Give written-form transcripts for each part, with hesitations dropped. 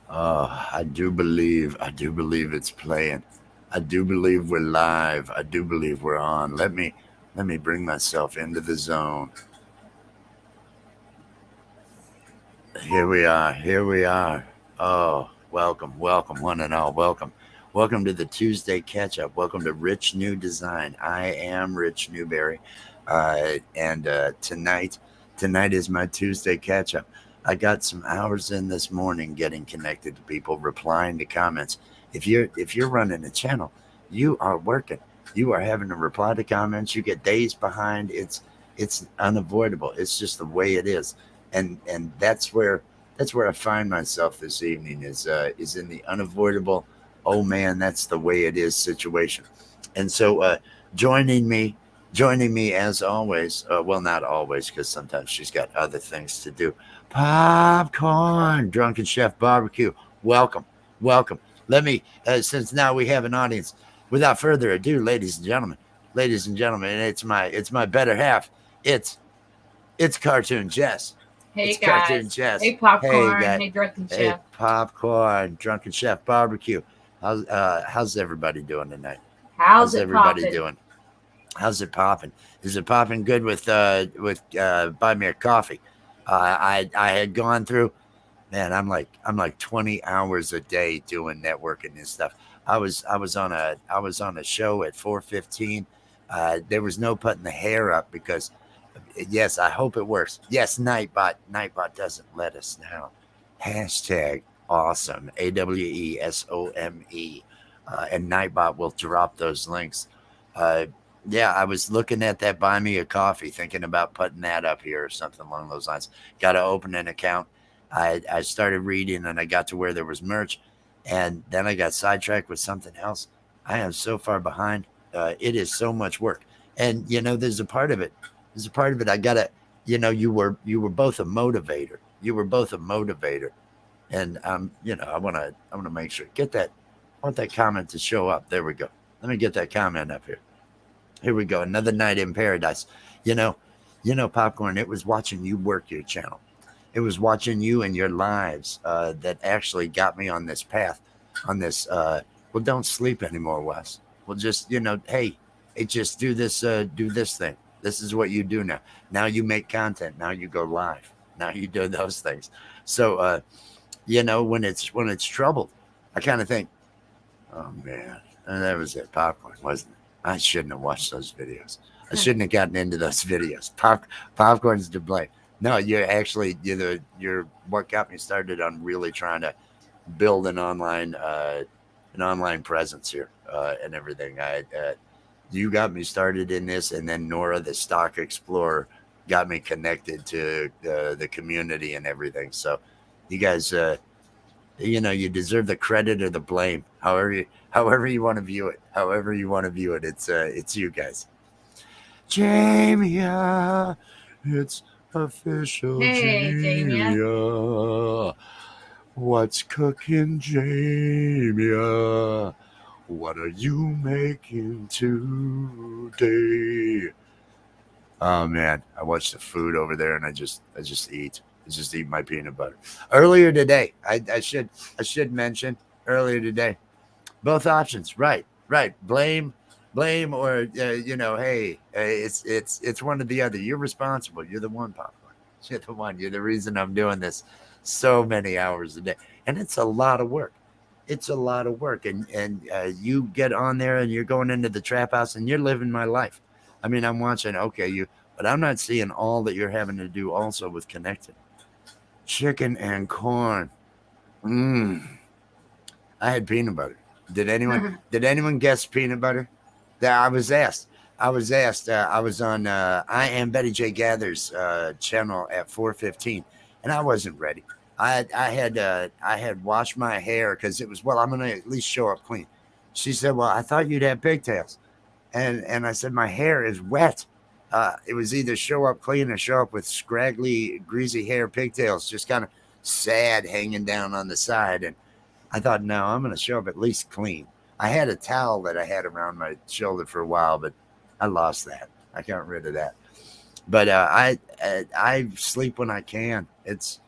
I do believe it's playing. I do believe we're live. I do believe we're on. Let me bring myself into the zone. Here we are. Here we are. Oh, welcome, welcome, one and all. Welcome. Welcome to the Tuesday catch up. Welcome to Rich New Design. I am Rich Newberry. And tonight is my Tuesday catch up. I got some hours in this morning getting connected to people, replying to comments. If you're running a channel, you are working. You are having to reply to comments. You get days behind. It's unavoidable. It's just the way it is, and that's where I find myself this evening is in the unavoidable. Oh man, that's the way it is situation. And so joining me, joining me as always. Well, not always because sometimes she's got other things to do. Popcorn, Drunken Chef Barbecue. Welcome, welcome. Let me since now we have an audience. Without further ado, ladies and gentlemen, it's my better half. It's it's Cartoon Jess. Hey It's Cartoon guys. Jess. Hey Hey, Popcorn. guy. Hey Drunken Hey, Chef. popcorn, drunken chef, barbecue. How's everybody doing tonight? How's How's it everybody poppin'? doing? How's it popping? Is it popping good with buy me a coffee? I had gone through, man. I'm like 20 hours a day doing networking and stuff. I was on a show at 4:15. There was no putting the hair up because yes, I hope it works. Yes, Nightbot doesn't let us now. Hashtag awesome. AWESOME. And Nightbot will drop those links. Uh, yeah, I was looking at that buy me a coffee, thinking about putting that up here or something along those lines. Got to open an account. I started reading and I got to where there was merch. And then I got sidetracked with something else. I am so far behind. It is so much work. And, there's a part of it I gotta, you were both a motivator. You were both a motivator. And I wanna make sure get that. I want that comment to show up. There we go. Let me get that comment up here. Here we go. Another night in paradise. You know, popcorn. It was watching you work your channel. It was watching you and your lives that actually got me on this path. On this. Well, don't sleep anymore, Wes. Well, just hey, just do this thing. This is what you do now. Now you make content. Now you go live. Now you do those things. So, when it's troubled, I kind of think, oh man, and that was it. Popcorn, wasn't it? I shouldn't have watched those videos. I shouldn't have gotten into those videos. Popcorn's to blame. No, you're what got me started on really trying to build an online presence here and everything. You got me started in this, and then Nora, the stock explorer, got me connected to the community and everything. So, you guys, you deserve the credit or the blame, however you want to view it. However you want to view it, it's you guys. Jamia, it's official, Hey Jamie. Jamia. What's cooking, Jamia? What are you making today? Oh man, I watch the food over there and I just eat. I just eat my peanut butter. Earlier today, I should mention earlier today, both options. Right, right. Blame, or hey, it's one or the other. You're responsible. You're the one, popcorn. You're the one. You're the reason I'm doing this so many hours a day, and it's a lot of work. It's a lot of work, and you get on there and you're going into the trap house and you're living my life. I mean, I'm watching. Okay, but I'm not seeing all that you're having to do also with connected chicken and corn. Mmm. I had peanut butter. Did anyone? Did anyone guess peanut butter? That I was asked. I was asked. I was on I am Betty J Gather's channel at 4:15, and I wasn't ready. I had washed my hair because it was I'm gonna at least show up clean. She said, "Well, I thought you'd have pigtails," and I said, "My hair is wet." It was either show up clean or show up with scraggly, greasy hair, pigtails, just kind of sad hanging down on the side. And I thought, no, I'm going to show up at least clean. I had a towel that I had around my shoulder for a while, but I lost that. I got rid of that. But I sleep when I can. It's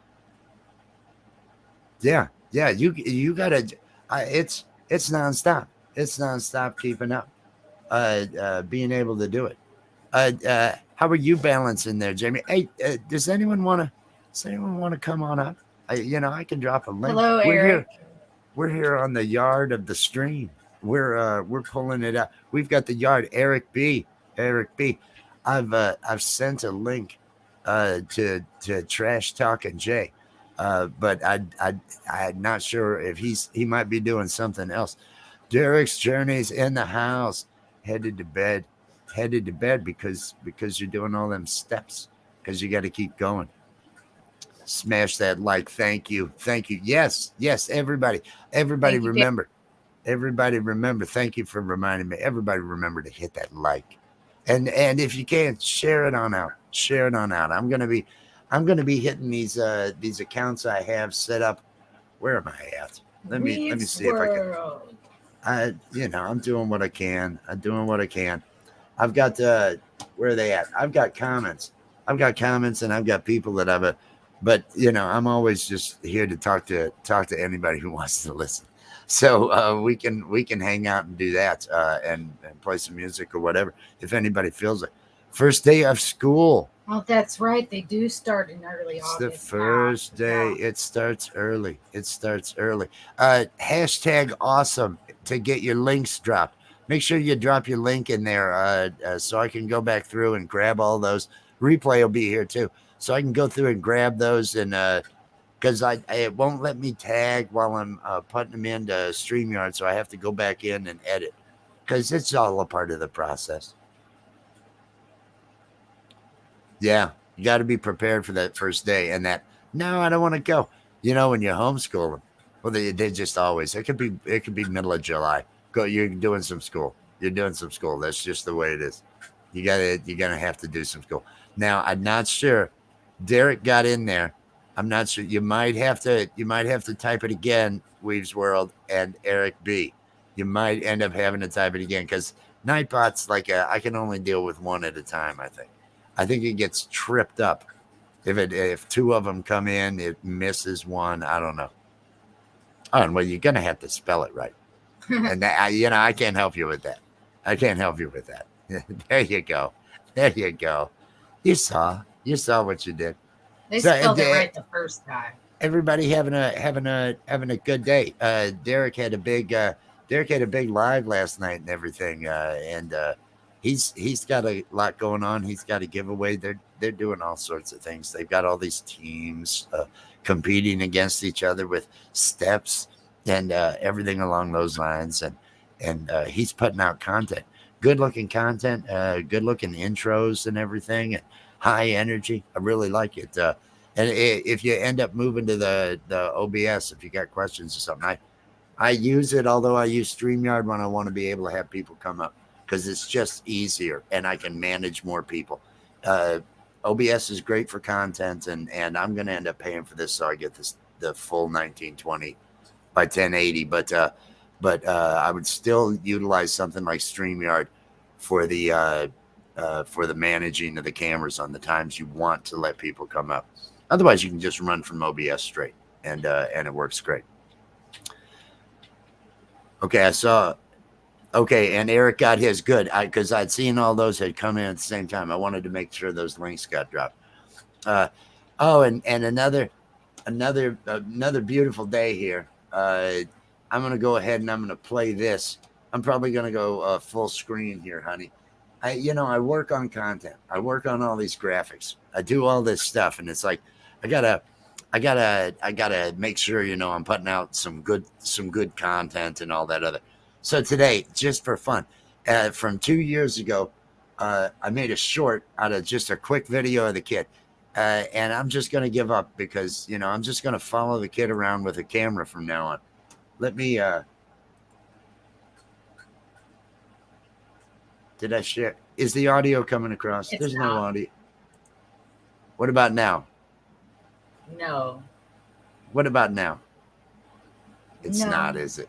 yeah. Yeah, you gotta. It's nonstop. It's nonstop keeping up. Being able to do it. How are you balancing there, Jamie? Hey, does anyone want to come on up? I can drop a link. Hello, Eric. We're here on the yard of the stream. We're pulling it out. We've got the yard. Eric B. I've sent a link to Trash Talking Jay. But I'm not sure if he might be doing something else. Derek's journey's in the house. Headed to bed. Headed to bed because you're doing all them steps. Because you got to keep going. Smash that like. Thank you. Thank you. Yes, everybody. Everybody Thank you, Derek. remember. Everybody remember. Thank you for reminding me. Everybody remember to hit that like. And if you can, share it on out. Share it on out. I'm gonna be hitting these accounts I have set up. Where am I at? Let me Weed's see if I can. World. I'm doing what I can. I'm doing what I can. I've got where are they at? I've got comments. I've got comments, and I've got people that but I'm always just here to talk to anybody who wants to listen. So we can hang out and do that and play some music or whatever if anybody feels it. First day of school. Oh, that's right. They do start in early It's the August now. I first day. forgot. It starts early. It starts early. Hashtag awesome to get your links dropped. Make sure you drop your link in there so I can go back through and grab all those. Replay will be here too. So I can go through and grab those and because it won't let me tag while I'm putting them into StreamYard. So I have to go back in and edit because it's all a part of the process. Yeah, you got to be prepared for that first day and that. No, I don't want to go. When you homeschool them, well, they just always. It could be middle of July. Go, you're doing some school. You're doing some school. That's just the way it is. You're gonna have to do some school. Now, I'm not sure. Derek got in there. I'm not sure. You might have to type it again. Weaves World and Eric B. You might end up having to type it again because Nightbot's like I can only deal with one at a time. I think. I think it gets tripped up if two of them come in, it misses one. I don't know. Oh, well, you're gonna have to spell it right, and I can't help you with that. I can't help you with that. There you go. There you go. You saw what you did. They So spelled it right the first time. everybody having a good day. Derek had a big live last night and everything, and he's got a lot going on. He's got a giveaway. They're doing all sorts of things. They've got all these teams competing against each other with steps and everything along those lines. And he's putting out content, good looking content, good looking intros and everything, and high energy. I really like it. And if you end up moving to the OBS, if you got questions or something, I use it. Although I use StreamYard when I want to be able to have people come up because it's just easier and I can manage more people. Uh, OBS is great for content, and I'm going to end up paying for this so I get the full 1920 by 1080. But I would still utilize something like StreamYard for the managing of the cameras on the times you want to let people come up. Otherwise, you can just run from OBS straight, and it works great. Okay, I saw. Okay, and Eric got his good because I'd seen all those had come in at the same time. I wanted to make sure those links got dropped. Uh, oh, and another beautiful day here. I'm gonna go ahead and I'm gonna play this. I'm probably gonna go full screen here, honey. I work on content. I work on all these graphics. I do all this stuff, and it's like I gotta I gotta make sure I'm putting out some good content and all that other. So today, just for fun, from 2 years ago, I made a short out of just a quick video of the kid, and I'm just gonna give up because I'm just gonna follow the kid around with a camera from now on. Let me. Did I share? Is the audio coming across? It's There's no not. audio. What about now? No. What about now? It's No. not, is it?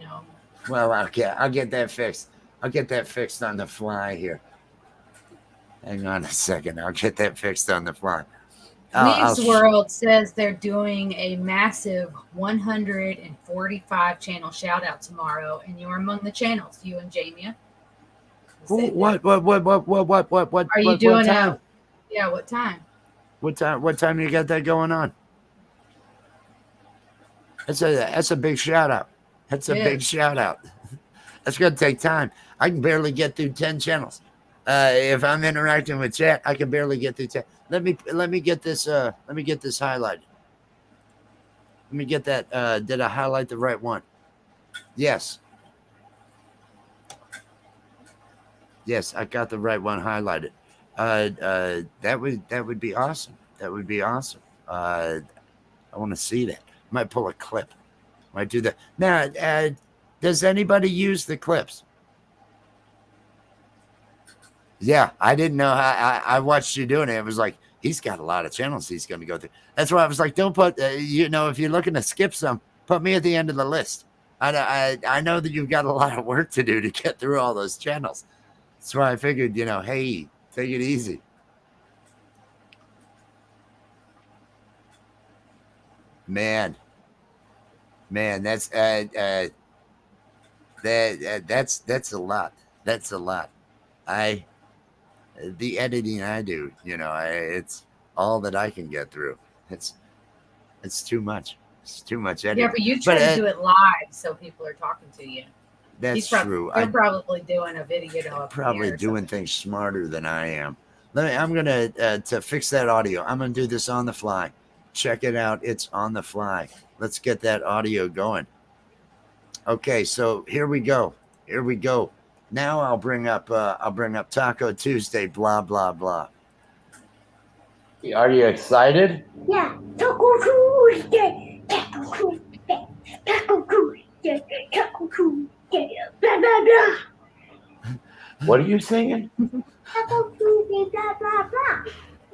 No. Well, I'll get that fixed. I'll get that fixed on the fly here. Hang on a second. I'll get that fixed on the fly. Weave's World says they're doing a massive 145 channel shout out tomorrow, and you're among the channels, you and Jamia. What? Are you doing it? Yeah, what time? What time you got that going on? That's a big shout out. That's a big shout out. That's gonna take time. I can barely get through 10 channels. If I'm interacting with chat, I can barely get through 10. Let me get this highlighted. Let me get that. Did I highlight the right one? Yes. Yes, I got the right one highlighted. That would be awesome. That would be awesome. I want to see that. Might pull a clip. Might do that. Now, does anybody use the clips? Yeah, I didn't know how. I watched you doing it. It was like, he's got a lot of channels he's going to go through. That's why I was like, don't put, if you're looking to skip some, put me at the end of the list. I know that you've got a lot of work to do to get through all those channels. That's why I figured, hey, take it easy. Man, that's that's a lot. That's a lot. The editing I do, it's all that I can get through. It's too much. It's too much editing. Yeah, but you try to do it live, so people are talking to you. That's true. They're probably doing a video. Probably doing things smarter than I am. I'm gonna to fix that audio. I'm gonna do this on the fly. Check it out. It's on the fly. Let's get that audio going. Okay, so here we go. Here we go. Now I'll bring up Taco Tuesday. Blah blah blah. Are you excited? Yeah, Taco Tuesday. Taco Tuesday. Taco Tuesday. Taco Tuesday. Blah blah blah. What are you singing? Taco Tuesday. Blah blah blah.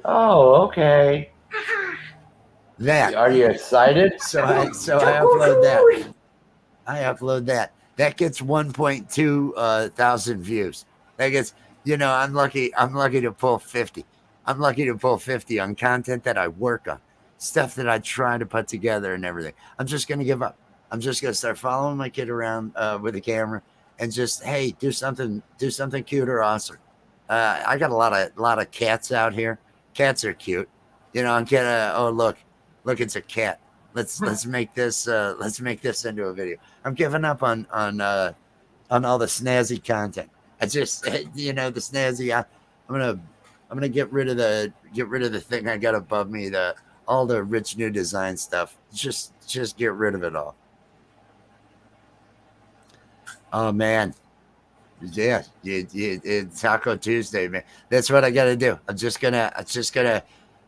Oh, okay. That. Are you excited? So I upload that. That gets 1.2 thousand views. That gets, I'm lucky to pull 50. I'm lucky to pull 50 on content that I work on, stuff that I try to put together and everything. I'm just going to give up. I'm just going to start following my kid around with a camera and just, hey, do something cute or awesome. I got a lot of cats out here. Cats are cute. I'm gonna, oh, look, it's a cat. Let's make this into a video. I'm giving up on all the snazzy content. I just, the snazzy. I'm gonna get rid of the thing I got above me. All the rich new design stuff. Just get rid of it all. Oh man, yeah. It's Taco Tuesday, man. That's what I gotta do. I'm just gonna.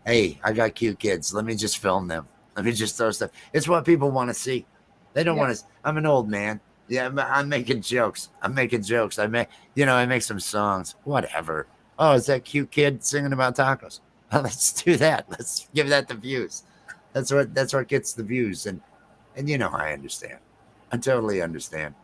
Hey, I got cute kids. Let me just film them. Let me just throw stuff. It's what people want to see. They don't want to. I'm an old man. Yeah, I'm making jokes. I make some songs. Whatever. Oh, is that cute kid singing about tacos? Well, let's do that. Let's give that the views. That's what gets the views. And I understand. I totally understand.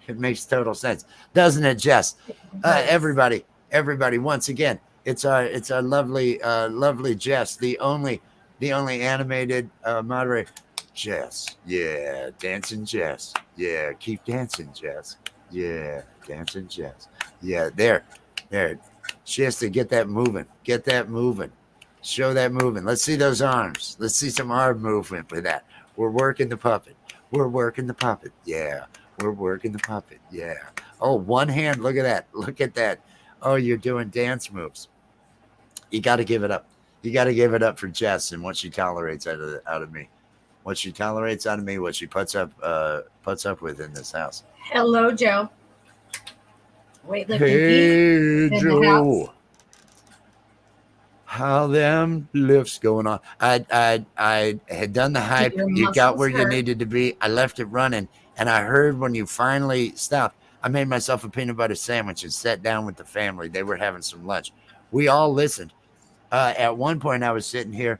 It makes total sense, doesn't it, Jess? Everybody. Once again, it's our lovely Jess, the only animated moderator. Jess, yeah, dancing Jess, yeah, keep dancing Jess, yeah, dancing Jess, yeah, there. She has to get that moving, show that moving. Let's see those arms. Let's see some arm movement with that. We're working the puppet. Yeah, we're working the puppet. Yeah. Oh, one hand. Look at that. Oh, you're doing dance moves. You got to give it up. You got to give it up for Jess and what she tolerates out of me. What she tolerates out of me, what she puts up with in this house. Hello, Joe. Wait, hey, Joe. How them lifts going on? I had done the hype. You got where you needed to be. I left it running, and I heard when you finally stopped. I made myself a peanut butter sandwich and sat down with the family. They were having some lunch. We all listened. At one point, I was sitting here.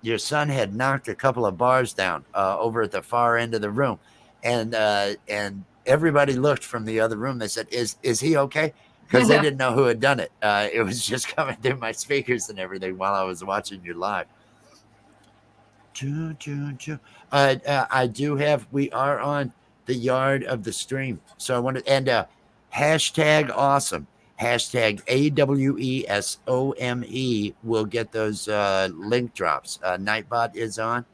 Your son had knocked a couple of bars down over at the far end of the room, and everybody looked from the other room. They said, "Is he okay?" because they didn't know who had done it. It was just coming through my speakers and everything while I was watching you live. I do have, we are on the yard of the stream. So I wanted, and hashtag awesome. Hashtag AWESOME will get those link drops. Nightbot is on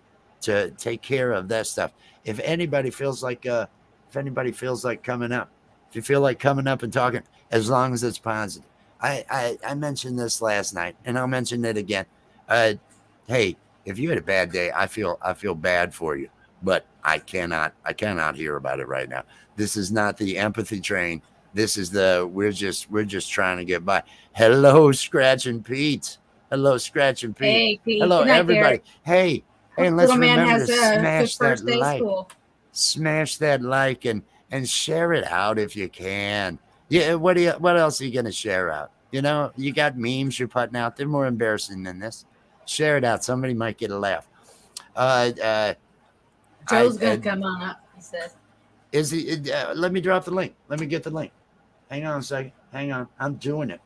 to take care of that stuff. If anybody feels like coming up, if you feel like coming up and talking, as long as it's positive. I mentioned this last night, and I'll mention it again. Hey, if you had a bad day, I feel bad for you, but I cannot hear about it right now. This is not the empathy train. This is we're just trying to get by. Hello, Scratch and Pete. Hello, Scratch and Pete. Hey, Pete. Hello, Good night, everybody. Derek. Hey, and let's remember to smash that like. School. Smash that like and share it out if you can. Yeah, what else are you gonna share out? You know, you got memes you're putting out. They're more embarrassing than this. Share it out. Somebody might get a laugh. Joe's gonna come on up, he says. Is he? Let me drop the link. Let me get the link. Hang on a second. Hang on. I'm doing it.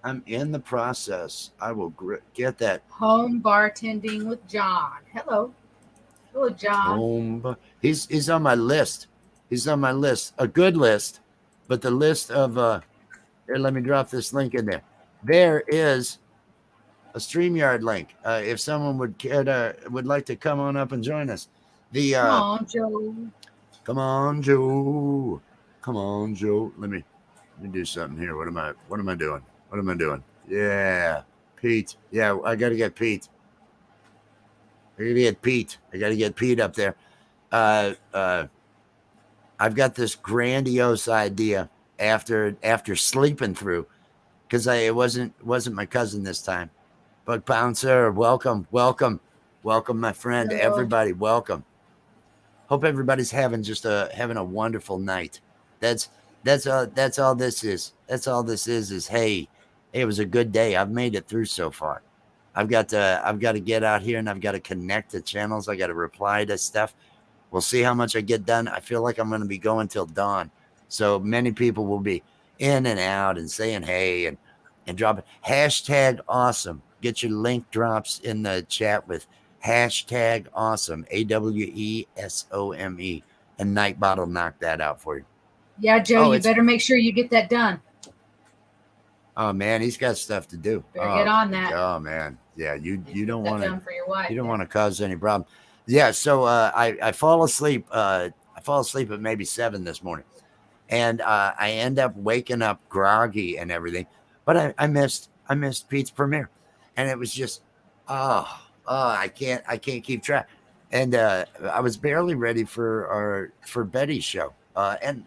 I'm in the process. I will get that. Home bartending with John. Hello, John. He's on my list. He's on my list. A good list, but the list of here. Let me drop this link in there. There is a StreamYard link. If someone would like to come on up and join us. Come on, Joe. Come on, Joe. Come on, Joe. Let me do something here. What am I doing? What am I doing? Yeah, Pete. Yeah, I got to get Pete. I got to get Pete up there. I've got this grandiose idea after sleeping through, because it wasn't my cousin this time. Buck Bouncer, welcome, my friend. Hello. Everybody, welcome. Hope everybody's having a wonderful night. That's all this is. That's all this is hey, it was a good day. I've made it through so far. I've got to get out here and I've got to connect to channels. I got to reply to stuff. We'll see how much I get done. I feel like I'm going to be going till dawn. So many people will be in and out and saying hey and dropping hashtag awesome. Get your link drops in the chat with hashtag awesome, AWESOME, and Nightbot will knock that out for you. Yeah, Joe, you better make sure you get that done. Oh man, he's got stuff to do. Better get on that. Oh man, yeah, you don't want to for your wife. You don't want to cause any problem. Yeah, so I fall asleep. I fall asleep at maybe 7 this morning, and I end up waking up groggy and everything. But I missed Pete's premiere, and it was just I can't keep track. And I was barely ready for Betty's show. And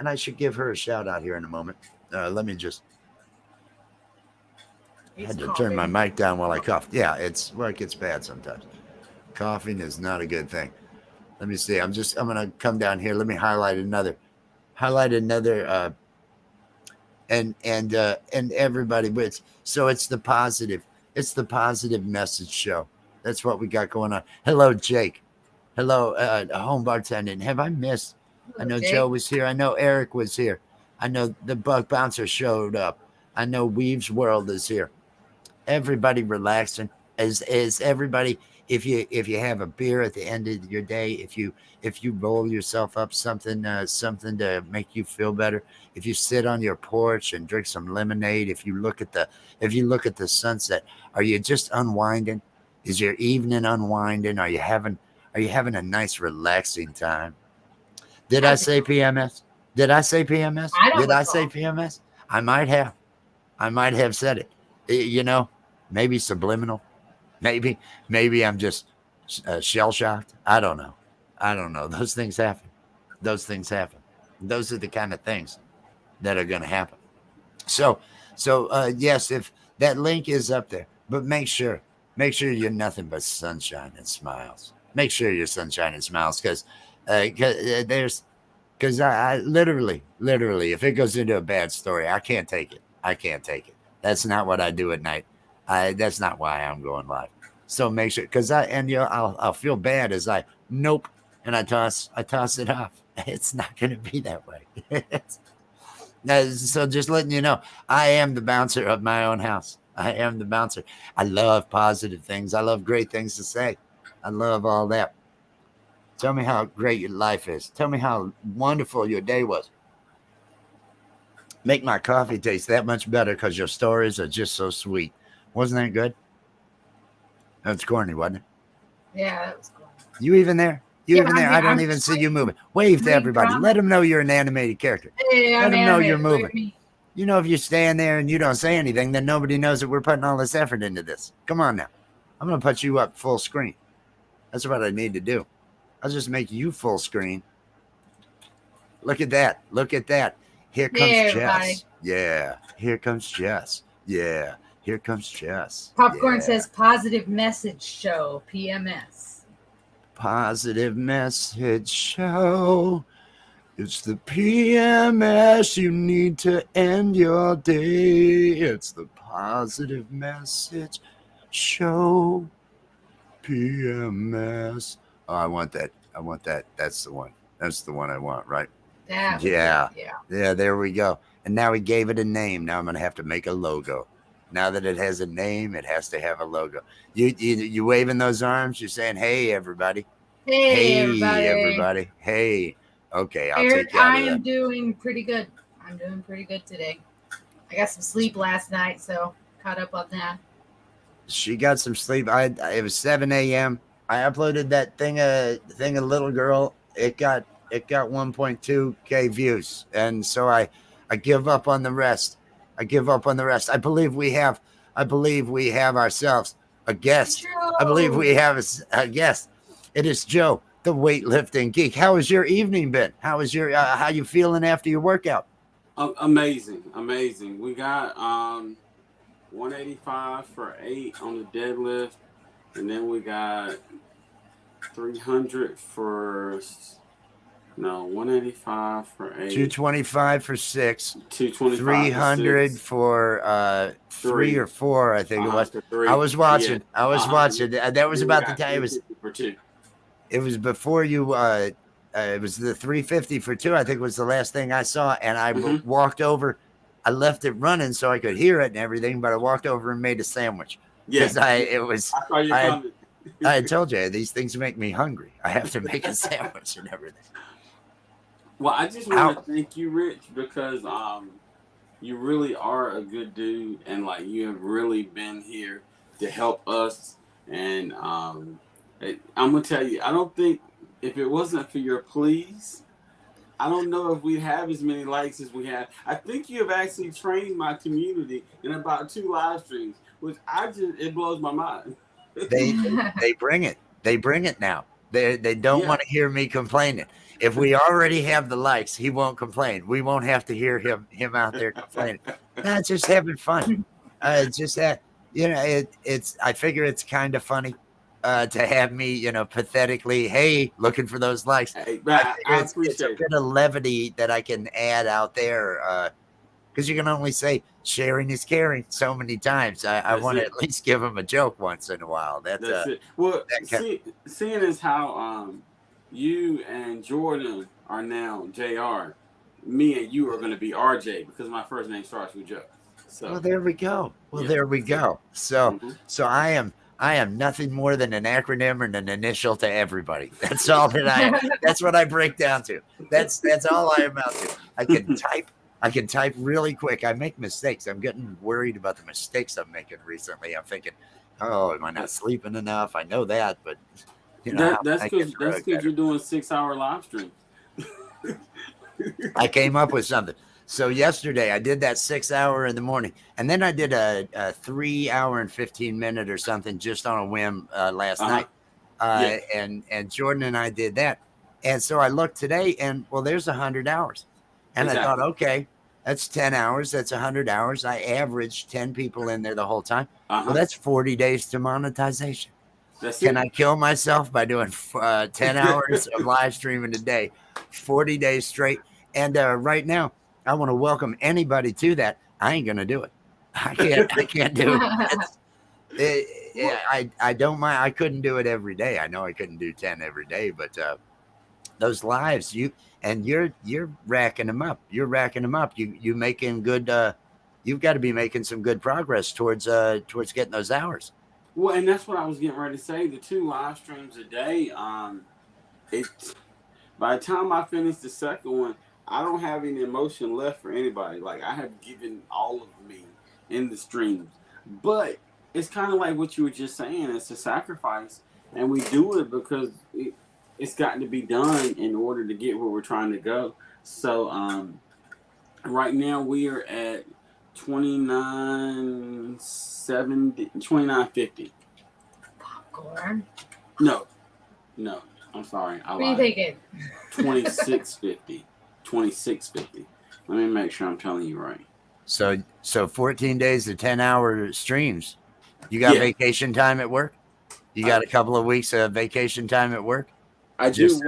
I should give her a shout out here in a moment. Let me just. I had to turn my mic down while I coughed. Yeah, it gets bad sometimes. Coughing is not a good thing. Let me see. I'm gonna come down here. Let me highlight another. And everybody. So it's the positive. It's the positive message show. That's what we got going on. Hello, Jake. Hello, home bartending. Have I missed? I know Jake. Joe was here. I know Eric was here. I know the Buck Bouncer showed up. I know Weave's World is here. Everybody relaxing. Is everybody? If you have a beer at the end of your day, if you roll yourself up something to make you feel better, if you sit on your porch and drink some lemonade, if you look at the sunset, are you just unwinding? Is your evening unwinding? Are you having a nice relaxing time? Did I say PMS? Did I say PMS? Did I say PMS? I might have said it. You know, maybe subliminal. Maybe I'm just shell shocked. I don't know. Those things happen. Those are the kind of things that are going to happen. So yes, if that link is up there, but make sure you're nothing but sunshine and smiles. Make sure you're sunshine and smiles, because I literally, if it goes into a bad story, I can't take it. That's not what I do at night. That's not why I'm going live. So make sure, because I'll feel bad as I and I toss it off. It's not going to be that way. So just letting you know, I am the bouncer of my own house. I am the bouncer. I love positive things. I love great things to say. I love all that. Tell me how great your life is. Tell me how wonderful your day was. Make my coffee taste that much better because your stories are just so sweet. Wasn't that good? That's corny, wasn't it? Yeah, that was cool. You even there? You even there? I don't I'm even see you moving. Wave to everybody. Let them know you're an animated character. Hey, Let them know you're moving. Me. You know, if you stand there and you don't say anything, then nobody knows that we're putting all this effort into this. Come on now. I'm going to put you up full screen. That's what I need to do. I'll just make you full screen. Look at that. Look at that. Here comes Jess. Yeah. Here comes Jess. Yeah. Here comes Jess. Popcorn says positive message show, PMS. Positive message show. It's the PMS you need to end your day. It's the positive message show. PMS. Oh, I want that. I want that. That's the one. That's the one I want, right? Yeah. There we go. And now we gave it a name. Now I'm going to have to make a logo. Now that it has a name, it has to have a logo. You waving those arms? You're saying, "Hey, everybody! Hey, everybody! Hey, okay, I'll take you out I am doing pretty good. I'm doing pretty good today. I got some sleep last night, so caught up on that. She got some sleep. It was 7 a.m. I uploaded that thing a little girl. It got 1.2K views, and so I give up on the rest. I believe we have ourselves a guest. Joe. I believe we have a guest. It is Joe, the weightlifting geek. How has your evening been? How you feeling after your workout? Amazing. We got 185 for 8 on the deadlift, and then we got 300 for 185 for 8. 225 for 6. 225 300 for 3 or 4, I think it was. I was watching. Yeah. That was about the time. It was for 2. It was before you. It was the 350 for 2. I think was the last thing I saw, and I walked over. I left it running so I could hear it and everything, but I walked over and made a sandwich. Yes, I saw you coming. I had told you these things make me hungry. I have to make a sandwich and everything. Well, I just want to thank you, Rich, because you really are a good dude, and like you have really been here to help us. And I'm gonna tell you, I don't think if it wasn't for your pleas, I don't know if we'd have as many likes as we have. I think you have actually trained my community in about 2 live streams, which it blows my mind. They bring it. They bring it now. They don't want to hear me complaining. If we already have the likes, he won't complain. We won't have to hear him out there complaining. That's just having fun. Just that, it's. I figure it's kind of funny to have me, pathetically, hey, looking for those likes. Hey, it's a bit of levity that I can add out there because you can only say sharing is caring so many times. I want to at least give them a joke once in a while. That's it. Well, seeing as how you and Jordan are now JR, me and you are going to be RJ because my first name starts with Joe. So well, there we go. So I am nothing more than an acronym and an initial to everybody. That's all that I am. That's what I break down to. That's all I amount to. I can type really quick. I make mistakes. I'm getting worried about the mistakes I'm making recently. I'm thinking, oh, am I not sleeping enough? I know that, but that's because you're doing 6-hour live streams. I came up with something. So yesterday I did that 6 hour in the morning, and then I did a 3 hour and 15 minute or something just on a whim last night. And Jordan and I did that. And so I looked today and there's 100 hours. And I thought, okay, that's 10 hours. That's 100 hours. I averaged 10 people in there the whole time. Well, that's 40 days to monetization. Can I kill myself by doing 10 hours of live streaming a day, 40 days straight? And right now, I want to welcome anybody to that. I ain't going to do it. I can't do it. I don't mind. I couldn't do it every day. I know I couldn't do 10 every day, but those lives. You're racking them up. You're racking them up. You making good. You've got to be making some good progress towards getting those hours. Well, and that's what I was getting ready to say. The 2 live streams a day. It by the time I finish the second one, I don't have any emotion left for anybody. Like, I have given all of me in the streams. But it's kind of like what you were just saying. It's a sacrifice, and we do it because it's got to be done in order to get where we're trying to go. So right now we are at 29.50. Popcorn. No, I'm sorry. What are you thinking? 26.50. 26.50. Let me make sure I'm telling you right. So 14 days of 10-hour streams. You got vacation time at work? You got a couple of weeks of vacation time at work? I do.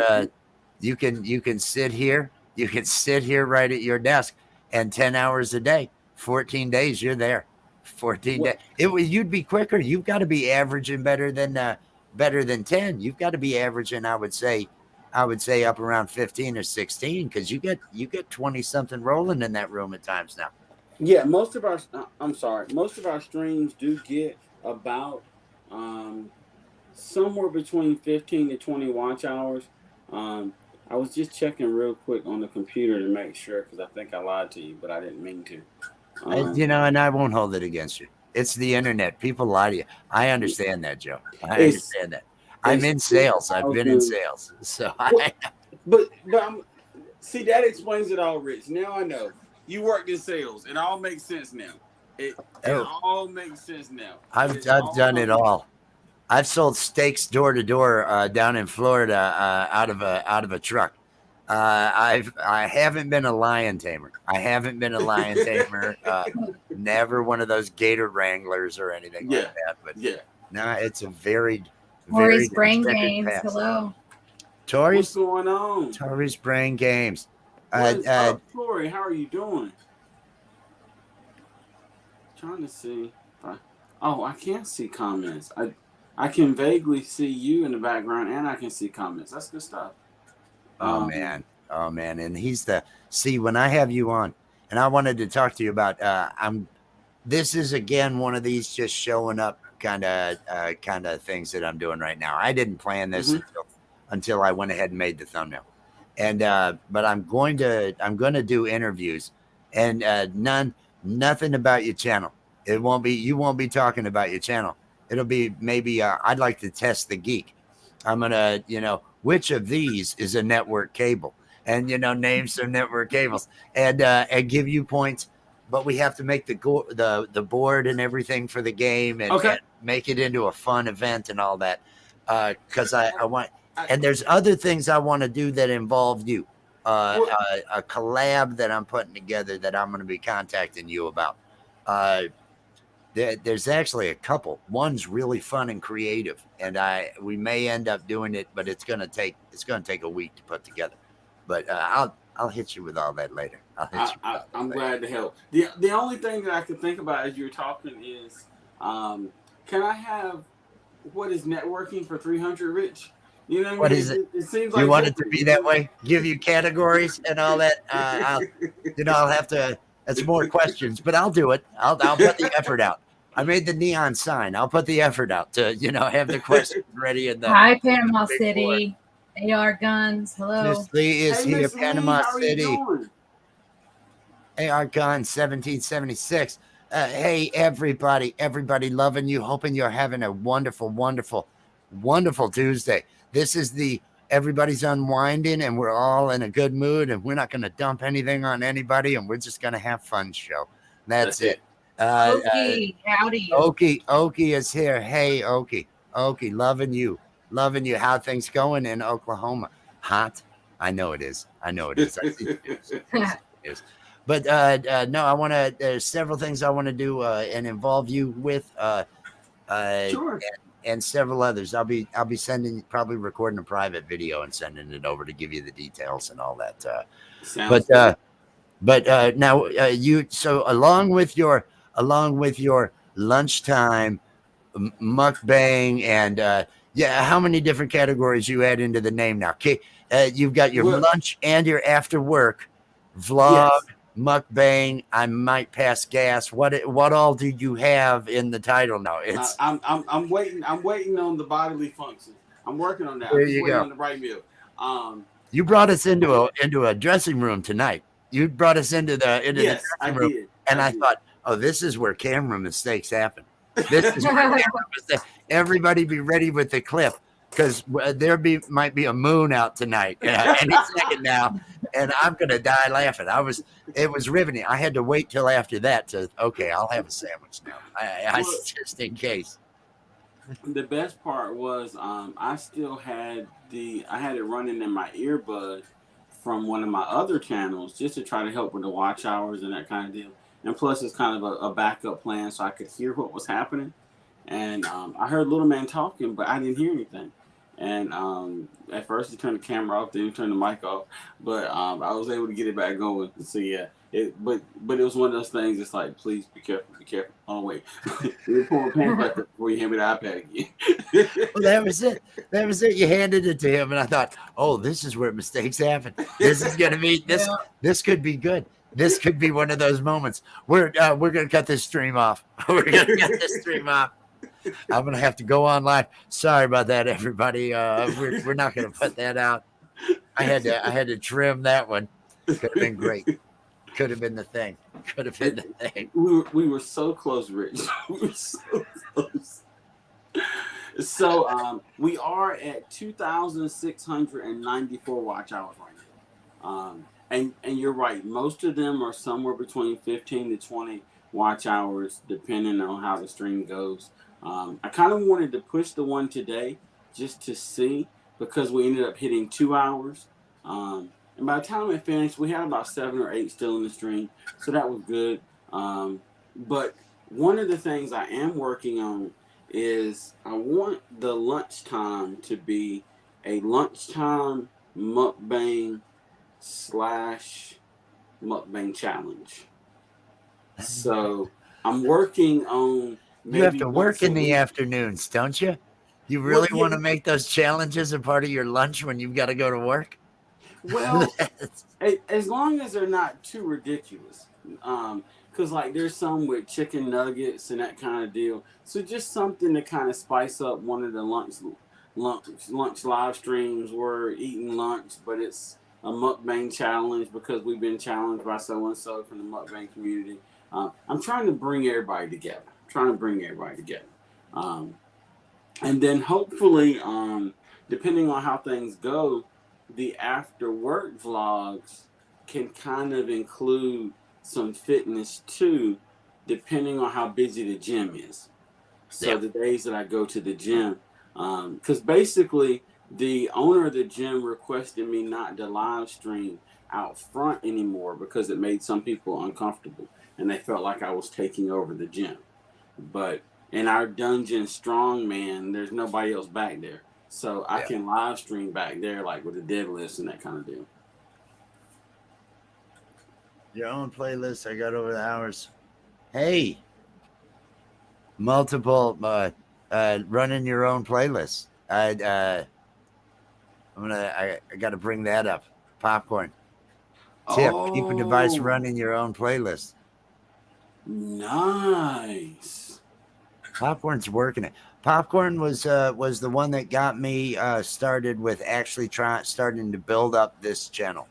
You can sit here. You can sit here right at your desk, and 10 hours a day, 14 days, you're there. 14 days. You'd be quicker. You've got to be averaging better than 10. You've got to be averaging, I would say up around 15 or 16, because you get 20 something rolling in that room at times now. Yeah, most of our streams do get about somewhere between 15 to 20 watch hours. I was just checking real quick on the computer to make sure, because I think I lied to you, but I didn't mean to. And I won't hold it against you. It's the internet. People lie to you. I understand that, Joe. I understand that. I'm in sales. I've been in sales. So but see, that explains it all, Rich. Now I know. You worked in sales. It all makes sense now. It all makes sense now. I've done it all. I've sold steaks door to door down in Florida out of a truck. I haven't been a lion tamer. Never one of those gator wranglers or anything like that. But no, it's a very Tori's Brain Games. path. Hello. Tori's, what's going on? Tori's Brain Games. What's up, Tori? How are you doing? Trying to see. I can't see comments. I can vaguely see you in the background, and I can see comments. That's good stuff. Oh man. And when I have you on, and I wanted to talk to you about, this is again one of these just showing up kind of things that I'm doing right now. I didn't plan this until I went ahead and made the thumbnail. And but I'm going to do interviews, and nothing about your channel. You won't be talking about your channel. It'll be maybe I'd like to test the geek. I'm gonna, which of these is a network cable, and name some network cables, and give you points. But we have to make the board and everything for the game, and make it into a fun event and all that. Because I want. And there's other things I want to do that involve you. A collab that I'm putting together that I'm going to be contacting you about. There's actually a couple. One's really fun and creative, and we may end up doing it, but it's going to take a week to put together. But I'll hit you with all that later. I'm glad to help. The only thing that I could think about as you're talking is, can I have what is networking for 300, Rich? You know what is it? It seems you like want it to be that way? Give you categories and all that. I'll have to. That's more questions, but I'll do it. I'll put the effort out. I made the neon sign. I'll put the effort out to have the questions ready in the. Hi, Panama City. Board. AR Guns. Hello. Miss Lee is here, Miss Panama Lee, City. AR Guns 1776. Hey, everybody, loving you. Hoping you're having a wonderful, wonderful, wonderful Tuesday. This is everybody's unwinding, and we're all in a good mood, and we're not going to dump anything on anybody, and we're just going to have fun show. That's it. Okie, howdy. Okie is here. Hey, Okie, loving you. How things going in Oklahoma? Hot? I know it is. I see it is. But no, I want to. There's several things I want to do and involve you with. Sure. And several others. I'll be probably recording a private video and sending it over to give you the details and all that. But now along with your lunchtime mukbang, and Yeah, how many different categories you add into the name now? Okay, you've got your Well, lunch and your after work vlog, yes. mukbang. I might pass gas. What all do you have in the title now? It's I'm waiting. I'm waiting on the bodily functions. I'm working on that. there. I'm just You waiting go. on the right meal. Um, You brought us into a dressing room tonight. You brought us into the yes, I dressing room, did. and I I did. thought, oh, this is where camera mistakes happen. This is where camera mistakes. Everybody be ready with the clip because might be a moon out tonight any second now, and I'm gonna die laughing. It was riveting. I had to wait till after that to okay, I'll have a sandwich now. I Well, just in case. the best part was I still had I had it running in my earbud from one of my other channels just to try to help with the watch hours and that kind of deal. And plus, it's kind of a backup plan so I could hear what was happening. And I heard Little Man talking, but I didn't hear anything. And at first, he turned the camera off, then he turned the mic off. But I was able to get it back going. So yeah, but it was one of those things. It's like, please be careful, be careful. Oh wait, you pull the pants back up before you hand me the iPad again. Well, that was it. That was it. You handed it to him, and I thought, oh, this is where mistakes happen. This is gonna be this. Yeah. This could be good. This could be one of those moments. We're gonna cut this stream off. We're gonna cut this stream off. I'm gonna have to go on live. Sorry about that, everybody. We're not gonna put that out. I had to trim that one. Could have been great. Could have been the thing. Could have been the thing. We were so close, Rich. We were so close. So we are at 2,694 watch hours right now. And you're right. Most of them are somewhere between 15 to 20 watch hours, depending on how the stream goes. I kind of wanted to push the one today just to see because we ended up hitting 2 hours. And by the time it finished, we had about 7 or 8 still in the stream. So that was good. But one of the things I am working on is I want the lunchtime to be a lunchtime mukbang / mukbang challenge. So I'm working on You have maybe to work once a in the week. afternoons, don't you? You Well, really yeah. want to make those challenges a part of your lunch when you've got to go to work? Well, as long as they're not too ridiculous. Because like there's some with chicken nuggets and that kind of deal. So just something to kind of spice up one of the lunch live streams. We're eating lunch, but it's a mukbang challenge because we've been challenged by so and so from the mukbang community. I'm trying to bring everybody together. And then hopefully, depending on how things go, the after work vlogs can kind of include some fitness too, depending on how busy the gym is. So Yep. the days that I go to the gym, because basically the owner of the gym requested me not to live stream out front anymore because it made some people uncomfortable and they felt like I was taking over the gym. But in our dungeon strongman, there's nobody else back there. So I can live stream back there, like with the deadlifts and that kind of deal. Your own playlist. I got over the hours. Hey, multiple running your own playlist. I got to bring that up. Popcorn tip: keep a device Oh, running your own playlist. nice. Popcorn's working it. Popcorn was the one that got me started with actually starting to build up this channel.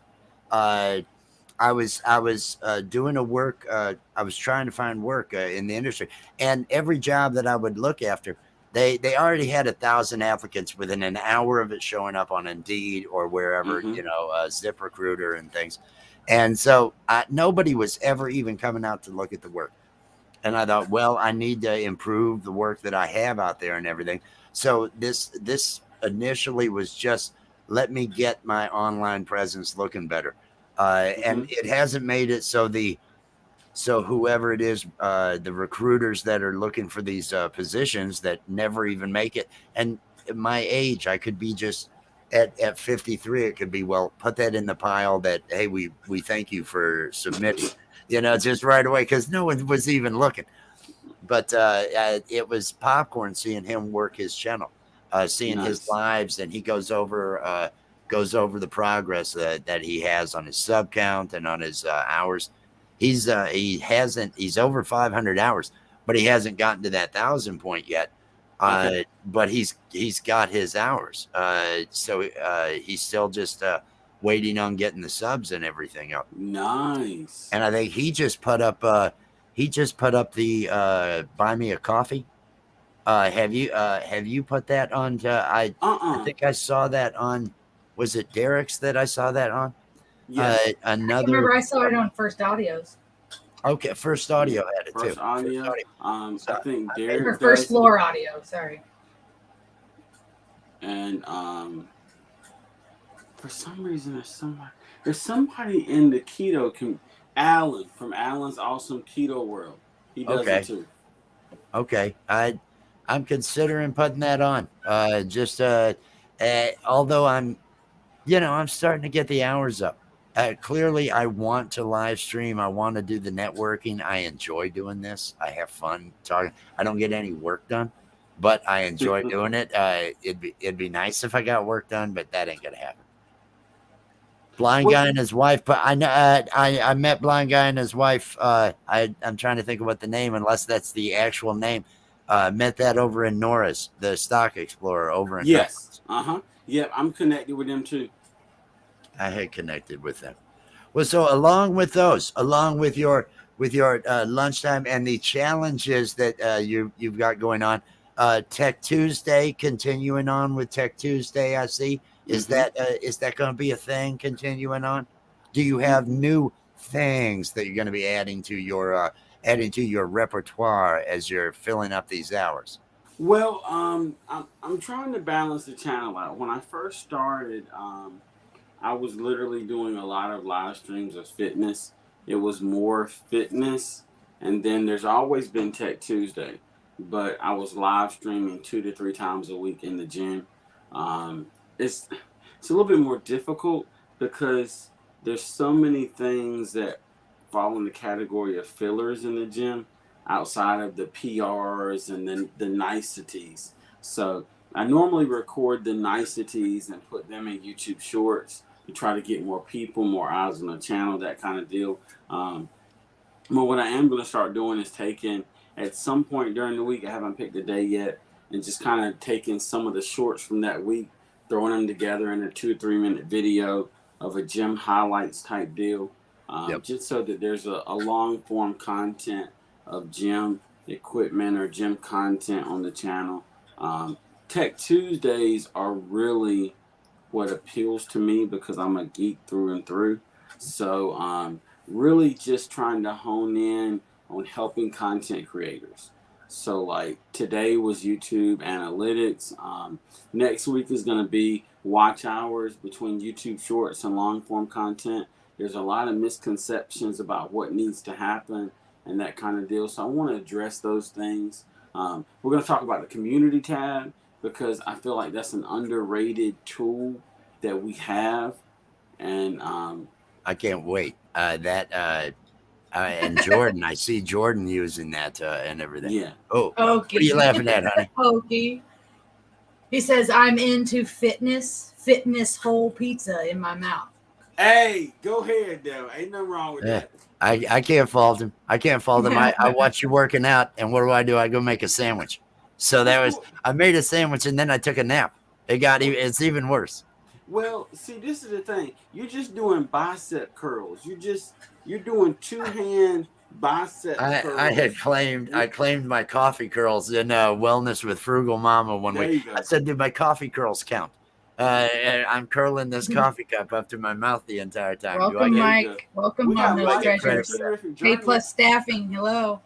I was doing a work. I was trying to find work in the industry, and every job that I would look after, they already had 1,000 applicants within an hour of it showing up on Indeed or wherever, ZipRecruiter and things. And so nobody was ever even coming out to look at the work. And I thought, well, I need to improve the work that I have out there and everything. So this initially was just let me get my online presence looking better. And it hasn't made it so whoever it is, the recruiters that are looking for these positions that never even make it. And at my age, I could be just at 53. It could be, well, put that in the pile that, hey, we thank you for submitting. Just right away because no one was even looking. But it was Popcorn seeing him work his channel. seeing his Nice. lives, and he goes over the progress that he has on his sub count and on his hours. He's over 500 hours, but he hasn't gotten to that 1,000 point yet. Okay. But he's got his hours. So he's still just waiting on getting the subs and everything up. Nice. And I think he just put up the buy me a coffee. Have you put that on? I think I saw that on. Was it Derek's that I saw that on? Yes. I Another. remember I saw it on First Audios. Okay, First Audio had it First too. Audio. First Audio. I think Or Derek First does. Floor Audio. Sorry. And for some reason, there's somebody in the keto Alan from Alan's Awesome Keto World. He does Okay. it too. Okay, I'm considering putting that on. Although I'm starting to get the hours up. Clearly, I want to live stream. I want to do the networking. I enjoy doing this. I have fun talking. I don't get any work done, but I enjoy doing it. It'd be nice if I got work done, but that ain't gonna happen. Blind guy and his wife, but I know I met Blind Guy and his wife. I'm trying to think of what the name, unless that's the actual name. Met that over in Norris, the Stock Explorer over in Yes. Yep, I'm connected with them too. I had connected with them. Well, so along with your lunchtime and the challenges that you've got going on, Tech Tuesday, continuing on with Tech Tuesday, I see. Is that going to be a thing continuing on? Do you have new things that you're going to be adding to your repertoire as you're filling up these hours? Well, I'm trying to balance the channel out. When I first started, I was literally doing a lot of live streams of fitness. It was more fitness, and then there's always been Tech Tuesday, but I was live streaming 2 to 3 times a week in the gym. It's a little bit more difficult because there's so many things that fall in the category of fillers in the gym outside of the PRs and then the niceties. So I normally record the niceties and put them in YouTube Shorts to try to get more people, more eyes on the channel, that kind of deal. But what I am going to start doing is taking, at some point during the week, I haven't picked a day yet, and just kind of taking some of the shorts from that week, throwing them together in a 2 or 3 minute video of a gym highlights type deal, just so that there's a long form content of gym equipment or gym content on the channel. Tech Tuesdays are really what appeals to me because I'm a geek through and through. So really just trying to hone in on helping content creators. So like today was YouTube analytics. Next week is going to be watch hours between YouTube shorts and long form content. There's a lot of misconceptions about what needs to happen and that kind of deal. So I want to address those things. We're going to talk about the community tab because I feel like that's an underrated tool that we have. And I can't wait. And Jordan, I see Jordan using that and everything. Yeah. Oh, what are you laughing at, honey? Pokey. He says, I'm into fitness whole pizza in my mouth. Hey, go ahead, though. Ain't nothing wrong with that. I can't fault him. I watch you working out, and what do? I go make a sandwich. So I made a sandwich, and then I took a nap. It's even worse. Well, see, this is the thing. You're just doing bicep curls. You're doing 2-hand bicep curls. I claimed my coffee curls in Wellness with Frugal Mama one week. I said, did my coffee curls count? And I'm curling this coffee cup up to my mouth the entire time. Welcome, Mike. Welcome, Mom. Hey, plus staffing. Hello.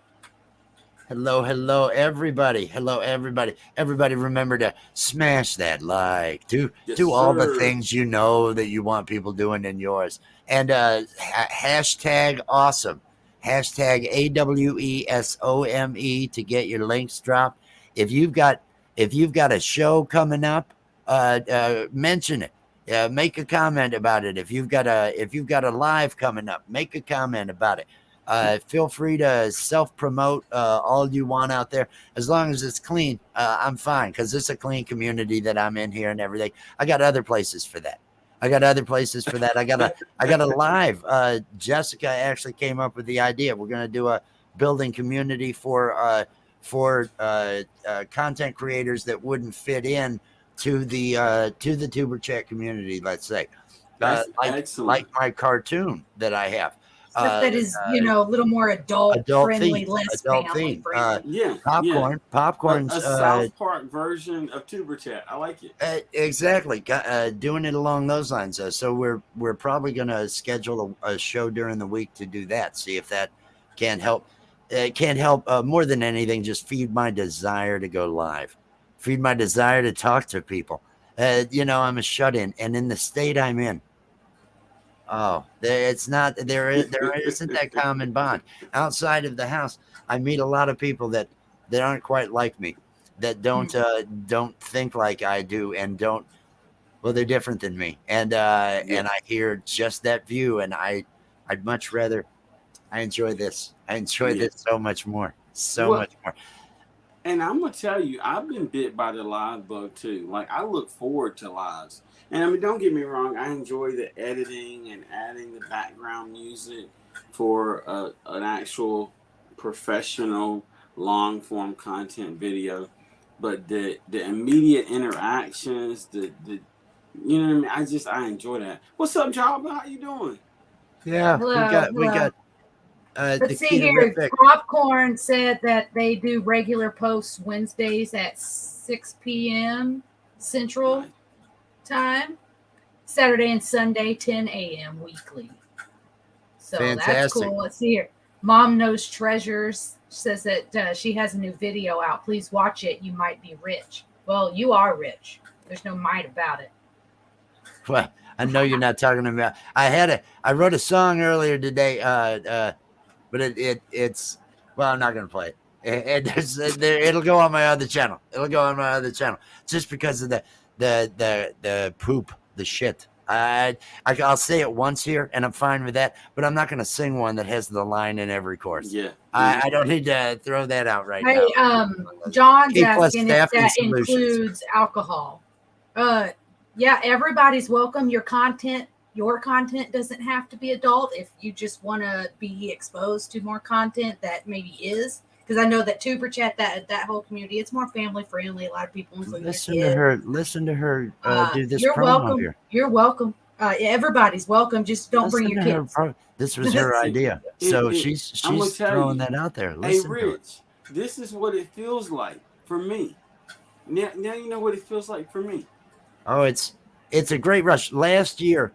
Hello, everybody. Everybody remember to smash that like. Do all the things you know that you want people doing in yours. And hashtag awesome. Hashtag AWESOME to get your links dropped. If you've got a show coming up, mention it. Make a comment about it. If you've got a live coming up, make a comment about it. Feel free to self-promote all you want out there. As long as it's clean, I'm fine, because it's a clean community that I'm in here and everything. I got other places for that. I got a live. Jessica actually came up with the idea. We're going to do a building community for content creators that wouldn't fit in to the Tuber Chat community, let's say. That's like excellent. my cartoon that I have. Stuff that is, a little more adult friendly, theme, less adult family theme. friendly. Yeah, Popcorn's a South Park version of Tuber Chat. I like it. Exactly. Doing it along those lines. So we're probably going to schedule a show during the week to do that. See if that can help. It can't help more than anything. Just feed my desire to go live, feed my desire to talk to people. I'm a shut-in, and in the state I'm in, it's not there isn't that common bond outside of the house. I meet a lot of people that aren't quite like me, that don't think like I do, and don't. Well, they're different than me, and and I hear just that view, and I'd much rather. I enjoy this. I enjoy this so much more, much more. And I'm gonna tell you, I've been bit by the live bug too. Like, I look forward to lives, and I mean, don't get me wrong, I enjoy the editing and adding the background music for an actual professional long form content video. But the immediate interactions, the you know what I mean. I enjoy that. What's up, Job? How you doing? Yeah, we got. Let's see here. Popcorn said that they do regular posts Wednesdays at 6 p.m. Central Time, Saturday and Sunday 10 a.m. weekly. So Fantastic. That's cool. Let's see here. Mom Knows Treasures says that she has a new video out. Please watch it. You might be rich. Well, you are rich. There's no might about it. Well, I know you're not talking about. I wrote a song earlier today. But it's well, I'm not gonna play it. It'll go on my other channel. Just because of the poop, the shit. I'll say it once here, and I'm fine with that. But I'm not gonna sing one that has the line in every chorus. Yeah, I don't need to throw that out right now. Hey, John's asking if that includes alcohol. Yeah, everybody's welcome. Your content doesn't have to be adult. If you just want to be exposed to more content that maybe is, because I know that Tuber Chat, that whole community, it's more family friendly. A lot of people listen to her do this. You're promo welcome. Here. You're welcome. Everybody's welcome. Just don't bring your kids. This was her idea, so she's throwing that out there. Listen, hey, Rich, this is what it feels like for me. Now you know what it feels like for me. Oh, it's a great rush. Last year,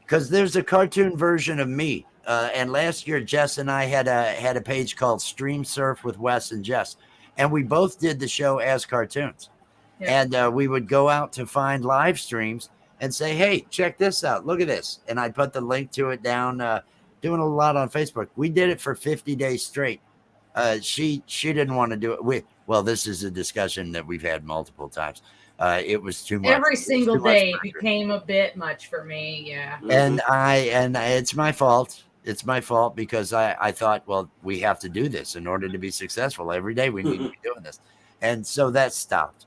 because there's a cartoon version of me, and last year Jess and I had a page called Stream Surf with Wes and Jess, and we both did the show as cartoons. Yeah. And we would go out to find live streams and say, "Hey, check this out! Look at this!" And I'd put the link to it down. Doing a lot on Facebook. We did it for 50 days straight. She didn't want to do it. Well, this is a discussion that we've had multiple times. It was too much. Every single day became a bit much for me. Yeah. And it's my fault. It's my fault because I thought, well, we have to do this in order to be successful. Every day we need to be doing this. And so that stopped.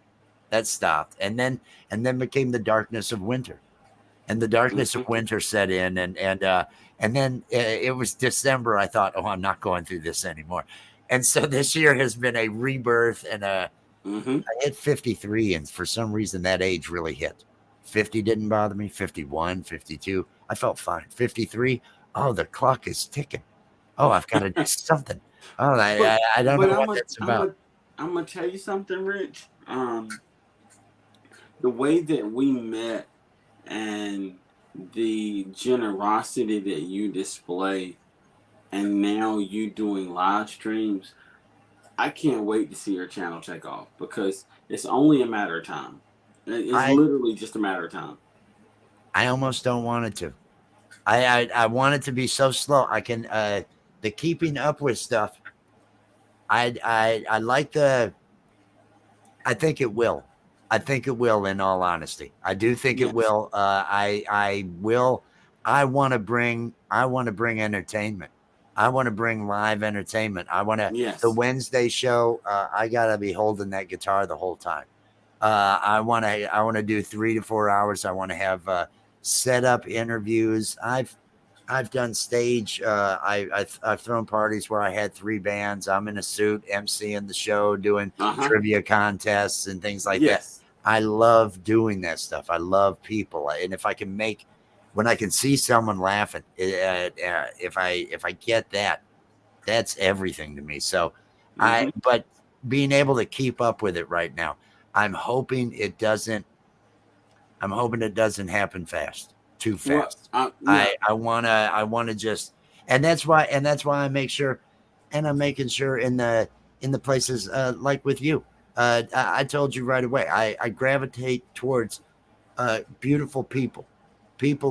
And then became the darkness of winter. And the darkness of winter set in. And then it was December. I thought, oh, I'm not going through this anymore. And so this year has been a rebirth and I hit 53, and for some reason that age really hit. 50 didn't bother me. 51, 52, I felt fine. 53, oh, the clock is ticking. Oh, I've got to do something. Oh, I don't know what that's about. I'm gonna tell you something, Rich. The way that we met and the generosity that you display, and now you doing live streams, I can't wait to see your channel take off, because it's only a matter of time. It's literally just a matter of time. I almost don't want it to. I want it to be so slow. I can the keeping up with stuff. I like the. I think it will. I think it will. In all honesty, I do think it will. I will. I want to bring entertainment. I want to bring live entertainment. I want to, the Wednesday show, I got to be holding that guitar the whole time. I want to do 3 to 4 hours. I want to have set up interviews. I've done stage. I've thrown parties where I had 3 bands. I'm in a suit, emceeing the show, doing trivia contests and things like that. I love doing that stuff. I love people, and if I can make, when I can see someone laughing, if I get that, that's everything to me. So but being able to keep up with it right now, I'm hoping it doesn't happen too fast. Well, I want to just, and that's why I make sure, and I'm making sure in the places like with you. I told you right away, I gravitate towards beautiful people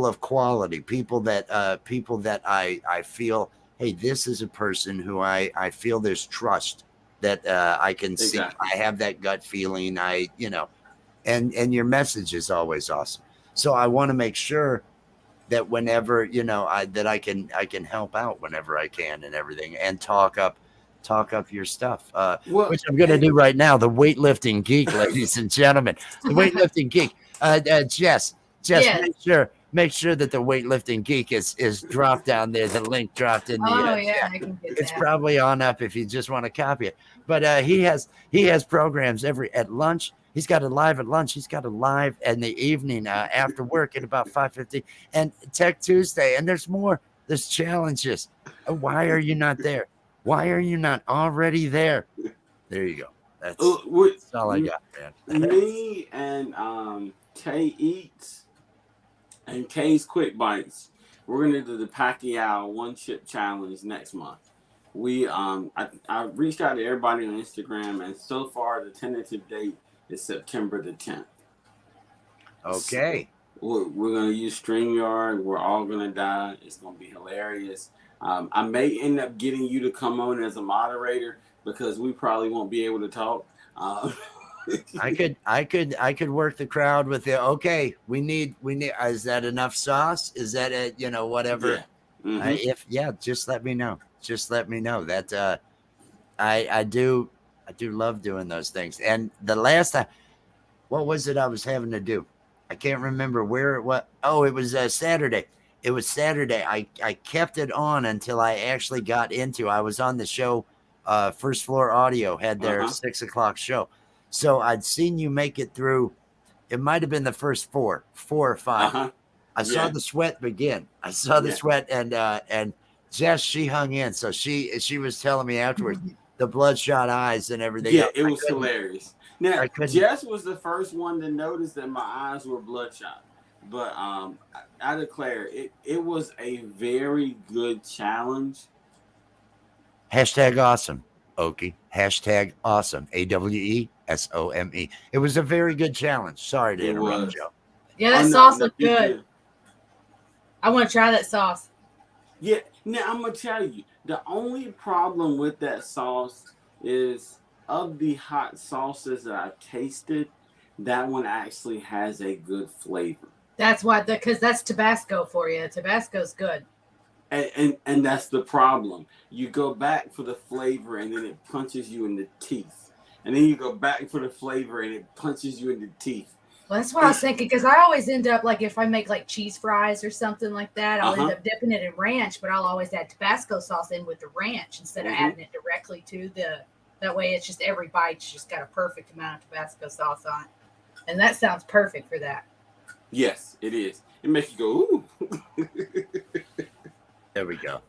of quality, people that I feel, hey, this is a person who I feel there's trust, that I can see. I have that gut feeling. And your message is always awesome. So I want to make sure that whenever, that I can help out whenever I can and everything, and talk up your stuff, which I'm going to do right now. The weightlifting geek, ladies and gentlemen, the weightlifting geek, Jess, make sure that the weightlifting geek is dropped down there. The link dropped in the. I can get it's that. probably on up if you just want to copy it. But he has programs at lunch. He's got a live at lunch. He's got a live in the evening after work at about 5:50, and Tech Tuesday. And there's more. There's challenges. Why are you not there? Why are you not already there? There you go. That's all I got, man. Me and Kay Eats and Kay's Quick Bites, we're gonna do the Pacquiao 1 chip challenge next month. We I reached out to everybody on Instagram, and so far the tentative date is September the 10th. Okay. So we're gonna use StreamYard. We're all gonna die. It's gonna be hilarious. I may end up getting you to come on as a moderator because we probably won't be able to talk. I could work the crowd with the, okay, we need, is that enough sauce? Is that it? Whatever. Yeah. Just let me know. That I do love doing those things. And the last time, what was it I was having to do? I can't remember where it was. Oh, it was Saturday. It was Saturday. I kept it on until I actually got into, I was on the show. First Floor Audio had their 6 o'clock show. So I'd seen you make it through. It might've been the first 4 or 5. I saw the sweat begin. I saw the sweat, and Jess, she hung in. So she was telling me afterwards, the bloodshot eyes and everything. Yeah, it was hilarious. Now, Jess was the first one to notice that my eyes were bloodshot. But I declare it was a very good challenge. #awesome, Okie. #awesome. AWESOME. It was a very good challenge. Sorry to interrupt, Joe. Yeah, that sauce looked good. I want to try that sauce. Yeah, now I'm gonna tell you, the only problem with that sauce is, of the hot sauces that I've tasted, that one actually has a good flavor. That's why, because that's Tabasco for you. Tabasco's good. And that's the problem. You go back for the flavor, and then it punches you in the teeth. And then you go back for the flavor, and it punches you in the teeth. Well, that's what I was thinking, because I always end up, like, if I make, like, cheese fries or something like that, I'll end up dipping it in ranch, but I'll always add Tabasco sauce in with the ranch instead of adding it directly to that way it's just every bite's just got a perfect amount of Tabasco sauce on it. And that sounds perfect for that. Yes, it is. It makes you go, ooh. There we go.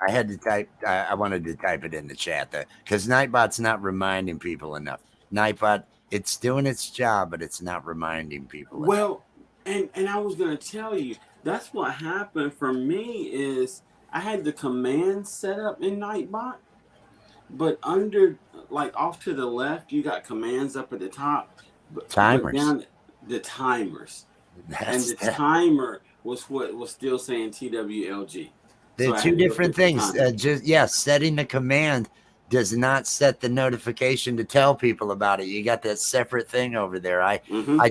I had to type. I wanted to type it in the chat because Nightbot's not reminding people enough. Nightbot, it's doing its job, but it's not reminding people. Well, and I was gonna tell you, that's what happened for me is I had the command set up in Nightbot, but under, like, off to the left, you got commands up at the top. Timers. But down the timers. And the timer was what was still saying TWLG. They're two different things. Setting the command does not set the notification to tell people about it. You got that separate thing over there. I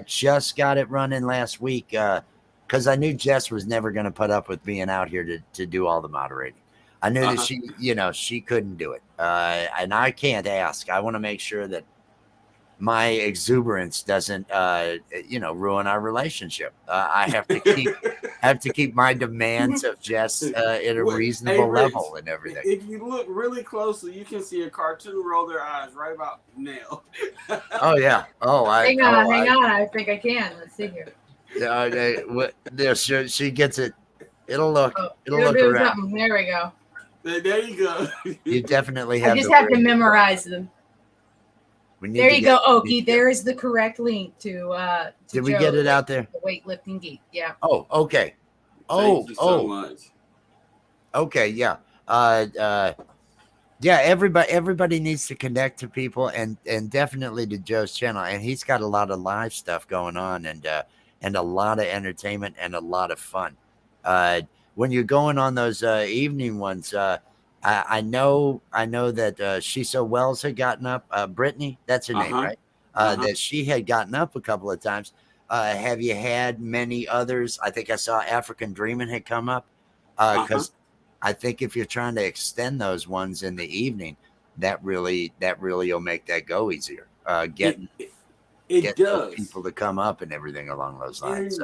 just got it running last week because I knew Jess was never going to put up with being out here to do all the moderating. I knew that she couldn't do it. And I can't ask. I want to make sure that my exuberance doesn't, ruin our relationship. I have to keep my demands of Jess at a reasonable level and everything. If you look really closely, you can see a cartoon roll their eyes right about now. Oh yeah. Hang on. I think I can. Let's see here. She gets it. It'll look. It'll look do around. something. There we go. There you go. You definitely have. I just have to memorize them. There you go, Okie. There is the correct link to Did we get it out there? The weightlifting geek. Yeah. Oh, okay. Thank you so much. Okay, yeah. Everybody needs to connect to people and definitely to Joe's channel. And he's got a lot of live stuff going on and a lot of entertainment and a lot of fun. When you're going on those evening ones, I know that She So Wells had gotten up. Brittany, that's her name, right? That she had gotten up a couple of times. Have you had many others? I think I saw African Dreaming had come up because I think if you're trying to extend those ones in the evening, that really will make that go easier. Get those people to come up and everything along those lines.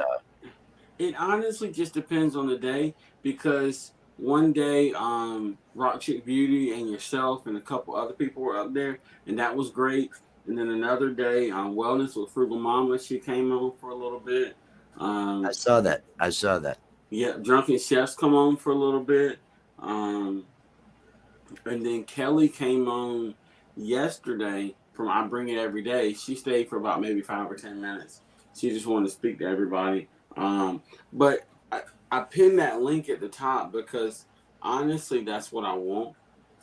It honestly just depends on the day, because one day Rock Chick Beauty and yourself and a couple other people were up there, and that was great. And then another day on Wellness with Frugal Mama, she came on for a little bit. I saw that. Yeah, Drunken Chefs come on for a little bit. And then Kelly came on yesterday from I Bring It Every Day. She stayed for about maybe 5 or 10 minutes. She just wanted to speak to everybody. But I pinned that link at the top because honestly, that's what I want.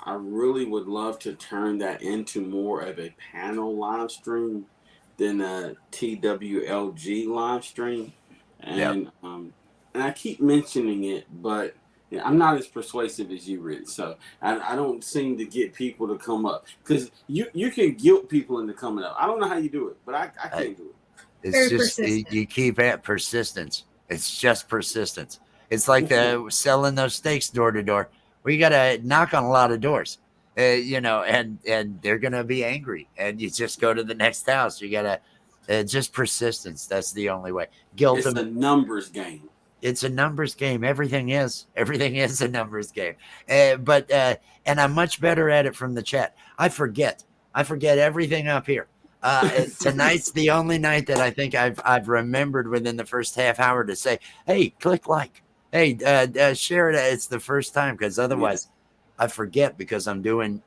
I really would love to turn that into more of a panel live stream than a TWLG live stream. And I keep mentioning it, but I'm not as persuasive as you, Rich. So I don't seem to get people to come up, because you can guilt people into coming up. I don't know how you do it, but I can't do it. It's just you keep at persistence. It's just persistence. It's like selling those steaks door to door, where you got to knock on a lot of doors, and they're going to be angry, and you just go to the next house. You got to just persistence. That's the only way. It's a numbers game. It's a numbers game. Everything is a numbers game. And I'm much better at it from the chat. I forget everything up here. Tonight's the only night that I think I've remembered within the first half hour to say, hey, click like, hey, share it. It's the first time, because otherwise I forget, because I'm doing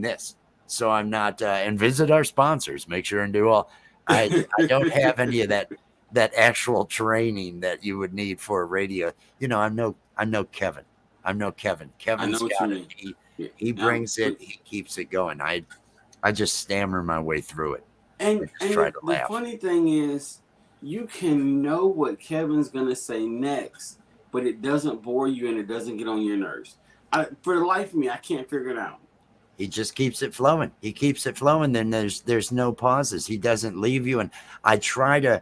this. So I'm not, and visit our sponsors, make sure and do all. I don't have any of that actual training that you would need for a radio. I'm no Kevin. Kevin's got it. He brings it. He keeps it going. I just stammer my way through it. And the funny thing is, you can know what Kevin's going to say next, but it doesn't bore you and it doesn't get on your nerves. For the life of me, I can't figure it out. He just keeps it flowing. Then there's no pauses. He doesn't leave you. And I try to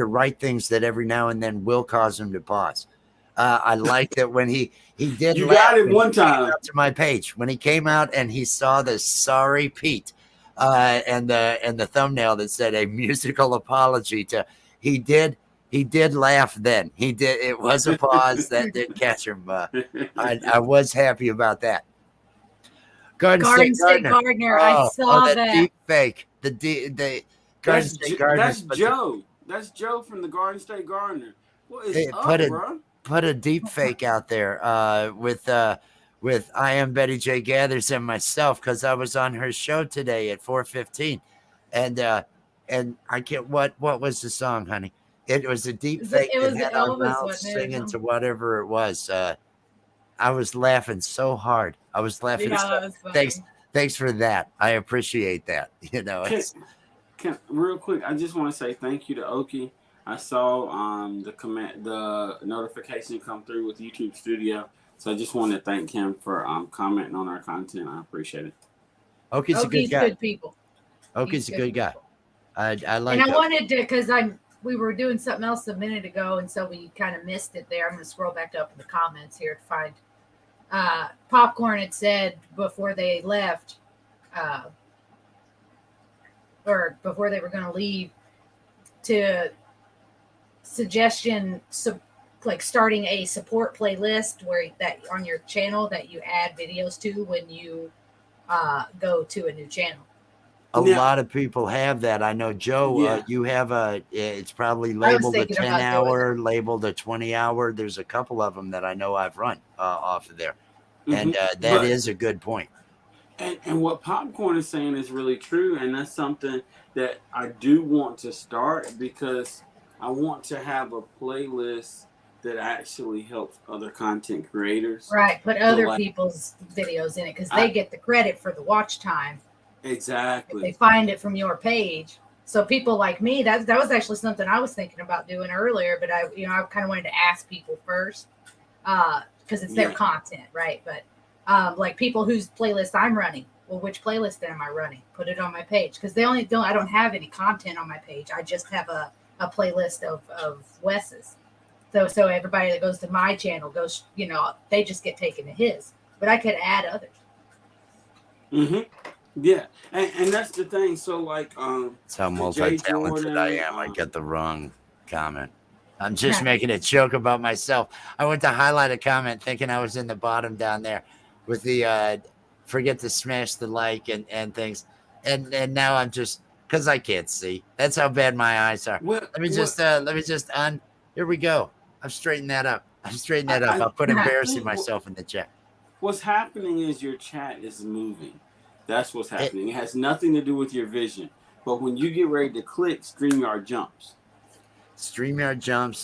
write things that every now and then will cause him to pause. I like that when he did. You got it one time to my page when he came out and he saw the sorry Pete. And the thumbnail that said a musical apology to, he did laugh then. He did. It was a pause that did catch him. I was happy about that. Garden State Gardener. I saw that. Deep fake. The Garden State Gardener. That's Joe. That's Joe from the Garden State Gardener. What is up, bro? Put a deep fake out there with I Am Betty J Gathers and myself, because I was on her show today at 4:15, and I can't. What was the song, honey? It was a deep fake. It was Elvis singing to whatever it was. I was laughing so hard. I was laughing. Thanks for that. I appreciate that. Real quick, I just want to say thank you to Oki. I saw the notification come through with YouTube Studio. So I just want to thank him for commenting on our content. I appreciate it. Oki's a good guy. Good people. Oki's a good guy. I like. And I wanted to, because we were doing something else a minute ago, and so we kind of missed it there. I'm going to scroll back up in the comments here to find Popcorn had said before they left, uh, or before they were going to leave, to suggestion like starting a support playlist where that on your channel that you add videos to when you go to a new channel. A lot of people have that. I know, Joe, you have it's probably labeled a 10-hour, labeled a 20-hour. There's a couple of them that I know I've run off of there. And that is a good point. And what Popcorn is saying is really true. And that's something that I do want to start, because I want to have a playlist that actually helps other content creators. Right. Put other people's videos in it, because they get the credit for the watch time. Exactly. They find it from your page. So people like me, that was actually something I was thinking about doing earlier, but I kind of wanted to ask people first, because it's their content, right? But like people whose playlist I'm running, well, which playlist am I running? Put it on my page, because I don't have any content on my page. I just have a playlist of Wes's. So everybody that goes to my channel goes, they just get taken to his, but I could add others. Mm-hmm. Yeah, and that's the thing. So like, that's how multi-talented I am. I get the wrong comment. I'm just making a joke about myself. I went to highlight a comment thinking I was in the bottom down there with the forget to smash the like and things, and now I'm just, because I can't see. That's how bad my eyes are. Let me just here we go. I've straightened that up. I'll put embarrassing myself in the chat. What's happening is your chat is moving. That's what's happening. It has nothing to do with your vision. But when you get ready to click, StreamYard jumps.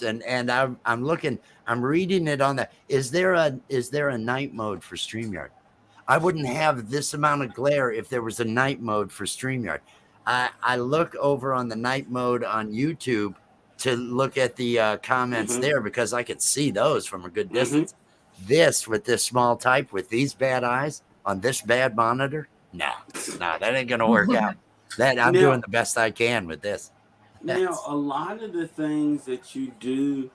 And I'm looking, I'm reading it on that. Is there a night mode for StreamYard? I wouldn't have this amount of glare if there was a night mode for StreamYard. I look over on the night mode on YouTube to look at the comments there, because I could see those from a good distance. This, with this small type, with these bad eyes on this bad monitor, no, that ain't gonna work out. I'm doing the best I can with this. Now, a lot of the things that you do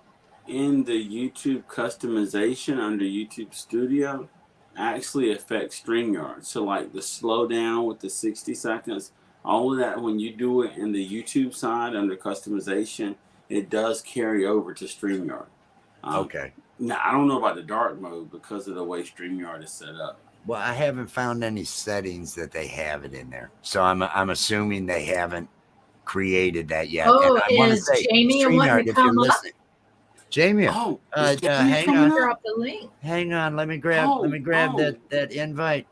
in the YouTube customization under YouTube Studio actually affect StreamYard. So like the slowdown with the 60 seconds, all of that, when you do it in the YouTube side under customization, it does carry over to StreamYard. Okay. Now, I don't know about the dark mode because of the way StreamYard is set up. Well, I haven't found any settings that they have it in there. So I'm assuming they haven't created that yet. Oh, and I want to say, Jamie wanting to come up? Jamie, hang on. Drop the link. Hang on. Let me grab that invite.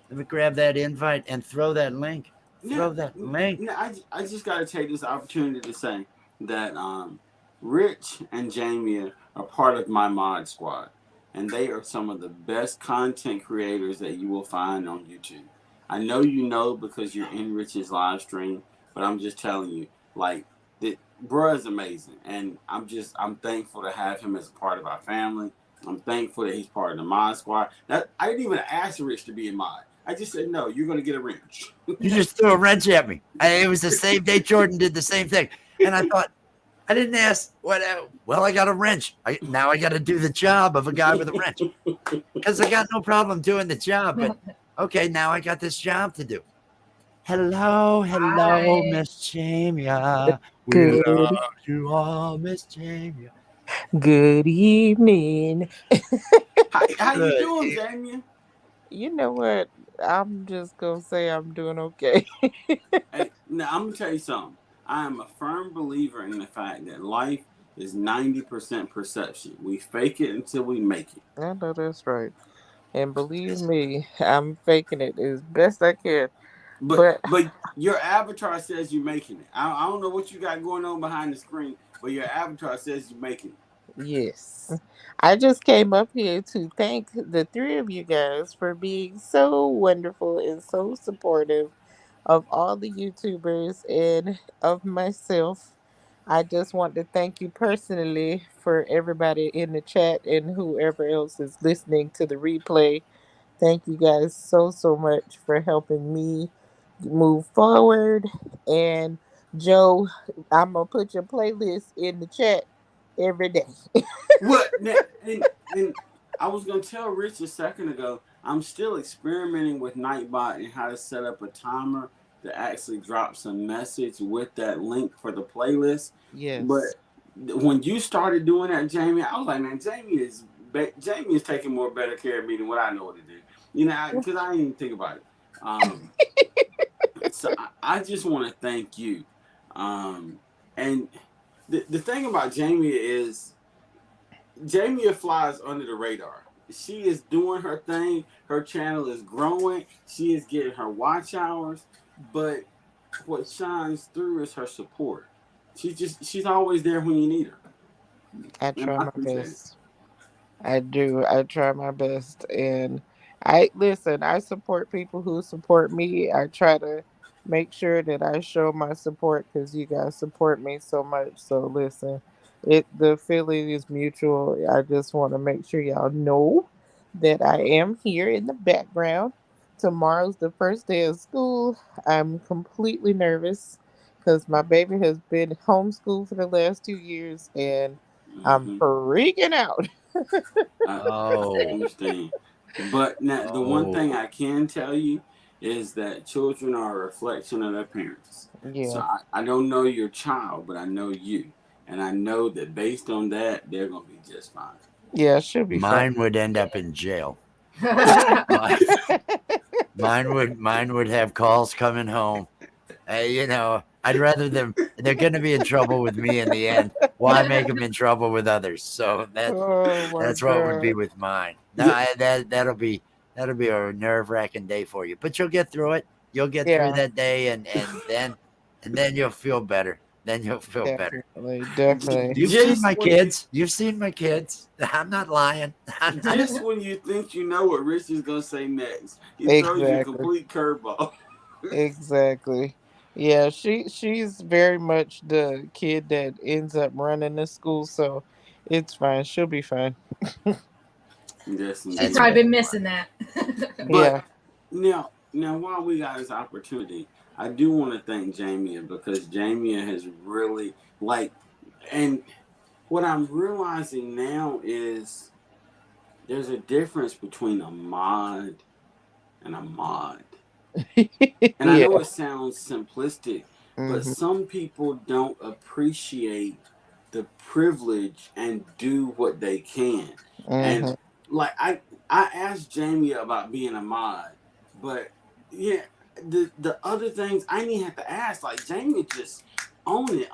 Let me grab that invite and throw that link. I just got to take this opportunity to say that Rich and Jamie are part of my mod squad, and they are some of the best content creators that you will find on YouTube. I know you know because you're in Rich's live stream, but I'm just telling you, like, bruh is amazing, and I'm thankful to have him as a part of our family. I'm thankful that he's part of the mod squad. I didn't even ask Rich to be a mod. I just said, no, you're going to get a wrench. You just threw a wrench at me. It was the same day Jordan did the same thing. And I thought, I didn't ask, well, I got a wrench. Now I got to do the job of a guy with a wrench. Because I got no problem doing the job. But, okay, now I got this job to do. Hello, Miss Jamia. We love you all, Miss Jamia. Good evening. How you doing, Jamie? You know what? I'm just going to say I'm doing okay. Hey, now, I'm going to tell you something. I am a firm believer in the fact that life is 90% perception. We fake it until we make it. I know that's right. And believe me, I'm faking it as best I can. But your avatar says you're making it. I don't know what you got going on behind the screen, but your avatar says you're making it. Yes. I just came up here to thank the three of you guys for being so wonderful and so supportive of all the YouTubers and of myself. I just want to thank you personally for everybody in the chat and whoever else is listening to the replay. Thank you guys so much for helping me move forward. And Joe, I'm going to put your playlist in the chat every day. What? And I was gonna tell Rich a second ago. I'm still experimenting with Nightbot and how to set up a timer that actually drops a message with that link for the playlist. Yes. But when you started doing that, Jamie, I was like, man, Jamie is taking more better care of me than what I know what to do. You know, because I didn't even think about it. So I just want to thank you. And the thing about Jamie is Jamie flies under the radar. She is doing her thing. Her channel is growing. She is getting her watch hours. But what shines through is her support. She's always there when you need her. I And try I my appreciate it. best. I do. I try my best. And I listen, I support people who support me. I try to make sure that I show my support because you guys support me so much. So listen, the feeling is mutual. I just want to make sure y'all know that I am here in the background. Tomorrow's the first day of school. I'm completely nervous because my baby has been homeschooled for the last 2 years and I'm Mm-hmm. freaking out. I Oh, understand. But now, the one thing oh, I can tell you is that children are a reflection of their parents. So Yeah. I don't know your child, but I know you. And I know that based on that, they're going to be just fine. Yeah, she'll be fine. mine would end up in jail. My, mine would have calls coming home. I'd rather them. They're going to be in trouble with me in the end. Why make them in trouble with others? So Oh my that's what would be god. with mine. No, Yeah, that'll be a nerve-wracking day for you, but you'll get through it. You'll get through Yeah, that day, and then you'll feel better. Then you'll feel better. definitely, definitely. You've seen just my when kids. You've seen my kids. I'm not lying. I'm not. just when you think you know what Rich is going to say next, he throws you a Exactly. complete curveball. Exactly. Yeah, she's very much the kid that ends up running the school, so it's fine. She'll be fine. Yes, She's That's indeed. probably better. been missing that. But Yeah. now, while we got this opportunity, I do want to thank Jamie because Jamie has really like, and what I'm realizing now is there's a difference between a mod and a mod. And I know Yeah. it sounds simplistic, but Mhm. some people don't appreciate the privilege and do what they can. And Mhm. like I asked Jamie about being a mod, but yeah, the other things I didn't have to ask. Like Jamie just own it.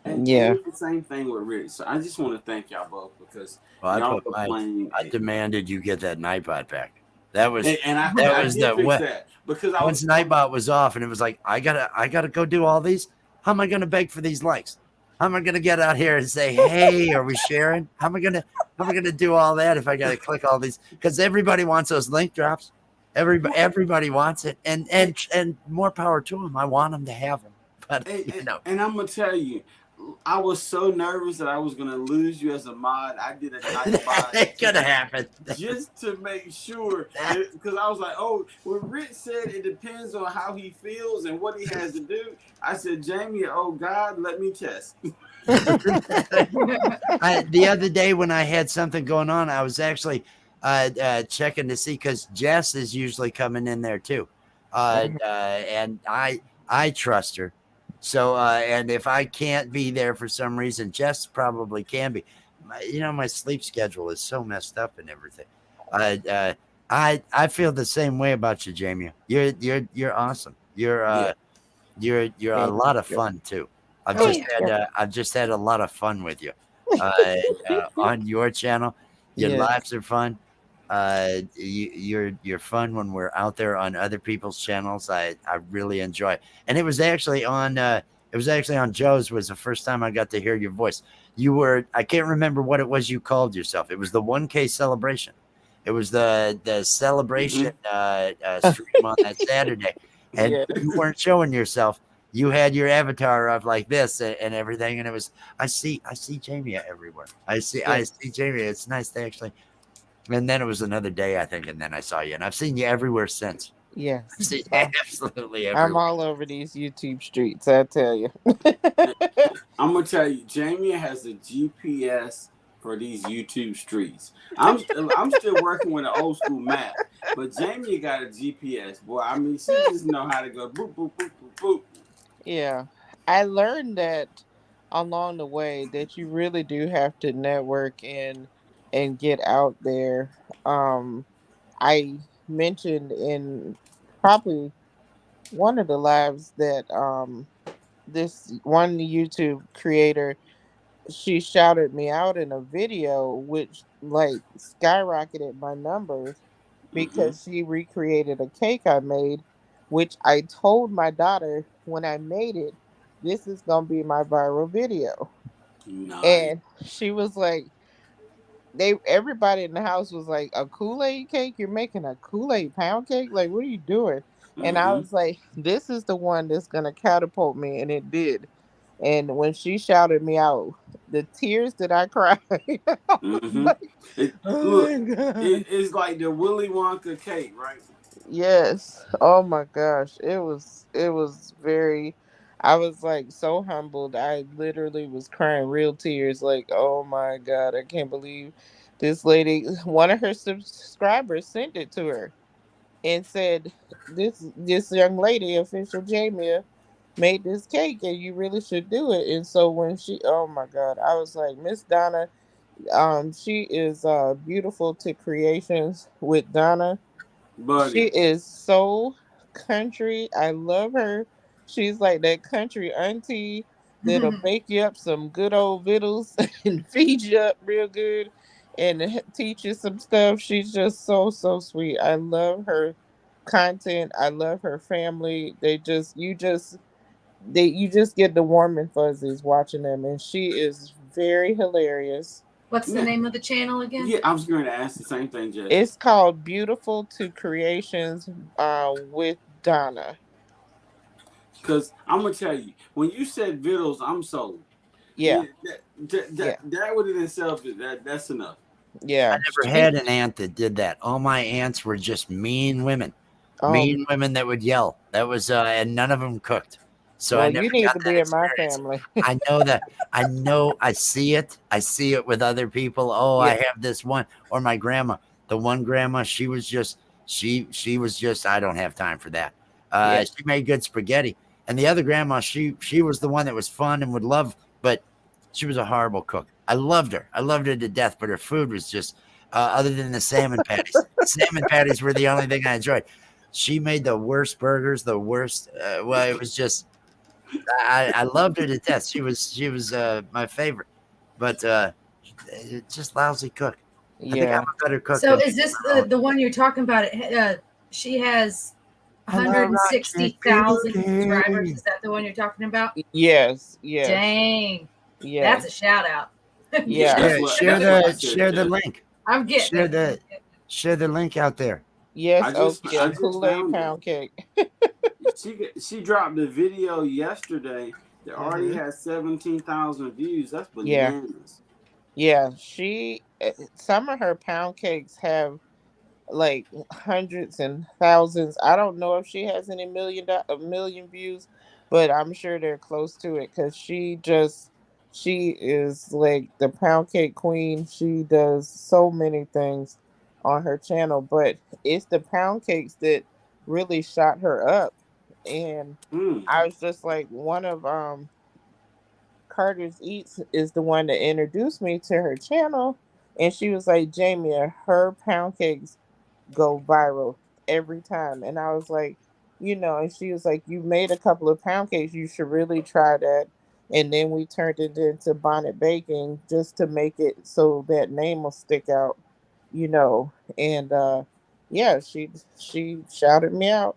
And Yeah. it's the same thing with Rich. So I just want to thank y'all both because Well, y'all are playing I demanded you get that Nightbot back. That was and that I was did the fix what that because I was once Nightbot was off, and it was like I gotta go do all these. How am I gonna beg for these likes? How am I gonna get out here and say, hey, are we sharing? How am I gonna do all that if I gotta click all these? Because everybody wants those link drops. Everybody wants it, and more power to them. I want them to have them, but and I'm gonna tell you, I was so nervous that I was gonna lose you as a mod. I did a night that bot ain't gonna happen. just to make sure, because I was like, oh, when Rich said it depends on how he feels and what he has to do, I said, Jamie, oh God, let me test. The other day when I had something going on, I was actually checking to see because Jess is usually coming in there too, Mhm. and I trust her. So and if I can't be there for some reason, Jess probably can be. My sleep schedule is so messed up and everything. Uh, uh, I feel the same way about you, Jamie. You're awesome. Yeah. You're a Thank lot of you. fun too. I've just Thank had you. I've just had a lot of fun with you on your channel. Your Yes. lives are fun. You're fun when we're out there on other people's channels. I really enjoy it. And it was actually on Joe's was the first time I got to hear your voice. I can't remember what it was you called yourself. It was the 1K celebration. It was the celebration Hmm. stream on that Saturday, and Yeah. you weren't showing yourself. You had your avatar up like this and everything, and it was I see Jamie everywhere. I Yeah. see Jamie. It's nice to actually. And then it was another day, I think, and then I saw you, and I've seen you everywhere since. I've Yes. seen you absolutely I'm everywhere. all over these YouTube streets, I tell you. I'm gonna tell you, Jamie has a GPS for these YouTube streets. I'm still working with an old school map, but Jamie got a GPS. Boy, I mean, she just know how to go boop boop boop boop boop. Yeah. I learned that along the way that you really do have to network and get out there. I mentioned in probably one of the lives that this one YouTube creator, she shouted me out in a video which like skyrocketed my numbers Mm-hmm. because she recreated a cake I made, which I told my daughter when I made it, this is gonna be my viral video. Nice. And she was like, they everybody in the house was like, a Kool-Aid cake? You're making a Kool-Aid pound cake? Like, what are you doing? And I Mm-hmm. was like, this is the one that's gonna catapult me, and it did. And when she shouted me out, the tears that I cried, I was Mm-hmm. like, It, oh look, my God. it's like the Willy Wonka cake, right? Yes. Oh my gosh. It was very, I was like so humbled. I literally was crying real tears like, "Oh my God, I can't believe this lady, one of her subscribers sent it to her and said, this young lady, official Jamia, made this cake and you really should do it." And so when she, oh my God, I was like, Miss Donna, she is beautiful to creations with Donna. She Buddy. is so country. I love her. She's like that country auntie that'll bake you up some good old victuals and feed you up real good and teach you some stuff. She's just so so sweet. I love her content. I love her family. You just get the warm and fuzzies watching them, and she is very hilarious. What's the Man, name of the channel again? yeah, I was going to ask the same thing, Jess. It's called Beautiful to Creations with Donna. Because I'm gonna tell you, when you said vittles, I'm sold. Yeah, Yeah, that yeah, within itself that's enough. yeah. I never had an aunt that did that. All my aunts were just mean women. Um, Mean women that would yell. That was and none of them cooked. So I well, never you need got to that be in my experience. family. I know that. I know. I see it. I see it with other people. Oh, I Yeah, have this one. Or my grandma. The one grandma, she was just. She was just. I don't have time for that. yeah, She made good spaghetti. And the other grandma, she was the one that was fun and would love, but she was a horrible cook. I loved her. I loved her to death, but her food was just. Other than the salmon patties, salmon patties were the only thing I enjoyed. She made the worst burgers, the worst. Well, it was just I loved her to death. She was my favorite, but just lousy cook. I think I'm yeah. a better cook So than is this the one you're talking about? She has Hello, Rocket 160,000 subscribers. Beauty. Is that the one you're talking about? Yes, yes, Dang, that's a yes, shout out. Yeah, yeah, Share that's what I the said, share the Jess. link. I'm getting Share it. the share the link out there. yes. I just Okay, a I just Kool-Aid found it. pound cake. She dropped the video yesterday that already Hmm. has 17,000 views. That's Yeah, bananas. yeah. Some of her pound cakes have like hundreds and thousands. I don't know if she has any a million views, but I'm sure they're close to it because she is like the pound cake queen. She does so many things on her channel, but it's the pound cakes that really shot her up. And Mm. I was just like, one of Carter's Eats is the one that introduced me to her channel, and she was like, Jamie, her pound cakes go viral every time. And I was like, and she was like, you made a couple of pound cakes, you should really try that. And then we turned it into bonnet baking just to make it so that name will stick out, you know. And yeah, she shouted me out.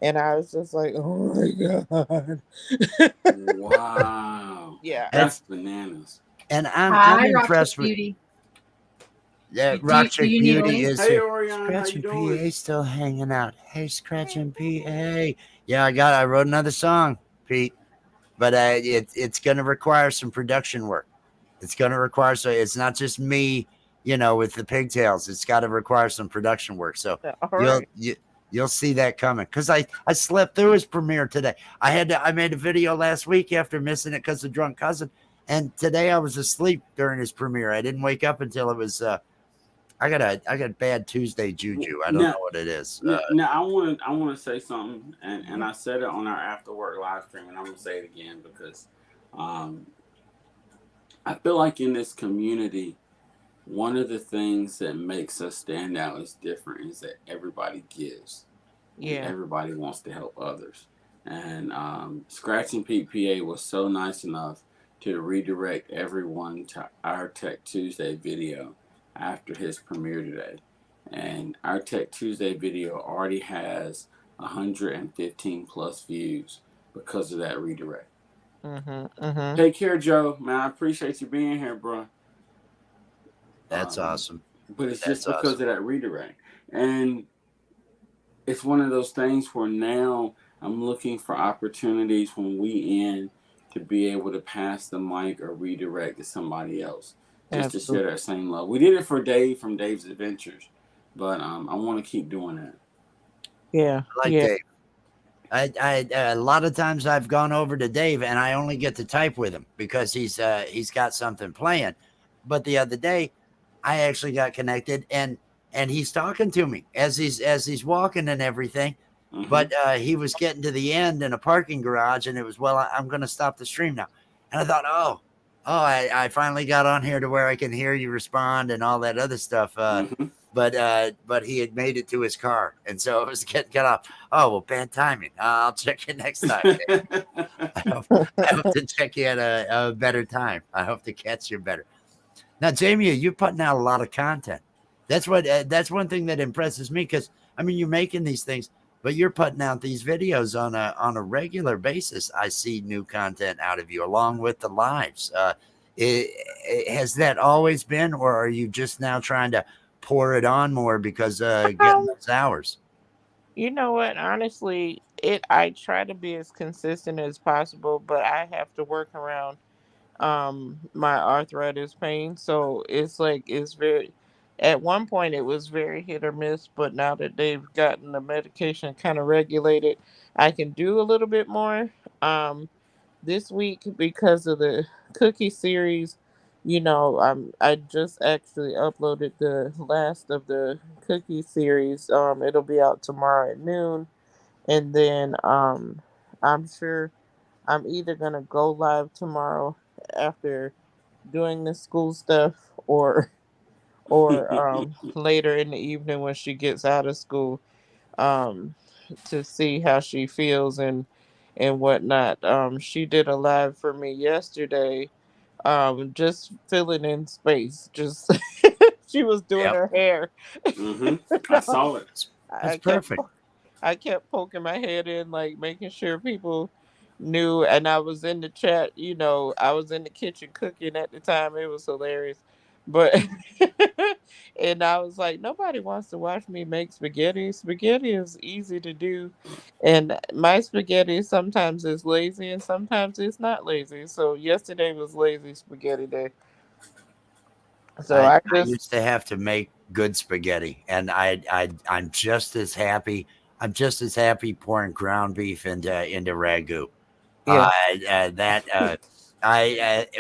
And I was just like, oh my God. Wow. Yeah. And That's bananas. I'm Hi, Rock Chick impressed with Beauty. that. Do Rock do Chick you need a Beauty link? is Hey here. Orion, how you Scratching doing? PA still hanging out. Hey, Scratching PA. Yeah, I wrote another song, Pete, but it's going to require some production work. It's going to require, so it's not just me, with the pigtails. It's got to require some production work. So All you'll right. you, you'll see that coming because I slept through his premiere today. I made a video last week after missing it because of drunk cousin, And today I was asleep during his premiere. I didn't wake up until it was. I got bad Tuesday juju. I don't know what it is. Now I want to say something, and I said it on our after work live stream, and I'm gonna say it again because I feel like in this community, one of the things that makes us stand out as different is that everybody gives, and Yeah. everybody wants to help others. And Scratching Pete PA was so nice enough to redirect everyone to our Tech Tuesday video after his premiere today. And our Tech Tuesday video already has 115 plus views because of that redirect. Take care, Joe. Man, I appreciate you being here, bro. That's awesome. But it's just because of that redirect. And it's one of those things where now I'm looking for opportunities when we end to be able to pass the mic or redirect to somebody else just to share that same love. We did it for Dave from Dave's Adventures, but I want to keep doing that. Yeah, I like Dave. I a lot of times I've gone over to Dave and I only get to type with him because he's got something playing. But the other day, I actually got connected and he's talking to me as he's walking and everything. Mm-hmm. But he was getting to the end in a parking garage, and it was I'm going to stop the stream now. And I thought, I finally got on here to where I can hear you respond and all that other stuff. Mm-hmm. But he had made it to his car, and so it was getting cut off. Oh, well, bad timing. I'll check you next time. I hope to check you at a better time. I hope to catch you better. Now, Jamie, you're putting out a lot of content. That's one thing that impresses me because I mean you're making these things, but you're putting out these videos on a regular basis. I see new content out of you along with the lives. Has that always been, or are you just now trying to pour it on more because getting those hours? You know what? Honestly, I try to be as consistent as possible, but I have to work around my arthritis pain. So it's very at one point it was very hit or miss, but now that they've gotten the medication kind of regulated, I can do a little bit more. This week because of the cookie series, I just actually uploaded the last of the cookie series. It'll be out tomorrow at noon, and then I'm sure I'm either gonna go live tomorrow after doing the school stuff or later in the evening when she gets out of school, um to see how she feels and whatnot. She did a live for me yesterday, just filling in space, just she was doing her hair. Mm-hmm. I saw it. That's perfect. I kept poking my head in, like making sure people knew. And I was in the chat, I was in the kitchen cooking at the time. It was hilarious. But, and I was like, nobody wants to watch me make spaghetti. Spaghetti is easy to do. And my spaghetti sometimes is lazy and sometimes it's not lazy. So yesterday was lazy spaghetti day. So I used to have to make good spaghetti, and I'm just as happy. I'm just as happy pouring ground beef into ragu. Yeah.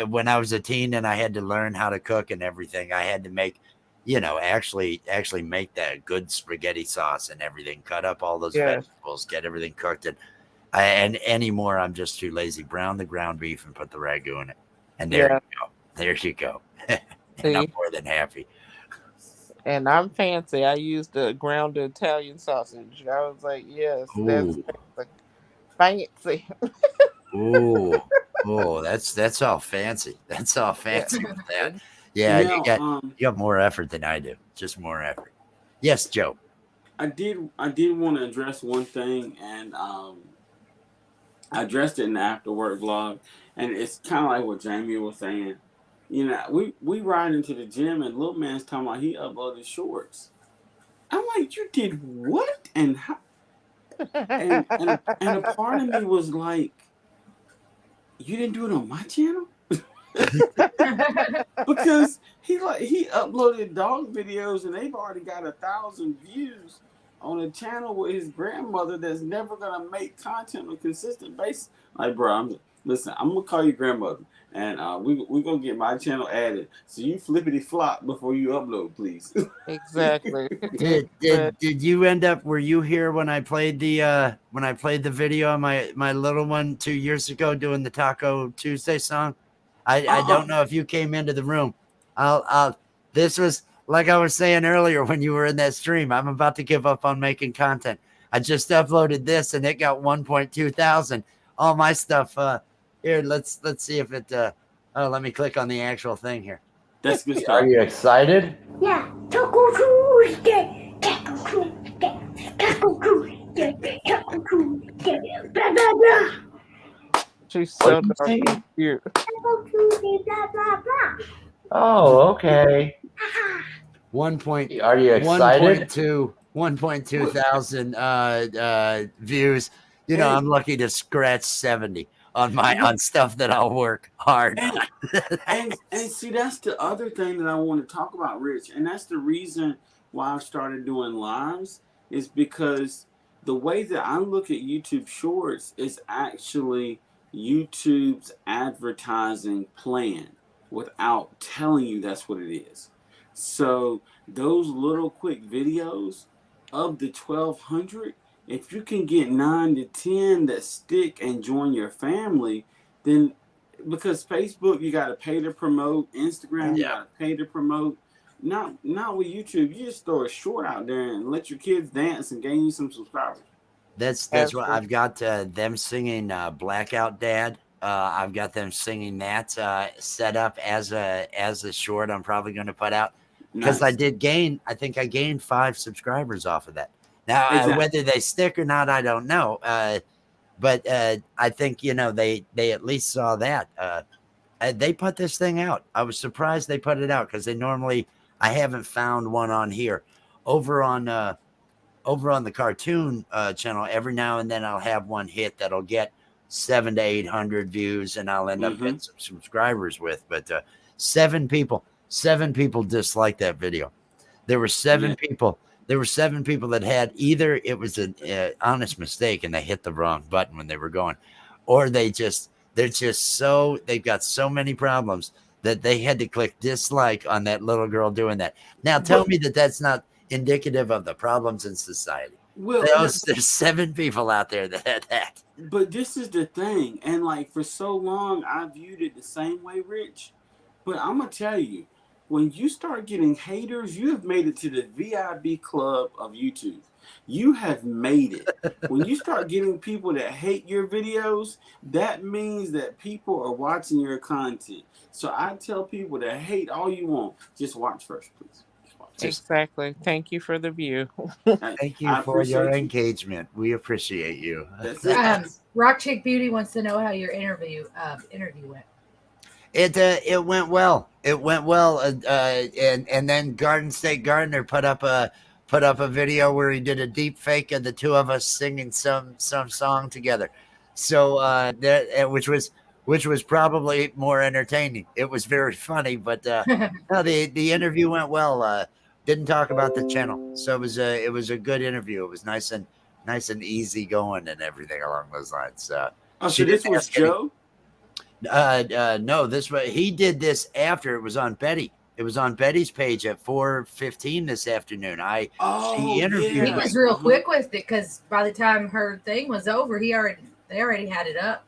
When I was a teen and I had to learn how to cook and everything, I had to make, actually make that good spaghetti sauce and everything. Cut up all those vegetables, get everything cooked, and anymore I'm just too lazy. Brown the ground beef and put the ragu in it, and there you go. There you go. And I'm more than happy. And I'm fancy. I used the ground Italian sausage. I was like, yes, that's fancy. That's all fancy. That's all fancy with that. Yeah, you got more effort than I do. Just more effort. Yes, Joe. I did want to address one thing, and I addressed it in the after work vlog, and it's kind of like what Jamie was saying. We ride into the gym and little man's talking about he uploaded shorts. I'm like, you did what? And how? And a part of me was like, you didn't do it on my channel? Because he uploaded dog videos and they've already got 1,000 views on a channel with his grandmother that's never gonna make content on a consistent basis. Like, bro, listen, I'm gonna call you grandmother, and we gonna get my channel added. So you flippity flop before you upload, please. Exactly. Did you end up? Were you here when I played the video on my little one 2 years ago doing the Taco Tuesday song? I don't know if you came into the room. I'll this was like I was saying earlier when you were in that stream. I'm about to give up on making content. I just uploaded this and it got 1.2 thousand. All my stuff. Here, let's see if it. Oh, let me click on the actual thing here. That's good stuff. Are you excited? Yeah, Taco Tuesday, Taco Tuesday, Taco Tuesday, Taco Tuesday, blah blah blah. She's so darn cute. Taco Tuesday, blah blah blah. Oh, okay. 1 point. Are you excited? 1.2 thousand views. You know, I'm lucky to scratch 70 on stuff that I'll work hard on. and see, that's the other thing that I want to talk about, Rich, and that's the reason why I've started doing lives, is because the way that I look at YouTube Shorts is actually YouTube's advertising plan without telling you that's what it is. So those little quick videos, of the 1,200, if you can get 9 to 10 that stick and join your family, then, because Facebook you got to pay to promote, Instagram you got to pay to promote. Not with YouTube. You just throw a short out there and let your kids dance and gain you some subscribers. That's what I've got. Them singing "Blackout Dad." I've got them singing that set up as a short. I'm probably going to put out because I did gain. I think I gained 5 subscribers off of that. Now, whether they stick or not, I don't know. But I think they at least saw that. They put this thing out. I was surprised they put it out because they normally. I haven't found one on here. Over on the cartoon channel, every now and then I'll have one hit that'll get 700 to 800 views, and I'll end up getting some subscribers with. But 7 people disliked that video. There were 7 people. There were 7 people that had either it was an honest mistake and they hit the wrong button when they were going, or they've got so many problems that they had to click dislike on that little girl doing that. Now tell me that that's not indicative of the problems in society. Well, there's 7 people out there that had that. But this is the thing, and like for so long I viewed it the same way, Rich. But I'm gonna tell you, when you start getting haters, you have made it to the VIP club of YouTube. You have made it. When you start getting people that hate your videos, that means that people are watching your content. So I tell people to hate all you want. Just watch first, please. Exactly. Thank you for the view. Thank you for your engagement. We appreciate you. Rock Chick Beauty wants to know how your interview went. It went well. It went well. And then Garden State Gardener put up a video where he did a deep fake of the 2 of us singing some song together. So which was probably more entertaining. It was very funny, but no, the interview went well. Didn't talk about the channel, so it was a good interview. It was nice and easy going and everything along those lines. So this was Joe. No, he did this after it was on Betty. It was on Betty's page at 4:15 this afternoon. She interviewed. He was real quick with it because by the time her thing was over, they already had it up.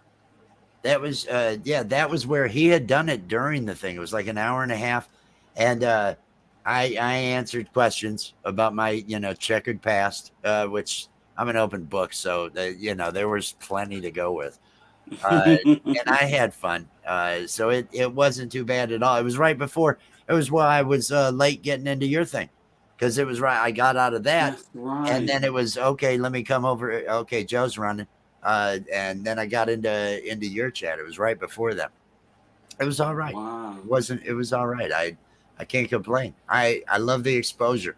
That was that was where he had done it during the thing. It was like an hour and a half, and I answered questions about my checkered past, which I'm an open book, so there was plenty to go with, and I had fun. So it wasn't too bad at all. It was right before. It was why I was late getting into your thing, because it was right. I got out of that, and then it was okay. Let me come over. Okay, Joe's running. And then I got into your chat. It was right before that. It was all right. Wow. It was all right. I can't complain. I love the exposure.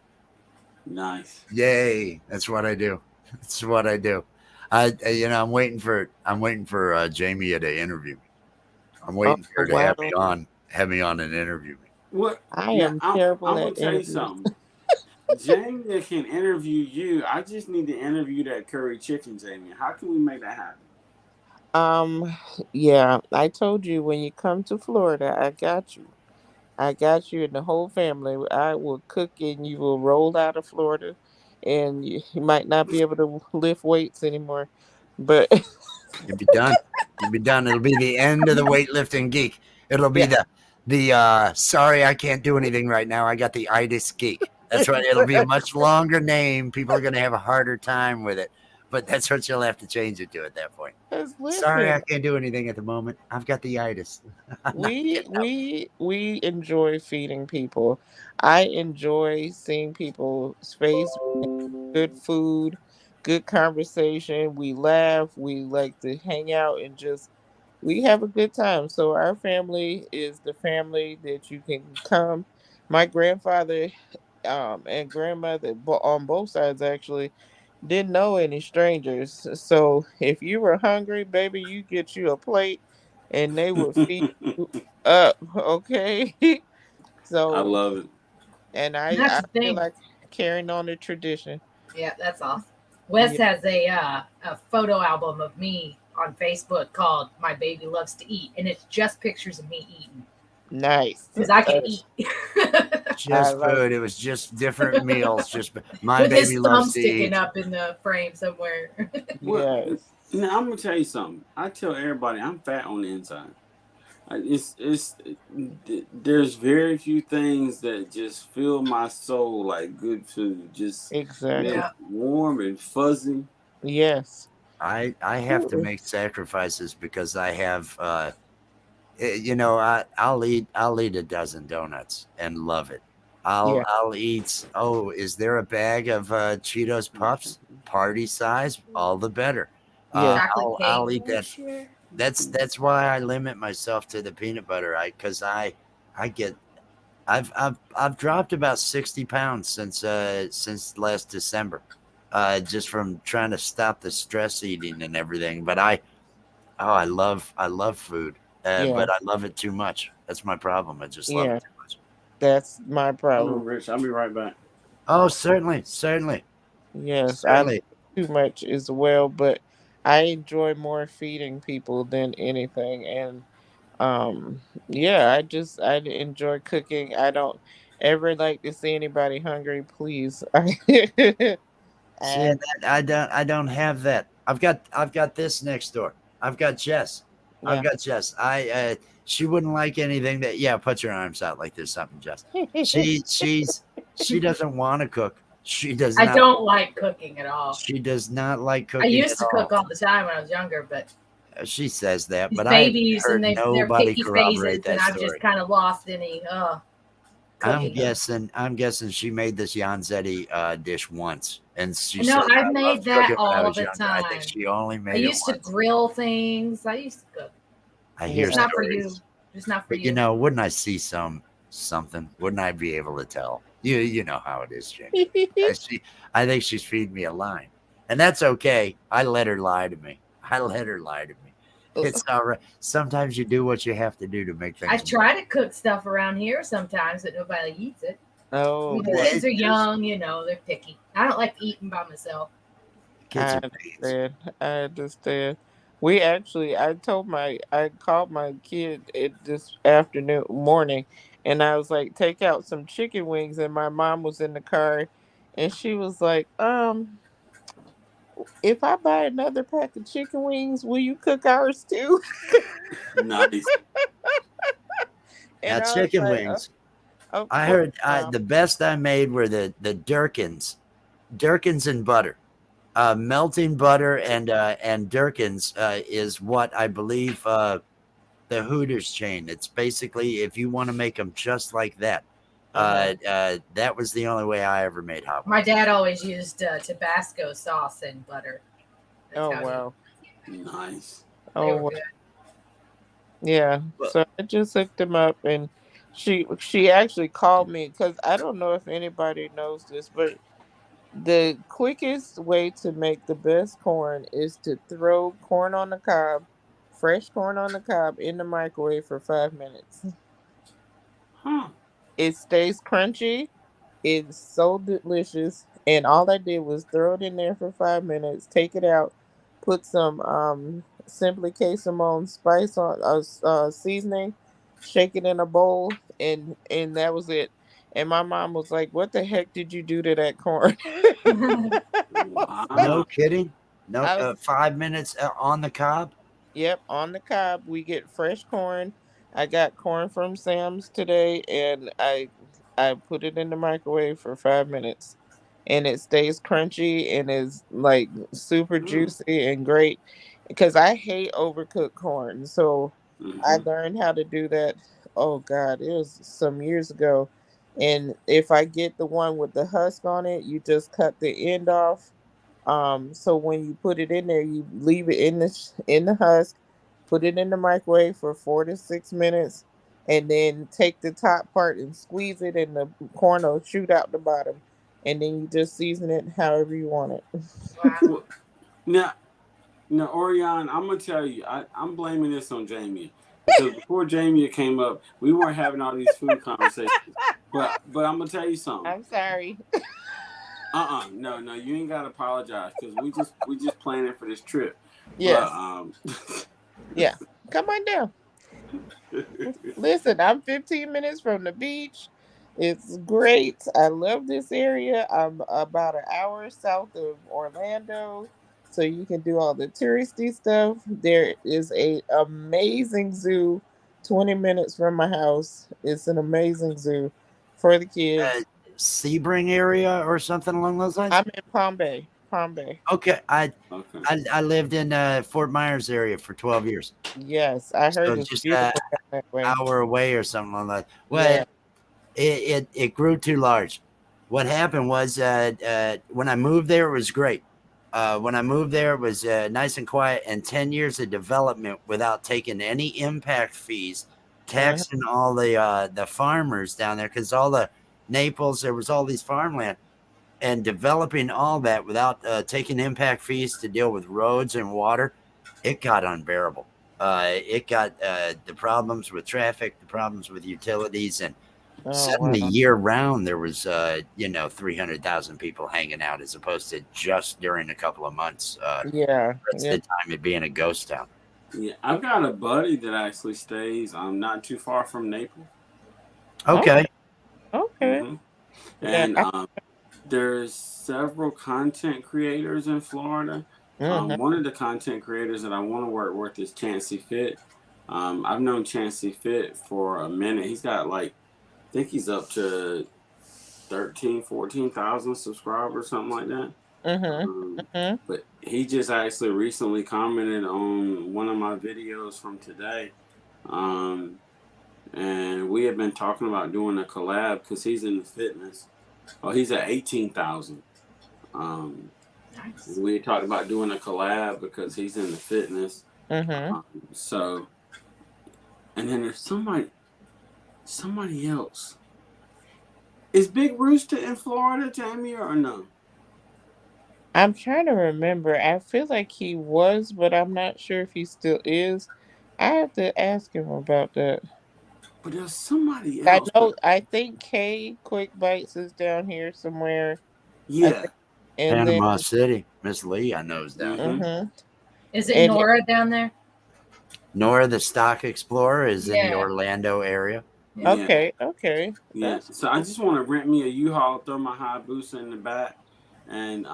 Nice. Yay. That's what I do. That's what I do. I'm waiting for Jamie to interview me. I'm waiting for her to have me on and interview me. What? I am terrible I'm at gonna tell you something. Jamie can interview you. I just need to interview that curry chicken, Jamie. How can we make that happen? Um, yeah, I told you when you come to Florida, I got you. I got you and the whole family. I will cook and you will roll out of Florida, and you might not be able to lift weights anymore. But You'll be done. You'll be done. It'll be the end of the weightlifting geek. It'll be yeah, the sorry I can't do anything right now. I got the itis geek. That's right. It'll be a much longer name. People are gonna have a harder time with it. But that's what you'll have to change it to at that point. because Sorry, listen, I can't do anything at the moment. I've got the itis. I'm not we getting up. we we enjoy feeding people. I enjoy seeing people's face, good food, good conversation. We laugh. We like to hang out and just we have a good time. So our family is the family that you can come. My grandfather and grandmother on both sides actually didn't know any strangers. So if you were hungry, baby, you get you a plate and they would feed you up. Okay. I So love it. and That's I the feel thing. like carrying on the tradition. Yeah, that's awesome. Wes Yeah, has a photo album of me on Facebook called "My Baby Loves to Eat," and it's just pictures of me eating nice. because I can eat. I Just like food. It was just different meals. Just my With his baby thumb loves to sticking eat. up in the frame somewhere. Well, yes. now I'm gonna tell you something. I tell everybody I'm fat on the inside. There's very few things that just fill my soul like good food. Just Exactly. man, Yeah, warm and fuzzy. Yes. I have to Absolutely. make sacrifices because I have I'll eat a dozen donuts and love it. Yeah. I'll eat. Oh, is there a bag of Cheetos Puffs? Party size, all the better. Yes. chocolate cake. I'll eat that. That's why I limit myself to the peanut butter. Because I get I've dropped about 60 pounds since last December, just from trying to stop the stress eating and everything. But I love food, Yeah. but I love it too much. That's my problem. I just love it Yeah. too much. That's my Hold on, problem. Rich. I'll be right back. Oh, certainly, certainly, Yes, I love certainly. too much as well, but I enjoy more feeding people than anything. And yeah, I enjoy cooking. I don't ever like to see anybody hungry, please. See, I I don't have that. I've got this next door. I've got Jess. I've yeah. got Jess. She wouldn't like anything that yeah, put your arms out like there's something, Jess. She doesn't want to cook. I don't like cooking at all. She does not like I cooking used at to cook all. all the time when I was younger, but She says that, these but I have babies and heard they're nobody picky corroborate phases, and that I've just story. kind of lost any cooking. I'm guessing she made this Yanzetti dish once, and she No, says I've I made loved that cooking when I all was the younger. I think time. she only I made it used to once. grill things. I used to cook. I hear Just Yeah. not for you. stories, Just not for but you you. know, wouldn't I see something? Wouldn't I be able to tell? You know how it is, Jamie. I think she's feeding me a line, and that's okay. I let her lie to me. I let her lie to me. It's all right. Sometimes you do what you have to do to make I things work. try to cook stuff around here sometimes, but nobody eats it. I Oh mean, the boy, kids are There's young, they're picky. I don't like eating by myself. kids I are beans. understand. I understand. I called my kid this afternoon morning, and I was like, take out some chicken wings, and my mom was in the car, and she was like, if I buy another pack of chicken wings, will you cook ours too? Nice. And Now I was chicken like, wings. of I course, heard mom. the best I made were the Durkins and butter. Melting butter and Durkins is what I believe the Hooters chain. It's basically if you want to make them just like that. Uh-huh. That was the only way I ever made hot My wings. dad always used Tabasco sauce and butter. That's Oh how he. wow. Nice. They Oh were wow. good. Yeah, Well, so I just hooked him up, and she actually called me because I don't know if anybody knows this, but the quickest way to make the best corn is to throw corn on the cob, fresh corn on the cob, in the microwave for 5 minutes. Huh. It stays crunchy. It's so delicious, and all I did was throw it in there for 5 minutes, take it out, put some simply K Simone spice on seasoning, shake it in a bowl, and that was it. And my mom was like, "What the heck did you do to that corn?" No Wow. kidding. No, I was 5 minutes on the cob. Yep, on the cob we get fresh corn. I got corn from Sam's today, and I put it in the microwave for 5 minutes, and it stays crunchy and is like super Mm. juicy and great. Because I hate overcooked corn, so I Mm-hmm. learned how to do that. Oh God, it was some years ago. And if I get the one with the husk on it, you just cut the end off, so when you put it in there, you leave it in the husk, put it in the microwave for 4 to 6 minutes, and then take the top part and squeeze it, and the corn will shoot out the bottom, and then you just season it however you want it. Wow. Well, now, now, Orion, I'm gonna tell you, I'm blaming this on Jamie because before Jamie came up, we weren't having all these food conversations. But I'm gonna tell you something. I'm sorry. No, you ain't gotta apologize because we just planning for this trip. But Yes. Yeah. Come on down. Listen, I'm 15 minutes from the beach. It's great. I love this area. I'm about an hour south of Orlando, so you can do all the touristy stuff. There is a amazing zoo 20 minutes from my house. It's an amazing zoo for the Uh, kids. Sebring area or something along those lines. I'm in Palm Bay. Palm Bay. Okay, okay. I lived in Fort Myers area for 12 years, Yes, I so heard it's just an beautiful down that way. hour away or something like that. Well, Yeah. it grew too large. What happened was when I moved there, it was great. When I moved there, it was nice and quiet, and 10 years of development without taking any impact fees, Mhm. taxing all the farmers down there because all the Naples, there was all these farmland, and developing all that without taking impact fees to deal with roads and water. It got unbearable. It got the problems with traffic, the problems with utilities, and Oh suddenly wow. year round there was 300,000 people hanging out as opposed to just during a couple of months. Yeah. That's Yeah. the time it being a ghost town. Yeah, I've got a buddy that actually stays not too far from Naples. Okay. Okay. hmm Yeah. And there's several content creators in Florida. Mhm. One of the content creators that I want to work with is Chancey Fit. I've known Chancey Fit for a minute. He's got like, I think he's up to 14,000 subscribers, something like that. Mhm. Um, Mhm. but he just actually recently commented on one of my videos from today. Um, and we have been talking about doing a collab because he's in the fitness. Oh, he's at 18,000. Um, Nice. we talked about doing a collab because he's in the fitness. Mhm. So, and then there's somebody else. Is Big Rooster in Florida, Jamie, or no? I'm trying to remember. I feel like he was, but I'm not sure if he still is. I have to ask him about that. But there's somebody I else. know. But I think K Quick Bites is down here somewhere. I yeah. think, and then Panama City, Miss Lee, I know is down there. Mm-hmm. mhm. Is it And Nora down there? Nora the Stock Explorer is in the Yeah. Orlando area. Yeah. Yeah. okay, okay, Yeah. that's So I just want to rent me a U-Haul, throw my Hayabusa in the back, and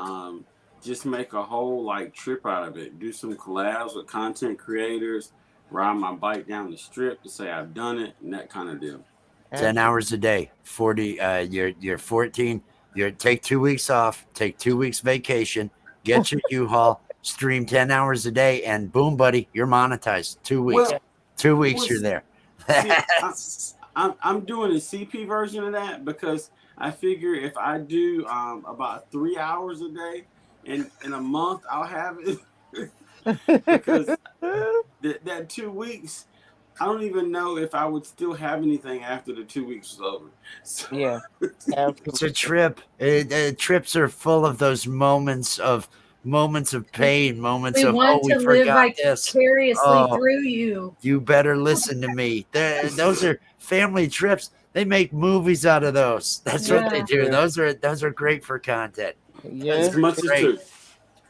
just make a whole like trip out of it. Do some collabs with content creators, ride my bike down the strip to say I've done it, and that kind of deal. 10 absolutely. hours a day, 40, you're 14, take 2 weeks off, take 2 weeks vacation, get your U-Haul, stream 10 hours a day, and boom, buddy, you're monetized. 2 weeks, Yeah. Well, 2 weeks, you're was there. see, I'm doing a CP version of that because I figure if I do about 3 hours a day in a month, I'll have it because that 2 weeks. I don't even know if I would still have anything after the 2 weeks was over. So, Yeah, It's a absolutely. trip. Trips are full of those moments of pain, moments We of, oh, want we to live forgot this. vicariously Oh, through you. you better listen to me. Those are family trips. They make movies out of those. That's what Yes, they Yeah. do. dear. Those are great for content. Those as Yes, are much as great. true.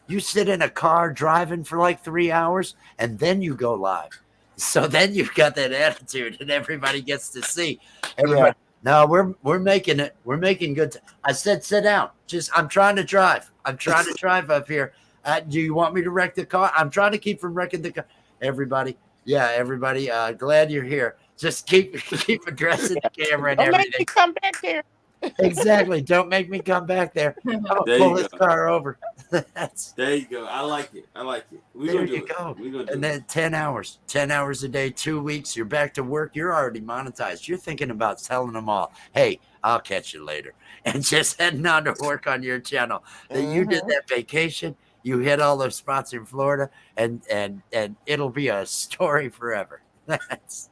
You sit in a car driving for like 3 hours and then you go live. So then you've got that attitude and everybody gets to see. Everybody, no, we're making it. We're making good. I said, sit down. I'm trying to drive. I'm trying to drive up here. Do you want me to wreck the car? I'm trying to keep from wrecking the car. Everybody, glad you're here. Just keep addressing the camera and Don't everything. make me come back there. Exactly. Don't make me come back there. I'm gonna pull this car over. There you go. I like it. There you go. And then 10 hours a day, 2 weeks, you're back to work. You're already monetized. You're thinking about telling them all, hey, I'll catch you later. And just heading on to work on your channel. That you did that vacation, you hit all those spots in Florida, and it'll be a story forever.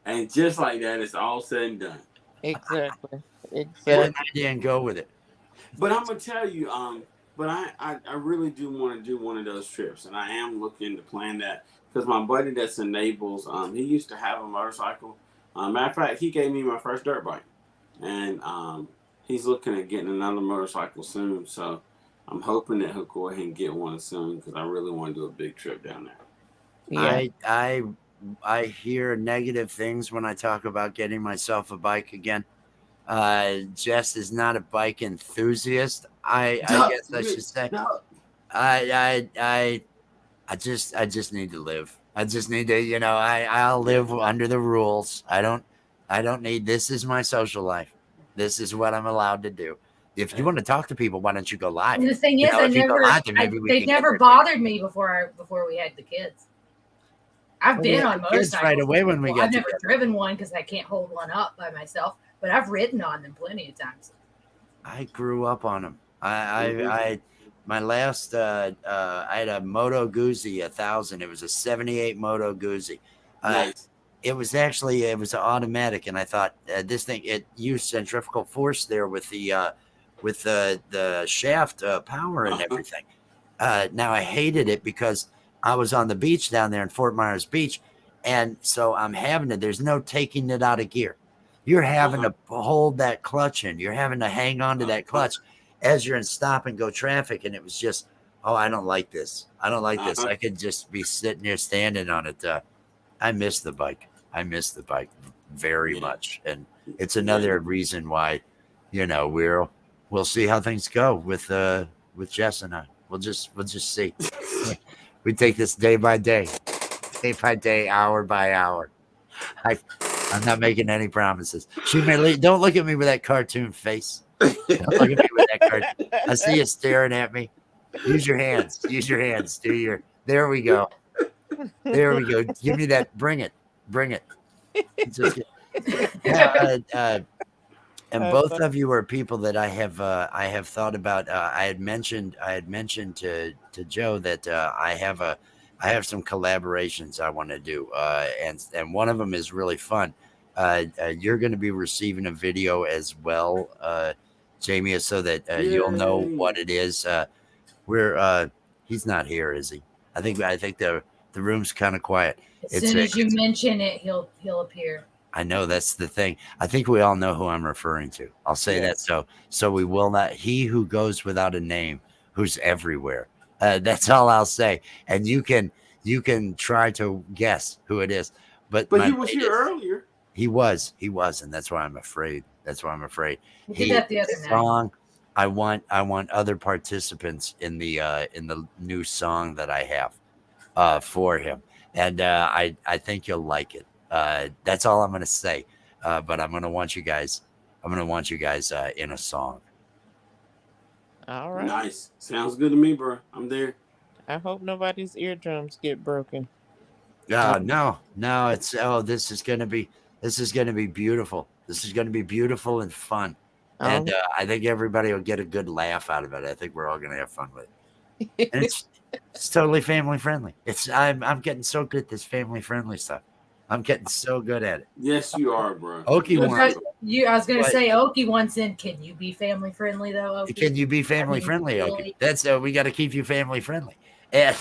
And just like that, it's all said and done. Exactly. Get an idea and go with it. But I'm gonna tell you, but I really do want to do one of those trips, and I am looking to plan that because my buddy that's in Naples, he used to have a motorcycle. Matter of fact, he gave me my first dirt bike, and he's looking at getting another motorcycle soon. So I'm hoping that he'll go ahead and get one soon because I really want to do a big trip down there. Yeah. I hear negative things when I talk about getting myself a bike again. Jess is not a bike enthusiast. I guess I should say. I just need to live. I just need to, I'll live under the rules. I don't need, this is my social life. This is what I'm allowed to do. If you want to talk to people, why don't you go live? And the thing is, they never bothered me before we had the kids. I've been on motorcycles right away when we got. I've never driven one because I can't hold one up by myself, but I've ridden on them plenty of times. I grew up on them. My last I had a Moto Guzzi 1000. It was a 78 Moto Guzzi. Nice. It was an automatic, and I thought this thing, it used centrifugal force there with the shaft power and everything. Now I hated it because I was on the beach down there in Fort Myers Beach, and so I'm having it. There's no taking it out of gear. You're having to hold that clutch in. You're having to hang on to that clutch as you're in stop and go traffic. And it was just, I don't like this. I don't like this. I could just be sitting here standing on it. I miss the bike. I miss the bike very much. And it's another reason why, we'll see how things go with Jess and I. We'll just see. We take this day by day, hour by hour. I'm not making any promises. She may leave. Don't look at me with that cartoon face. Don't look at me with that cartoon. I see you staring at me. Use your hands. There we go. Give me that. Bring it. And both of you are people that I have thought about. I had mentioned to Joe that I have some collaborations I want to do, and one of them is really fun. You're going to be receiving a video as well, Jamie, so that you'll know what it is. He's not here, is he? I think the room's kind of quiet. As soon as you mention it, he'll appear. I know, that's the thing. I think we all know who I'm referring to. I'll say that so we will not. He who goes without a name, who's everywhere. That's all I'll say. And you can try to guess who it is. But he was here earlier. He was, and that's why I'm afraid. We did that the other song. I want other participants in the new song that I have for him, and I think you'll like it. That's all I'm going to say. But I'm going to want you guys in a song. All right. Nice. Sounds good to me, bro. I'm there. I hope nobody's eardrums get broken. No. This is going to be beautiful. This is going to be beautiful and fun. And I think everybody will get a good laugh out of it. I think we're all going to have fun with it. And it's totally family friendly. I'm getting so good at this family friendly stuff. I'm getting so good at it. Yes, you are, bro. Okie wants. I was going to say, Okie wants in. Can you be family friendly though, Okie? Can you be family friendly, Okie? That's we got to keep you family friendly. And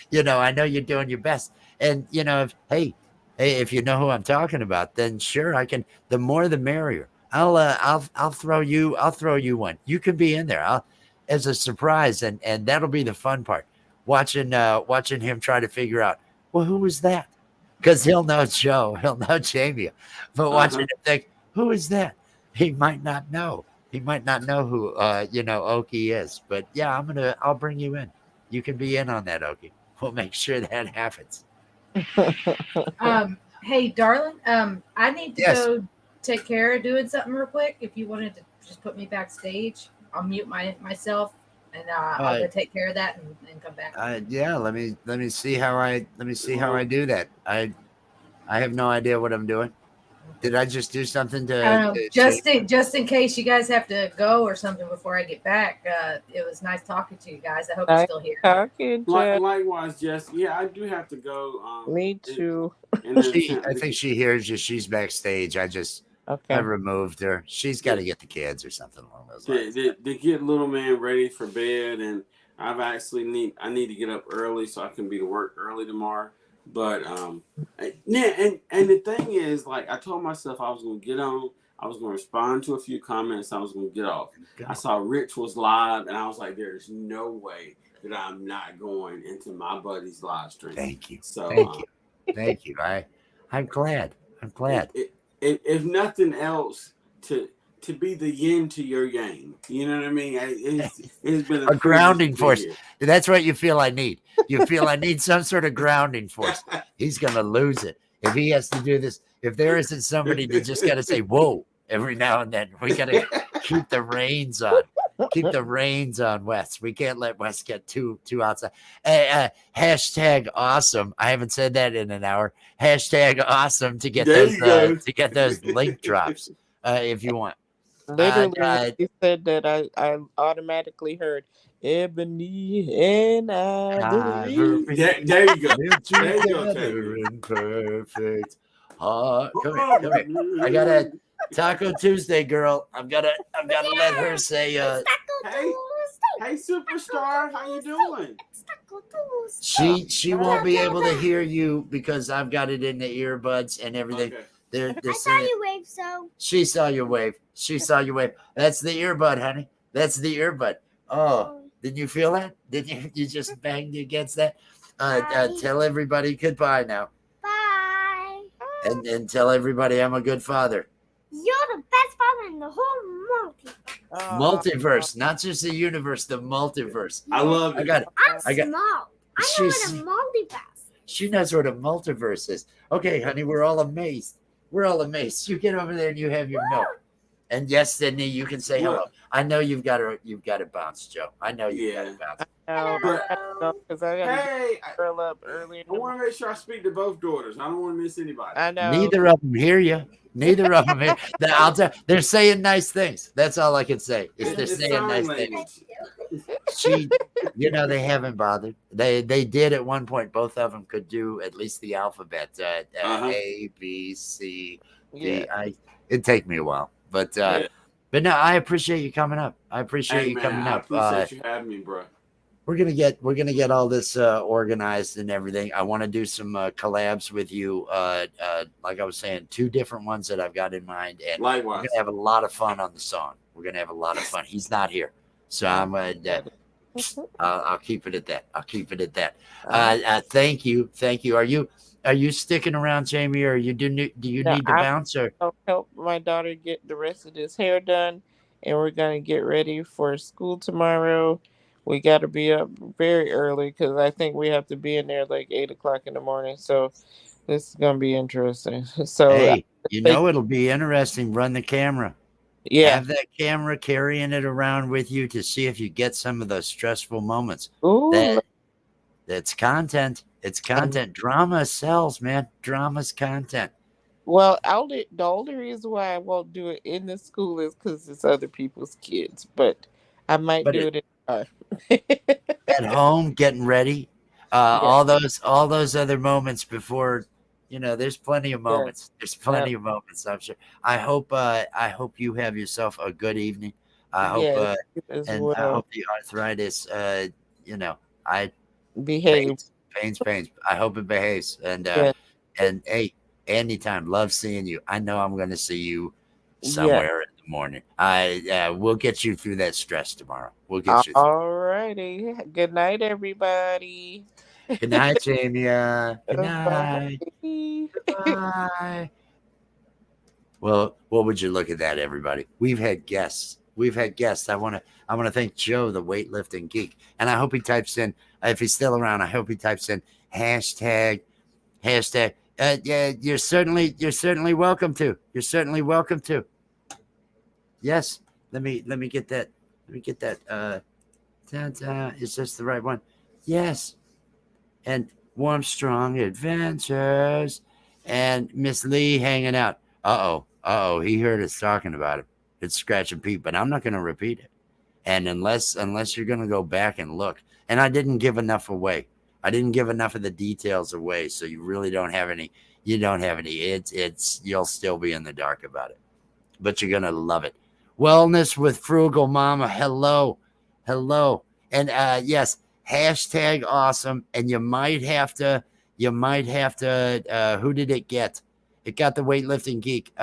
I know you're doing your best. And if you know who I'm talking about, then sure, I can. The more, the merrier. I'll throw you one. You can be in there. as a surprise, and that'll be the fun part. Watching him try to figure out, well, who was that? Because he'll know Joe, he'll know Jamie, but watching him think, who is that? He might not know. He might not know who Okie is. But yeah, I'll bring you in. You can be in on that, Okie. We'll make sure that happens. Hey, darling, I need to Yes. go take care of doing something real quick. If you wanted to just put me backstage, I'll mute myself and I'll go take care of that and come back. Yeah, let me see how I do that. I have no idea what I'm doing. Did I just do something to? I don't know, just in case you guys have to go or something before I get back. It was nice talking to you guys. I hope you're still here. Likewise, Jess. Yeah, I do have to go. Me too. I think she hears you. She's backstage. Okay. I removed her. She's got to get the kids or something along those lines. They get little man ready for bed, and I need to get up early so I can be to work early tomorrow. But yeah, and the thing is, like, I told myself I was gonna get on, I was gonna respond to a few comments, I was gonna get off. I saw Rich was live, and I was like, there's no way that I'm not going into my buddy's live stream. Thank you. So thank you. I'm glad. If nothing else, to be the yin to your yang. You know what I mean? It's been a grounding force. That's what you feel I need. You feel I need some sort of grounding force. He's going to lose it. If he has to do this, if there isn't somebody that just got to say, whoa, every now and then, we got to keep the reins on. Keep the reins on Wes. We can't let Wes get too outside. Hashtag awesome. I haven't said that in an hour. Hashtag awesome to get those link drops if you want. Literally, he said that I automatically heard Ebony and Ivory. There you go. Together in perfect heart. Come here. I got a Taco Tuesday, girl. I've got to let her say. Hey, superstar, how you doing? She won't be able to hear you because I've got it in the earbuds and everything. Okay. I saw you wave, so. She saw you wave. That's the earbud, honey. That's the earbud. Oh, did you feel that? Did you just banged against that? Tell everybody goodbye now. Bye. And tell everybody I'm a good father. You're the best father in the whole multiverse, not just the universe, the multiverse. I love it. I'm smart. I know what a multiverse. She knows what a multiverse is. Okay, honey, we're all amazed. You get over there and you have your milk. And yes, Sydney, you can say hello. I know you've got to bounce, Joe. I know you've got to bounce. Because I got to curl up early. I want to make sure I speak to both daughters. I don't want to miss anybody. I know. Neither of them hear you. I'll tell. They're saying nice things. That's all I can say. They're saying nice things. They haven't bothered. They did at one point. Both of them could do at least the alphabet. A, B, C, D. It'd take me a while, but no, I appreciate you coming up. I appreciate you coming up. I appreciate you having me, bro. We're gonna get all this organized and everything. I want to do some collabs with you. Like I was saying, 2 different ones that I've got in mind, and likewise, we're gonna have a lot of fun on the song. We're gonna have a lot of fun. He's not here, so I'm I'll keep it at that. Thank you. Are you sticking around, Jamie, or do you need to bounce? Or I'll help my daughter get the rest of this hair done, and we're gonna get ready for school tomorrow. We got to be up very early because I think we have to be in there like 8:00 in the morning. So this is gonna be interesting. So hey, it'll be interesting. Run the camera. Yeah, have that camera carrying it around with you to see if you get some of those stressful moments. Ooh. That's content. It's content. Drama sells, man. Drama's content. Well, the only reason why I won't do it in the school is because it's other people's kids, but I might do it at home, getting ready. All those other moments before, there's plenty of moments. There's plenty of moments, I'm sure. I hope you have yourself a good evening. I hope I hope the arthritis I behaves. Pains. I hope it behaves. And hey, anytime. Love seeing you. I know I'm gonna see you somewhere in the morning. We'll get you through that stress tomorrow. We'll get you through. All righty. Good night, everybody. Good night, Jamia. Good Bye. night. Bye. Well, what would you look at that, everybody? We've had guests. I want to thank Joe, the weightlifting geek, and I hope he types in. If he's still around, I hope he types in hashtag. Yeah, you're certainly welcome to. You're certainly welcome to. Yes. Let me get that. Let me get that. Is this the right one? Yes. And Warm Strong Adventures and Miss Lee hanging out. Uh-oh, he heard us talking about it. It's Scratch and Pete, but I'm not going to repeat it. And unless you're going to go back and look, and I didn't give enough away. I didn't give enough of the details away, so you really don't have any. You don't have any. It's you'll still be in the dark about it, but you're going to love it. Wellness with Frugal Mama. Hello. And yes, hashtag awesome. And you might have to, who did it get? It got the weightlifting geek.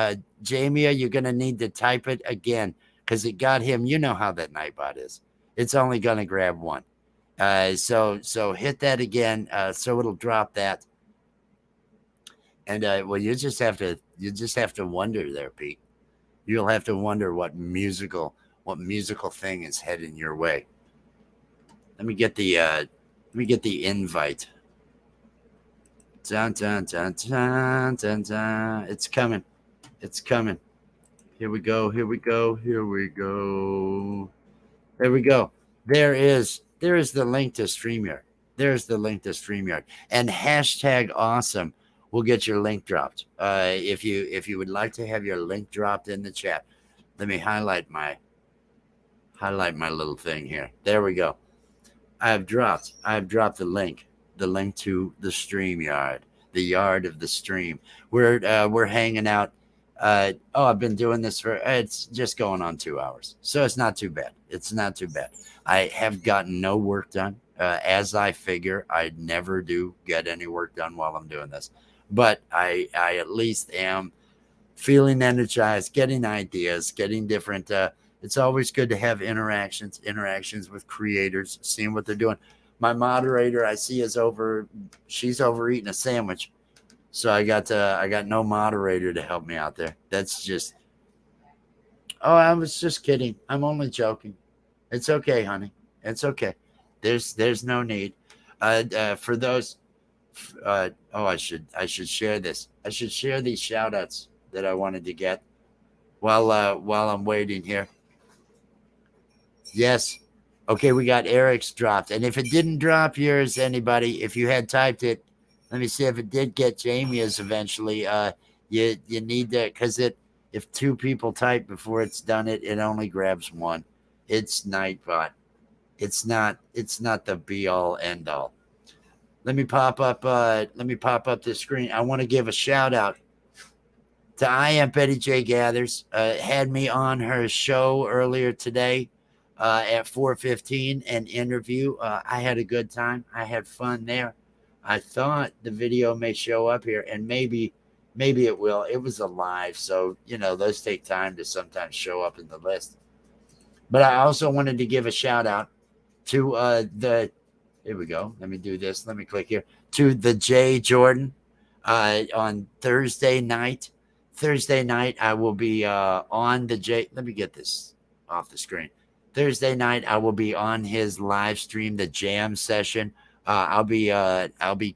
Jamia, you're going to need to type it again because it got him. You know how that Nightbot is. It's only going to grab one. So hit that again. So it'll drop that. And well, you just have to wonder there, Pete. You'll have to wonder what musical thing is heading your way. Let me get the invite. Dun, dun, dun, dun, dun, dun. It's coming. Here we go. There we go. There is the link to StreamYard. And hashtag awesome will get your link dropped. If you would like to have your link dropped in the chat, let me highlight my little thing here. There we go. I've dropped the link to the StreamYard, the yard of the stream. We're hanging out. I've been doing this it's just going on 2 hours, so it's not too bad. I have gotten no work done, as I figure. I never do get any work done while I'm doing this, but I at least am feeling energized, getting ideas, getting different. It's always good to have interactions with creators, seeing what they're doing. My moderator I see she's over eating a sandwich. So I got no moderator to help me out there. That's just, I was just kidding. I'm only joking. It's okay, honey. It's okay. There's no need. For those, I should share this. I should share these shout outs that I wanted to get while I'm waiting here. Yes. Okay, we got Eric's dropped. And if it didn't drop yours, anybody, if you had typed it, let me see if it did get Jamia's eventually. You need to, because if two people type before it's done it only grabs one. It's Nightbot. It's not the be all end all. Let me pop up the screen. I want to give a shout out to I Am Betty J Gathers. Had me on her show earlier today. At 4:15, an interview. I had a good time. I had fun there. I thought the video may show up here, and maybe it will. It was a live, so those take time to sometimes show up in the list. But I also wanted to give a shout out to here we go. Let me do this. Let me click here to the J Jordan on Thursday night. Thursday night I will be on the J. Let me get this off the screen. Thursday night, I will be on his live stream, the Jam Session. I'll be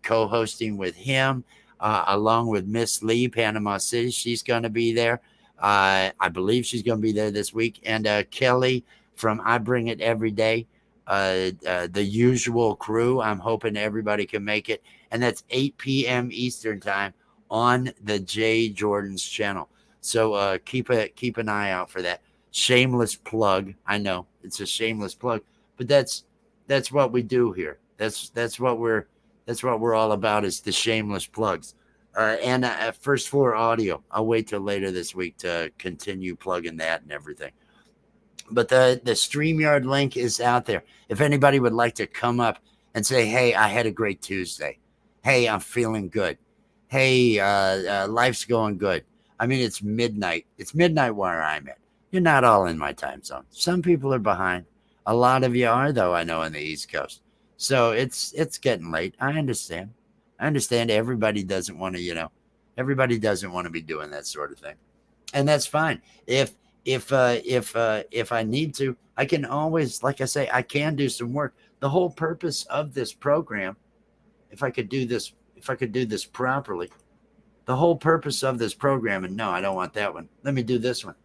co-hosting with him, along with Miss Lee, Panama City. She's going to be there. I believe she's going to be there this week. And Kelly from I Bring It Every Day, the usual crew. I'm hoping everybody can make it. And that's 8 p.m. Eastern time on the J Jordan's channel. So keep an eye out for that. Shameless plug. I know it's a shameless plug, but that's what we do here. That's what we're all about, is the shameless plugs. And First Floor Audio. I'll wait till later this week to continue plugging that and everything. But the StreamYard link is out there. If anybody would like to come up and say, hey, I had a great Tuesday. Hey, I'm feeling good. Hey, life's going good. I mean, it's midnight. It's midnight where I'm at. You're not all in my time zone. Some people are behind. A lot of you are, though, I know, on the East Coast. So it's getting late. I understand. I understand everybody doesn't want to, everybody doesn't want to be doing that sort of thing. And that's fine. If I need to, I can always, like I say, I can do some work. The whole purpose of this program, if I could do this properly, the whole purpose of this program, and no, I don't want that one. Let me do this one,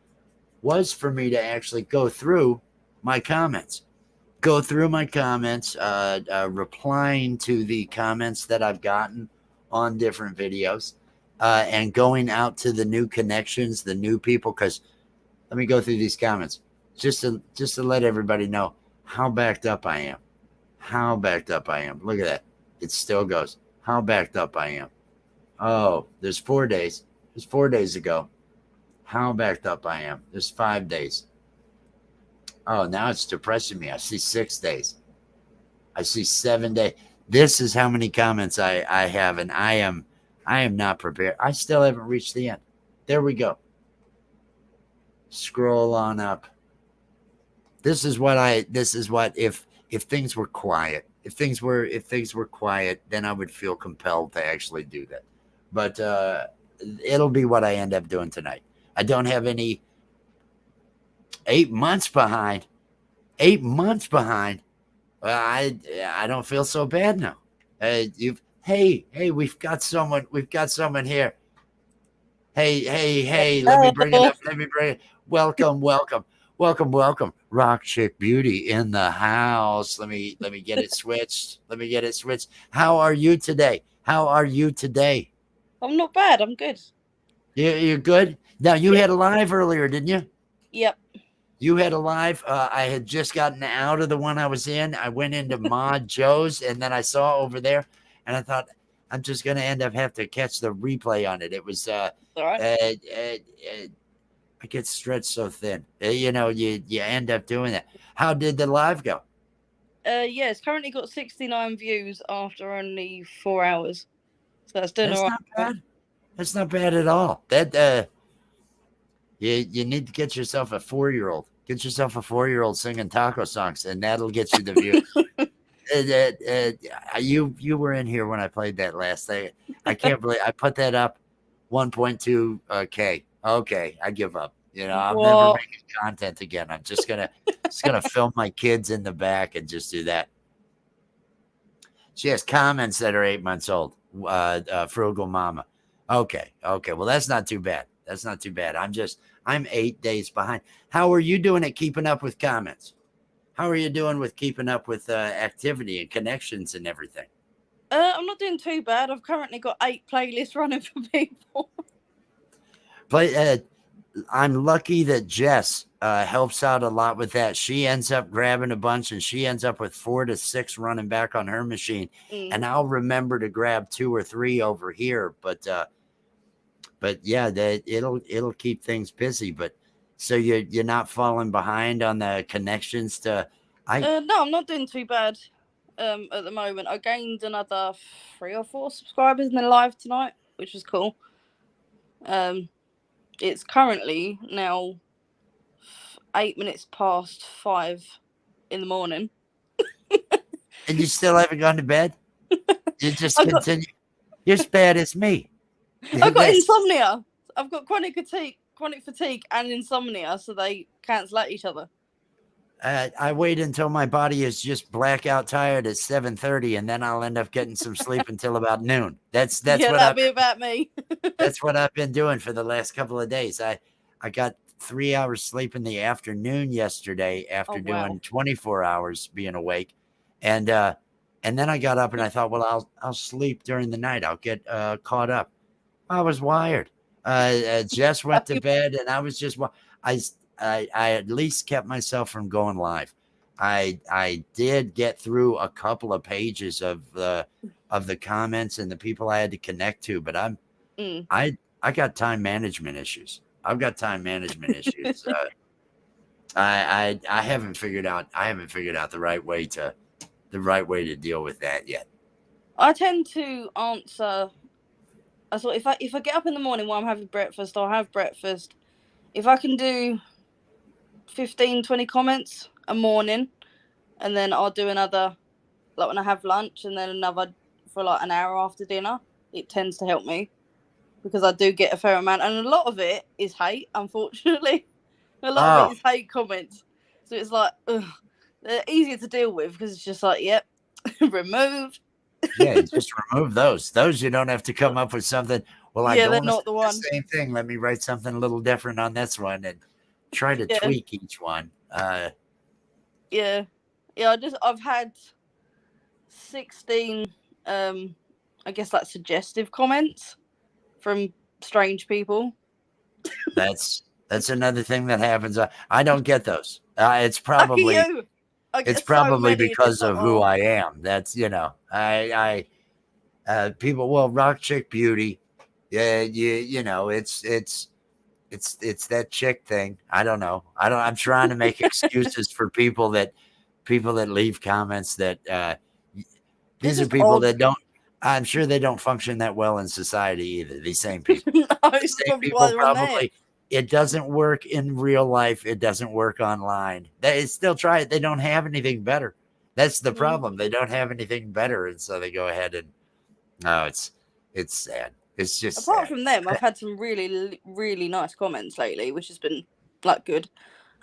was for me to actually go through my comments, replying to the comments that I've gotten on different videos, and going out to the new connections, the new people. Because let me go through these comments just to let everybody know how backed up I am. How backed up I am. Look at that. It still goes. How backed up I am. Oh, there's 4 days. There's 4 days ago. How backed up I am. There's 5 days. Oh, now it's depressing me. I see 6 days. I see 7 days. This is how many comments I have, and I am not prepared. I still haven't reached the end. There we go. Scroll on up. This is what if things were quiet. If things were quiet, then I would feel compelled to actually do that. But it'll be what I end up doing tonight. I don't have any 8 months behind. 8 months behind. Well, I don't feel so bad now. Hey, we've got someone here. Hey, let me bring it up. Welcome. Rock Chick Beauty in the house. Let me get it switched. How are you today? I'm not bad. I'm good. You're good? Now, you had a live earlier, didn't you? Yep. You had a live. I had just gotten out of the one I was in. I went into Mod Joe's, and then I saw over there, and I thought, I'm just going to have to catch the replay on it. It was, All right. I get stretched so thin. You end up doing that. How did the live go? Yeah, it's currently got 69 views after only 4 hours. So that's doing all right. Not bad. That's not bad at all. That you need to get yourself a 4-year-old. Get yourself a 4-year-old singing taco songs, and that'll get you the views. You were in here when I played that last day. I can't believe I put that up 1.2 K. Okay, I give up. I'm never making content again. I'm just gonna film my kids in the back and just do that. She has comments that are 8 months old. Frugal Mama. Okay. Well, that's not too bad. I'm 8 days behind. How are you doing at keeping up with comments? How are you doing with keeping up with activity and connections and everything? I'm not doing too bad. I've currently got 8 playlists running for people. I'm lucky that Jess helps out a lot with that. She ends up grabbing a bunch, and she ends up with 4 to 6 running back on her machine. And I'll remember to grab 2 or 3 over here. But yeah, it'll keep things busy. But so you're not falling behind on the connections to. No, I'm not doing too bad. At the moment, I gained another 3 or 4 subscribers in the live tonight, which was cool. It's currently now 8 minutes past 5 in the morning. And you still haven't gone to bed? You just continue. You're as bad as me. I've got insomnia. I've got chronic fatigue and insomnia, so they cancel out each other. I wait until my body is just blackout tired at 7:30, and then I'll end up getting some sleep until about noon. That's what that'd be about me. That's what I've been doing for the last couple of days. I got 3 hours sleep in the afternoon yesterday after doing 24 hours being awake, and then I got up and I thought, well, I'll sleep during the night. I'll get caught up. I was wired. Jess went to bed, and I was just I at least kept myself from going live. I did get through a couple of pages of the comments and the people I had to connect to, but I got time management issues. I've got time management issues. I haven't figured out the right way to deal with that yet. I tend to answer. I thought if I get up in the morning while I'm having breakfast, I'll have breakfast. If I can do 15, 20 comments a morning, and then I'll do another like when I have lunch, and then another for like an hour after dinner. It tends to help me because I do get a fair amount, and a lot of it is hate, unfortunately. A lot of it is hate comments, so it's like they're easier to deal with because it's just like, yep, remove. Yeah, just remove those. Those you don't have to come up with something. Well, I Yeah, don't they're want to not say the the one. same thing. Let me write something a little different on this one and try to Yeah. tweak each one. Yeah. I've had 16 I guess like suggestive comments from strange people. That's another thing that happens. I don't get those. It's Lucky probably you. I get it's so probably many, because like, of who I am. That's I people. Well, Rock Chick Beauty. Yeah, it's that chick thing. I don't know. I'm trying to make excuses for people that leave comments that these are just people odd. that don't. I'm sure they don't function that well in society either. These same people. No, The it's same probably people why they're on there. probably. It doesn't work in real life. It doesn't work online. They still try it. They don't have anything better. That's the problem. They don't have anything better, and so they go ahead and no, it's sad. It's just apart sad. from them, I've had some really, really nice comments lately, which has been like good.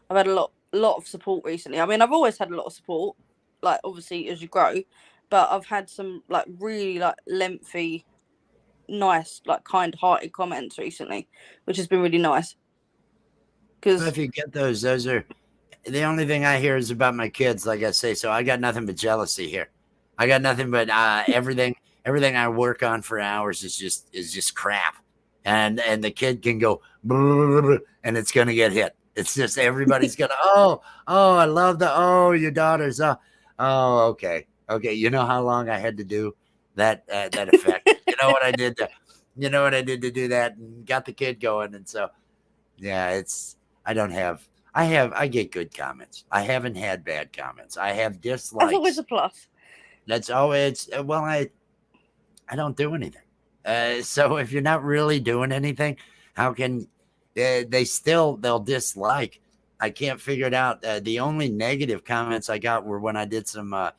I've had a lot of support recently. I mean, I've always had a lot of support, like obviously as you grow, but I've had some like really like lengthy, nice, like kind-hearted comments recently, which has been really nice. So Because if you get those are the only thing I hear is about my kids. Like I say, so I got nothing but jealousy here. I got nothing but everything I work on for hours is just crap, and the kid can go and it's gonna get hit. It's just everybody's gonna I love your daughter's okay. You know how long I had to do that effect. You know what I did to do that and got the kid going, and so yeah, I get good comments. I haven't had bad comments. I have dislikes. that's always a plus. That's always well, I don't do anything. So if you're not really doing anything, how can they'll dislike? I can't figure it out. The only negative comments I got were when I did some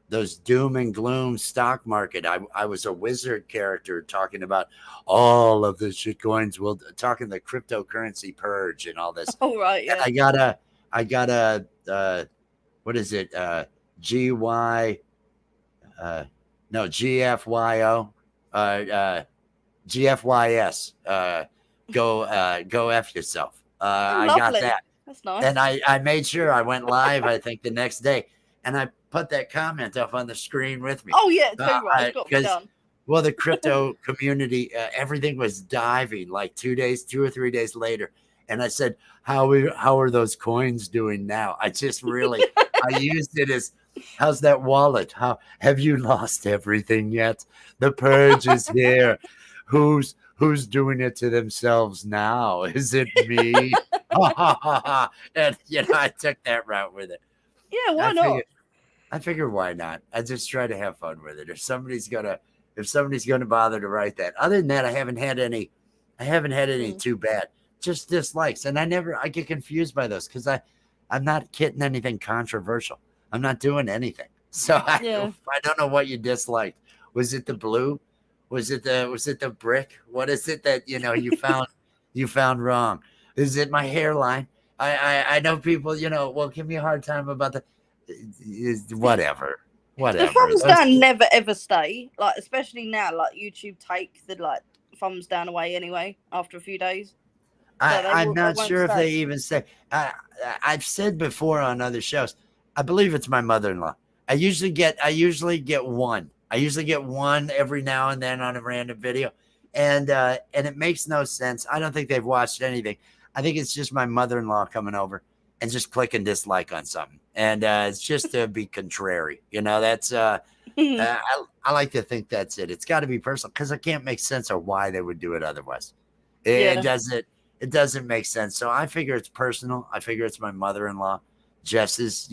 those doom and gloom stock market. I was a wizard character talking about all of the shitcoins. Talking the cryptocurrency purge and all this. Oh right, yeah. And I got a what is it? GY no GFYO GFYS go F yourself. I got that. That's nice. And I made sure I went live, I think the next day, and I put that comment up on the screen with me. Oh yeah, too right. It's got to be done. Well, the crypto community, everything was diving like 2 or 3 days later. And I said, how are those coins doing now? I just really, I used it as, how's that wallet? How have you lost everything yet? The purge is here. Who's doing it to themselves now? Is it me? And I took that route with it. Yeah, why not? I figure why not? I just try to have fun with it. If somebody's gonna bother to write that. Other than that, I haven't had any too bad. Just dislikes. And I get confused by those because I'm not getting anything controversial. I'm not doing anything. So I don't know what you disliked. Was it the blue? Was it the brick? What is it that you found wrong? Is it my hairline? I know people, will give me a hard time about whatever. The thumbs down never ever stay. Like especially now, like YouTube take the like thumbs down away anyway after a few days. So I'm not sure if they even say. I've said before on other shows. I believe it's my mother-in-law. I usually get one. I usually get one every now and then on a random video, and it makes no sense. I don't think they've watched anything. I think it's just my mother-in-law coming over and just clicking dislike on something, and it's just to be contrary. That's I like to think that's it. It's got to be personal because I can't make sense of why they would do it otherwise. It doesn't make sense. So I figure it's personal. I figure it's my mother-in-law, Jess's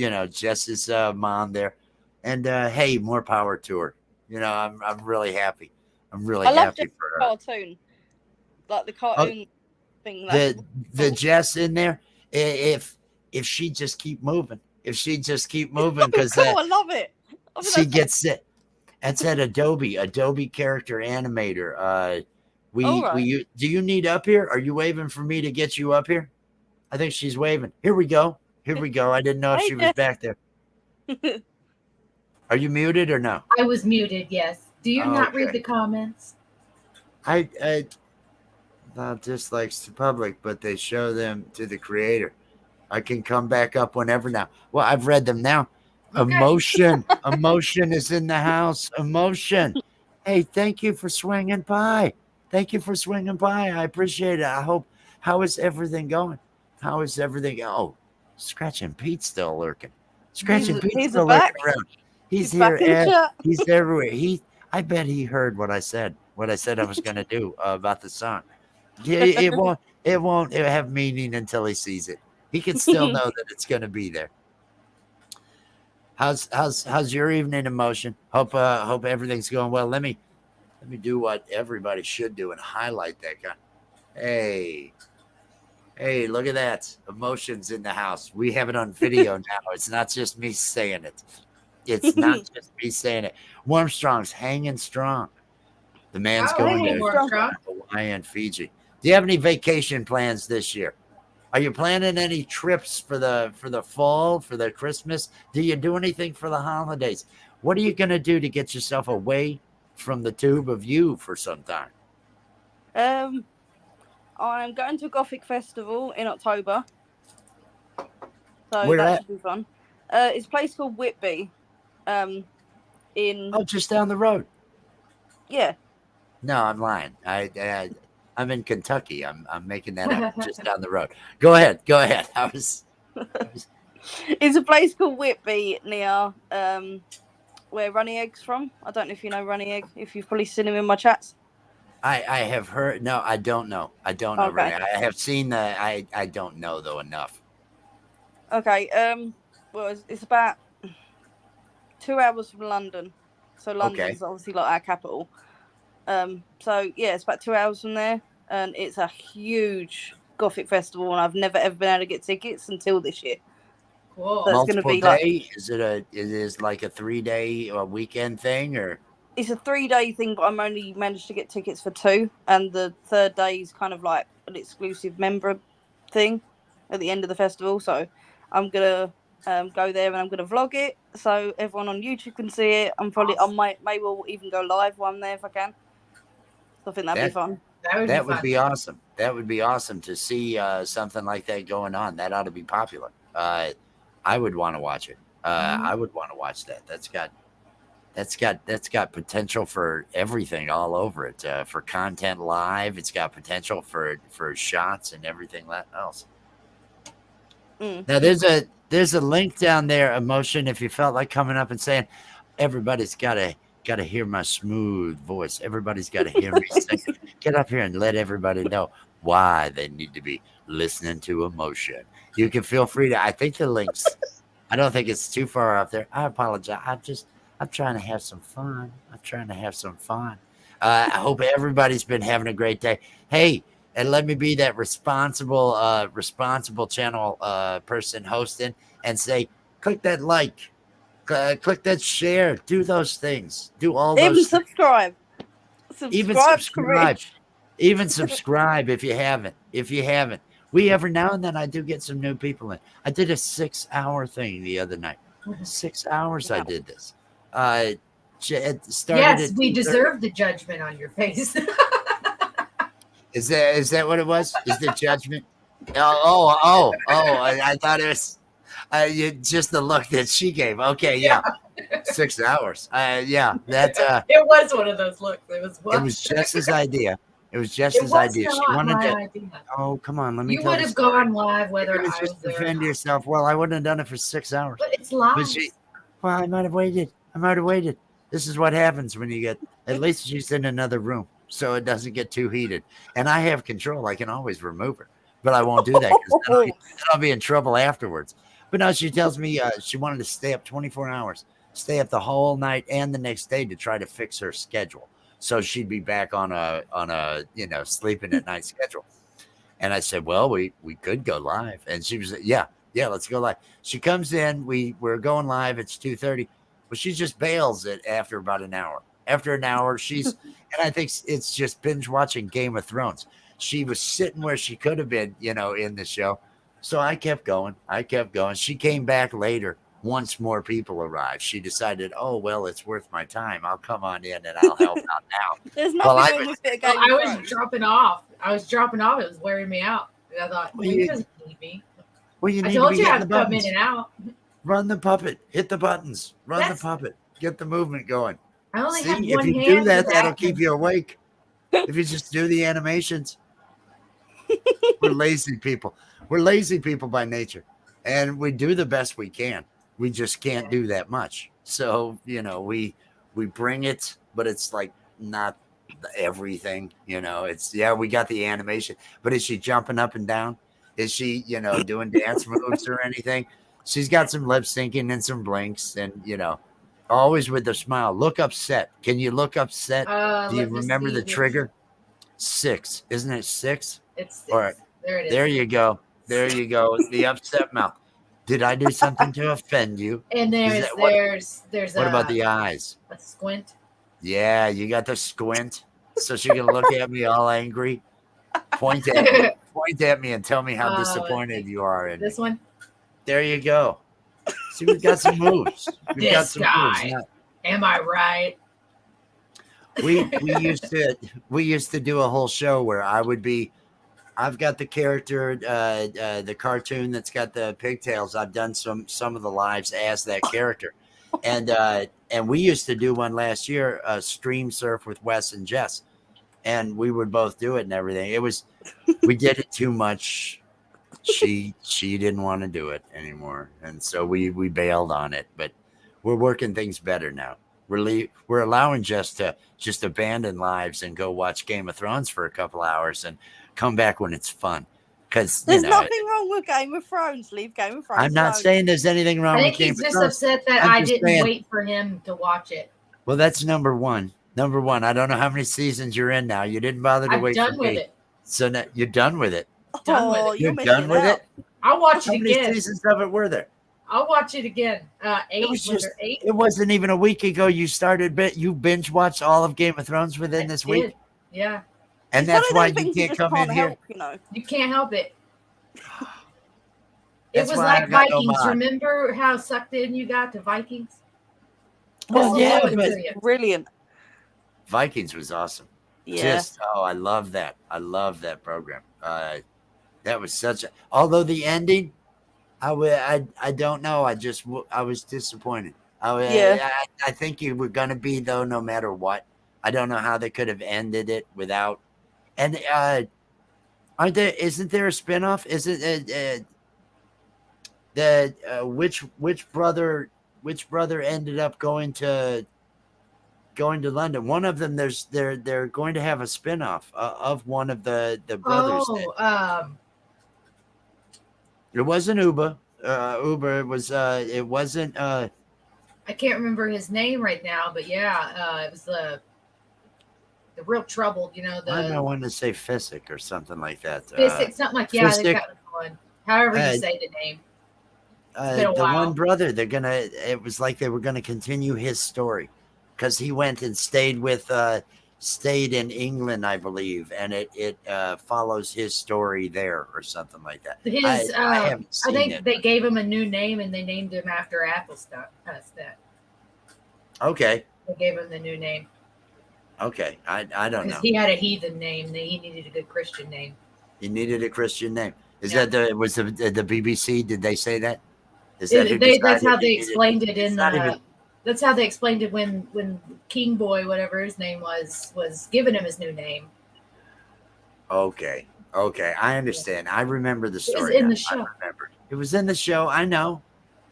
mom there, and hey, more power to her. I'm really happy. I'm really happy for her. Cartoon, like the cartoon thing. The Jess in there. If if she just keep moving, because Cool, I love it. she gets it. That's that Adobe character animator. Do you need up here? Are you waving for me to get you up here? I think she's waving. Here we go. I didn't know if she was back there. Are you muted or no? I was muted. Yes. Do you not read the comments? I not dislikes to public, but they show them to the creator. I can come back up whenever now. Well, I've read them now. Okay. Emotion is in the house. Emotion. Hey, thank you for swinging by. I appreciate it. I hope. How is everything going? Oh, Scratching Pete's still lurking. Pete's still lurking around. He's here. He's everywhere. I bet he heard what I said. What I said I was going to do about the song. Yeah, it won't have meaning until he sees it. He can still know that it's going to be there. How's your evening, Emotion? Hope everything's going well. Let me do what everybody should do and highlight that guy. Hey, look at that. Emotion's in the house. We have it on video now. It's not just me saying it. Warmstrong's hanging strong. The man's going to Hawaii and Fiji. Do you have any vacation plans this year? Are you planning any trips for the fall, for the Christmas? Do you do anything for the holidays? What are you going to do to get yourself away from the tube of you for some time? I'm going to a Gothic festival in October. So Where that at? should be fun. It's a place called Whitby. Just down the road. Yeah. No, I'm lying. I'm in Kentucky. I'm making that up. Just down the road. Go ahead. It's a place called Whitby near where Runny Egg's from. I don't know if you know Runny Egg. If you've probably seen him in my chats. I have heard. No, I don't know. Okay. Runny. I have seen the. I don't know though enough. Okay. Well, it's about 2 hours from London. So London's obviously like our capital. So yeah, it's about 2 hours from there, and it's a huge Gothic festival, and I've never ever been able to get tickets until this year. Cool. So multiple going to be day? It is like a 3-day or weekend thing, or it's a 3-day thing, but I'm only managed to get tickets for 2, and the third day is kind of like an exclusive member thing at the end of the festival. So I'm gonna go there and I'm gonna vlog it, so everyone on YouTube can see it. I may well even go live while I'm there if I can. So I think that'd be fun. That would be awesome. That would be awesome to see something like that going on. That ought to be popular. I would want to watch it. I would want to watch that. That's got potential for everything all over it. For content live, it's got potential for shots and everything else. Now there's a link down there, Emotion. If you felt like coming up and saying, everybody's got to hear my smooth voice. Everybody's got to hear me sing. Get up here and let everybody know why they need to be listening to Emotion. You can feel free to. I think the links. I don't think it's too far out there. I apologize. I'm trying to have some fun. I hope everybody's been having a great day. Hey, and let me be that responsible channel person hosting and say, click that like, click that share, do those things, do all those. Even subscribe. Even subscribe if you haven't. We every now and then I do get some new people in. I did a 6-hour thing the other night. 6 hours I did this. We deserve the judgment on your face. Is that what it was? Is the judgment? I thought it was just the look that she gave. Okay, yeah. 6 hours. That it was one of those looks. It was Jess's idea. She wanted to. Idea. Oh, come on. Let me. You would have gone live whether I was there. Defend yourself. Well, I wouldn't have done it for 6 hours. But it's live. I might have waited. This is what happens when you get. At least she's in another room, so it doesn't get too heated. And I have control. I can always remove her, but I won't do that because then I'll be in trouble afterwards. But no, she tells me she wanted to stay up 24 hours, stay up the whole night and the next day to try to fix her schedule. So she'd be back on a sleeping at night schedule. And I said, well, we could go live. And she was, yeah, Yeah, let's go live. She comes in. We're going live. It's 2:30. Well, she just bails it after about an hour. After an hour, and I think it's just binge watching Game of Thrones. She was sitting where she could have been, in the show. So I kept going. She came back later. Once more people arrived, she decided, oh, well, it's worth my time. I'll come on in and I'll help out now. There's nothing wrong with it. I was dropping off. It was wearing me out. I thought, well, he doesn't need me. Well, you need I told to be you hitting I'd the come buttons. in and out. Run the puppet. Hit the buttons. Run the puppet. Get the movement going. I only See, have one if you hand. do that, that'll keep you awake. If you just do the animations. We're lazy people. We're lazy people by nature. And we do the best we can. We just can't do that much. So, we bring it, but it's like not everything, it's, we got the animation, but is she jumping up and down? Is she, doing dance moves or anything? She's got some lip syncing and some blinks and, always with a smile. Look upset. Can you look upset? Do you remember the trigger? 6. Isn't it 6? It's 6. All right. There it is. There you go. The upset mouth. Did I do something to offend you? And there's what about the eyes? A squint. Yeah, you got the squint. So she's gonna look at me all angry. Point at me and tell me how disappointed you are in this me. one. There you go. See, we've got some moves. We've got some moves now. Am I right? We used to do a whole show where I've got the character, the cartoon that's got the pigtails. I've done some of the lives as that character, and we used to do one last year, Stream Surf with Wes and Jess, and we would both do it and everything. We did it too much. She didn't want to do it anymore, and so we bailed on it. But we're working things better now. We're allowing Jess to just abandon lives and go watch Game of Thrones for a couple hours and come back when it's fun. Because there's nothing wrong with Game of Thrones. Leave Game of Thrones. I'm not saying there's anything wrong with Game of Thrones. He's just upset that I didn't wait for him to watch it. Well, that's number one. I don't know how many seasons you're in now. You didn't bother to wait for me. I'm done with it. So now you're done with it. You're done with it? I'll watch it again. How many seasons of it were there? I'll watch it again. 8. It wasn't even a week ago you started. You binge watched all of Game of Thrones within this week. Yeah. And that's why you can't come in here. You can't help it. It was like Vikings. Remember how sucked in you got to Vikings? Well, yeah, but brilliant. Vikings was awesome. Yeah. I love that. I love that program. That was although the ending, I don't know. I was disappointed. I think you were going to be, though, no matter what. I don't know how they could have ended it without. And isn't there a spinoff? Is it which brother ended up going to London? One of them, they're going to have a spinoff of one of the brothers. It wasn't Uber. It was. It wasn't. I can't remember his name right now, but yeah, it was the real troubled. I want to say Fisick or something like that. Fisick, something like yeah. They got one. However you say the name. The one brother, it was like they were gonna continue his story because he went and stayed in England, I believe, and it follows his story there or something like that. I haven't seen it. They gave him a new name and they named him after Athelstan. Okay. They gave him the new name. Okay, I don't know. He had a heathen name. He needed a good Christian name. He needed a Christian name. Was the BBC? Did they say that? That's how they explained it in the. That's how they explained it when King Boy, whatever his name was giving him his new name. Okay, I understand. I remember the story. It was in the show. I remember. It was in the show. I know.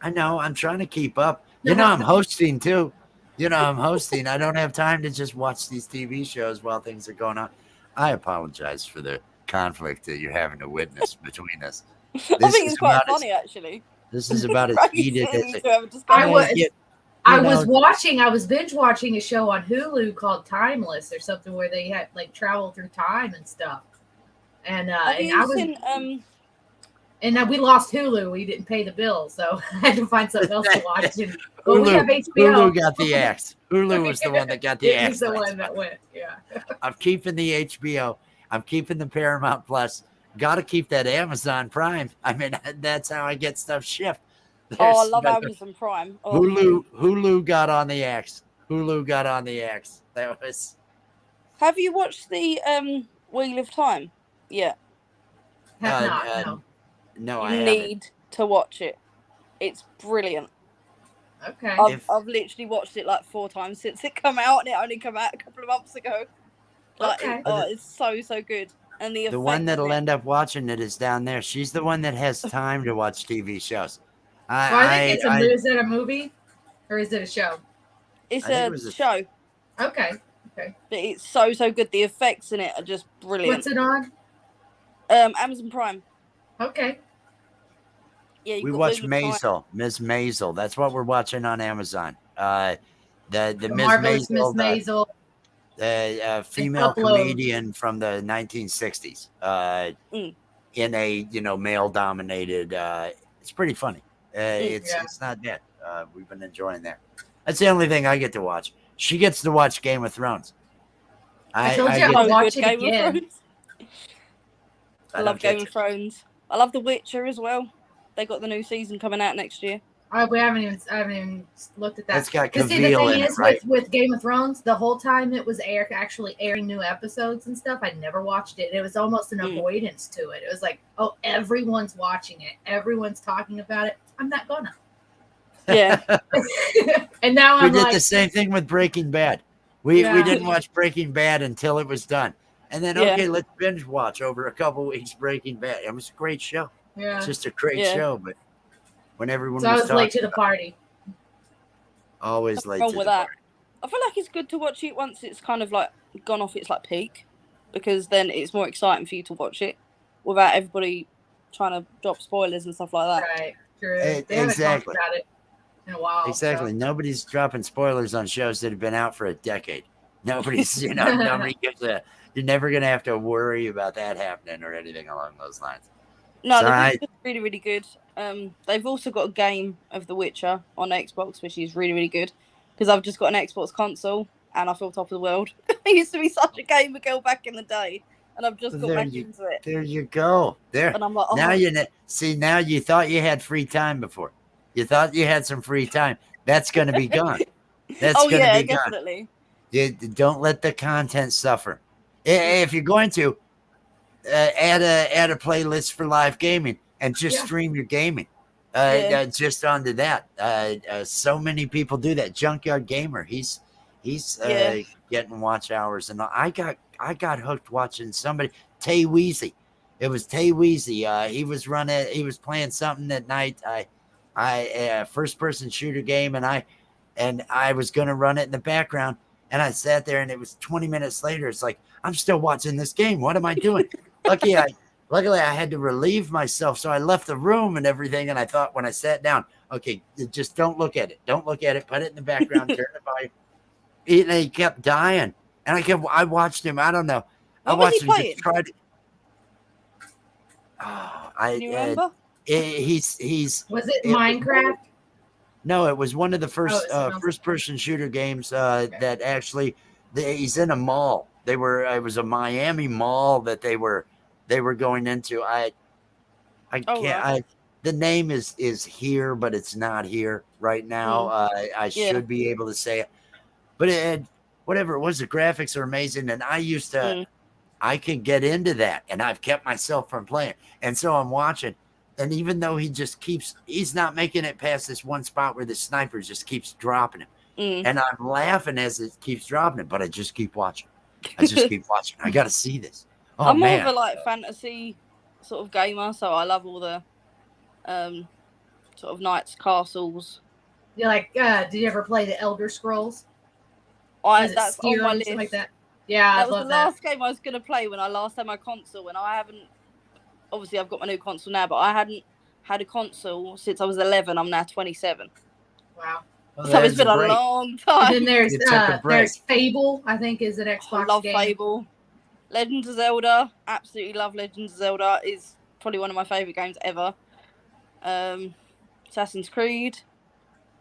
I'm trying to keep up. I'm hosting too. I'm hosting. I don't have time to just watch these TV shows while things are going on. I apologize for the conflict that you're having to witness between us. I think it's quite funny, actually. This is about as heated as I was binge watching a show on Hulu called Timeless or something where they had like travel through time and stuff. And And then we lost Hulu. We didn't pay the bill, so I had to find something else to watch. And, well, we have HBO. Hulu got the axe. Hulu was the one that got the it axe. was the one that went. Yeah. I'm keeping the HBO. I'm keeping the Paramount Plus. Got to keep that Amazon Prime. I mean, that's how I get stuff shipped. I love Amazon Prime. Oh. Hulu got on the axe. Hulu got on the axe. That was. Have you watched the Wheel of Time? Yeah. Have not. No. No, you I haven't. need to watch it. It's brilliant. Okay. I've literally watched it like 4 times since it come out, and it only came out a couple of months ago. Like, okay. It's so good. And the one that'll end up watching it is down there. She's the one that has time to watch TV shows. I think is it a movie or is it a show? It's a show. Okay. But it's so good. The effects in it are just brilliant. What's it on? Amazon Prime. Okay. Yeah, we watch Maisel, Ms. Maisel. That's what we're watching on Amazon. The Ms. Maisel, the female comedian from the 1960s. In a male-dominated. It's pretty funny. It's not bad. We've been enjoying that. That's the only thing I get to watch. She gets to watch Game of Thrones. I told you I'll watch it again. I love Game of Thrones. I love The Witcher as well. They got the new season coming out next year. I haven't even looked at that. It's got the thing is, with Game of Thrones, the whole time it was actually airing new episodes and stuff, I never watched it. It was almost an avoidance to it. It was like, oh, everyone's watching it. Everyone's talking about it. I'm not gonna. Yeah. And now we did the same thing with Breaking Bad. We didn't watch Breaking Bad until it was done. And then, let's binge watch over a couple weeks Breaking Bad. It was a great show. Yeah. It's just a great show, but when everyone so I was late to the party. Always late to the party. I feel like it's good to watch it once it's kind of like gone off its like peak, because then it's more exciting for you to watch it without everybody trying to drop spoilers and stuff like that. Right. True. They haven't talked about it in a while. Exactly. So. Nobody's dropping spoilers on shows that have been out for a decade. Nobody's, nobody gives a. You're never gonna have to worry about that happening or anything along those lines. No, they're really, really good. They've also got a game of The Witcher on Xbox, which is really, really good. Because I've just got an Xbox console and I feel top of the world. I used to be such a gamer girl back in the day, and I've just got back into it. There you go. There. And I'm like, now now you thought you had free time before. You thought you had some free time. That's going to be gone. That's going to be definitely. Gone. Don't let the content suffer. If you're going to, add a playlist for live gaming and just stream your gaming just onto that. So many people do that. Junkyard Gamer, he's getting watch hours, and I got hooked watching somebody. Tay Weezy, it was Tay Weezy. He was playing something at night. I first person shooter game, and I was gonna run it in the background, and I sat there, and it was 20 minutes later. It's like, I'm still watching this game. What am I doing? Luckily, I had to relieve myself, so I left the room and everything. And I thought when I sat down, okay, just don't look at it. Don't look at it. Put it in the background. Turn it by. And he kept dying, and I watched him. I don't know. What was he playing? Can you remember? He's. Was it Minecraft? No, it was one of the first first-person shooter games that actually. He's in a mall. It was a Miami mall that they were going into. I can't. The name is here, but it's not here right now. I should be able to say it, but whatever it was, the graphics are amazing, and I used to. I could get into that, and I've kept myself from playing, and so I'm watching. And even though he's not making it past this one spot where the sniper just keeps dropping him. And I'm laughing as it keeps dropping it, but I just keep watching. I got to see this. Oh, I'm man. more of a fantasy sort of gamer, so I love all the sort of knights, castles. You did you ever play the Elder Scrolls? That's on my list. Like that. Yeah, that was the last game I was going to play when I last had my console, and I haven't. Obviously, I've got my new console now, but I hadn't had a console since I was 11. I'm now 27. Wow. Well, so it's been a long time. And then there's Fable, I think, is an Xbox game. I love Fable. Legend of Zelda. Absolutely love Legend of Zelda. Is probably one of my favorite games ever. Assassin's Creed,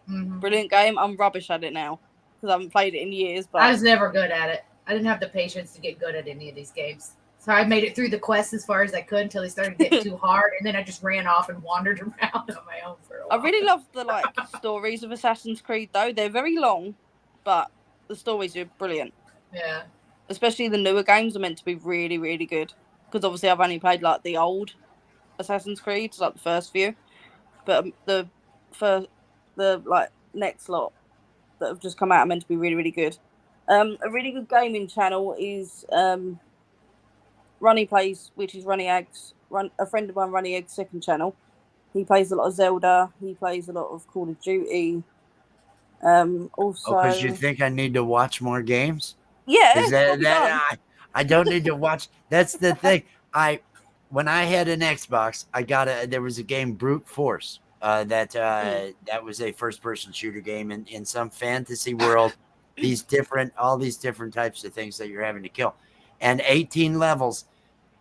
brilliant game. I'm rubbish at it now because I haven't played it in years. But I was never good at it. I didn't have the patience to get good at any of these games. So I made it through the quest as far as I could until they started getting too hard, and then I just ran off and wandered around on my own for a while. I really love the stories of Assassin's Creed though. They're very long, but the stories are brilliant. Yeah. Especially the newer games are meant to be really, really good. Because obviously I've only played like the old Assassin's Creed, like the first few. But the next lot that have just come out are meant to be really, really good. A really good gaming channel is Runny Plays, which is Runny Eggs. A friend of mine, Runny Eggs' second channel. He plays a lot of Zelda. He plays a lot of Call of Duty. Also, because you think I need to watch more games? Yeah, I don't need to watch. That's the thing. When I had an Xbox, there was a game, Brute Force. That was a first-person shooter game in some fantasy world. All these different types of things that you're having to kill, and 18 levels,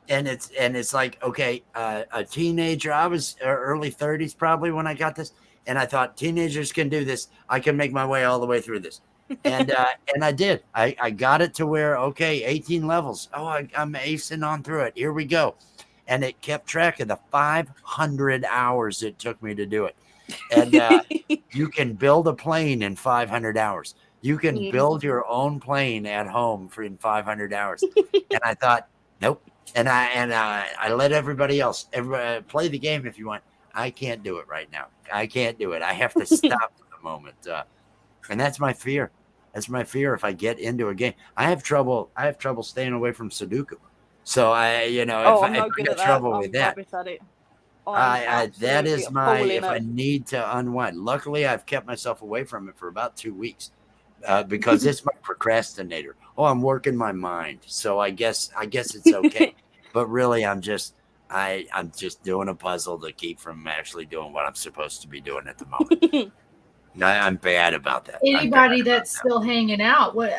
and it's like, okay, a teenager. I was early 30s probably when I got this, and I thought teenagers can do this. I can make my way all the way through this, and I did. I got it to where, okay, 18 levels. Oh, I'm acing on through it. Here we go. And it kept track of the 500 hours it took me to do it. And you can build a plane in 500 hours. You can build your own plane at home in 500 hours. And I thought, nope. And I let everybody else play the game if you want. I can't do it right now. I can't do it. I have to stop for the moment. And that's my fear. That's my fear. If I get into a game, I have trouble staying away from Sudoku. So if I get trouble with that, that is if I need to unwind. Luckily, I've kept myself away from it for about 2 weeks because it's my procrastinator. Oh, I'm working my mind, so I guess it's okay. But really, I'm just doing a puzzle to keep from actually doing what I'm supposed to be doing at the moment. I'm bad about that. Anybody that's still hanging out, what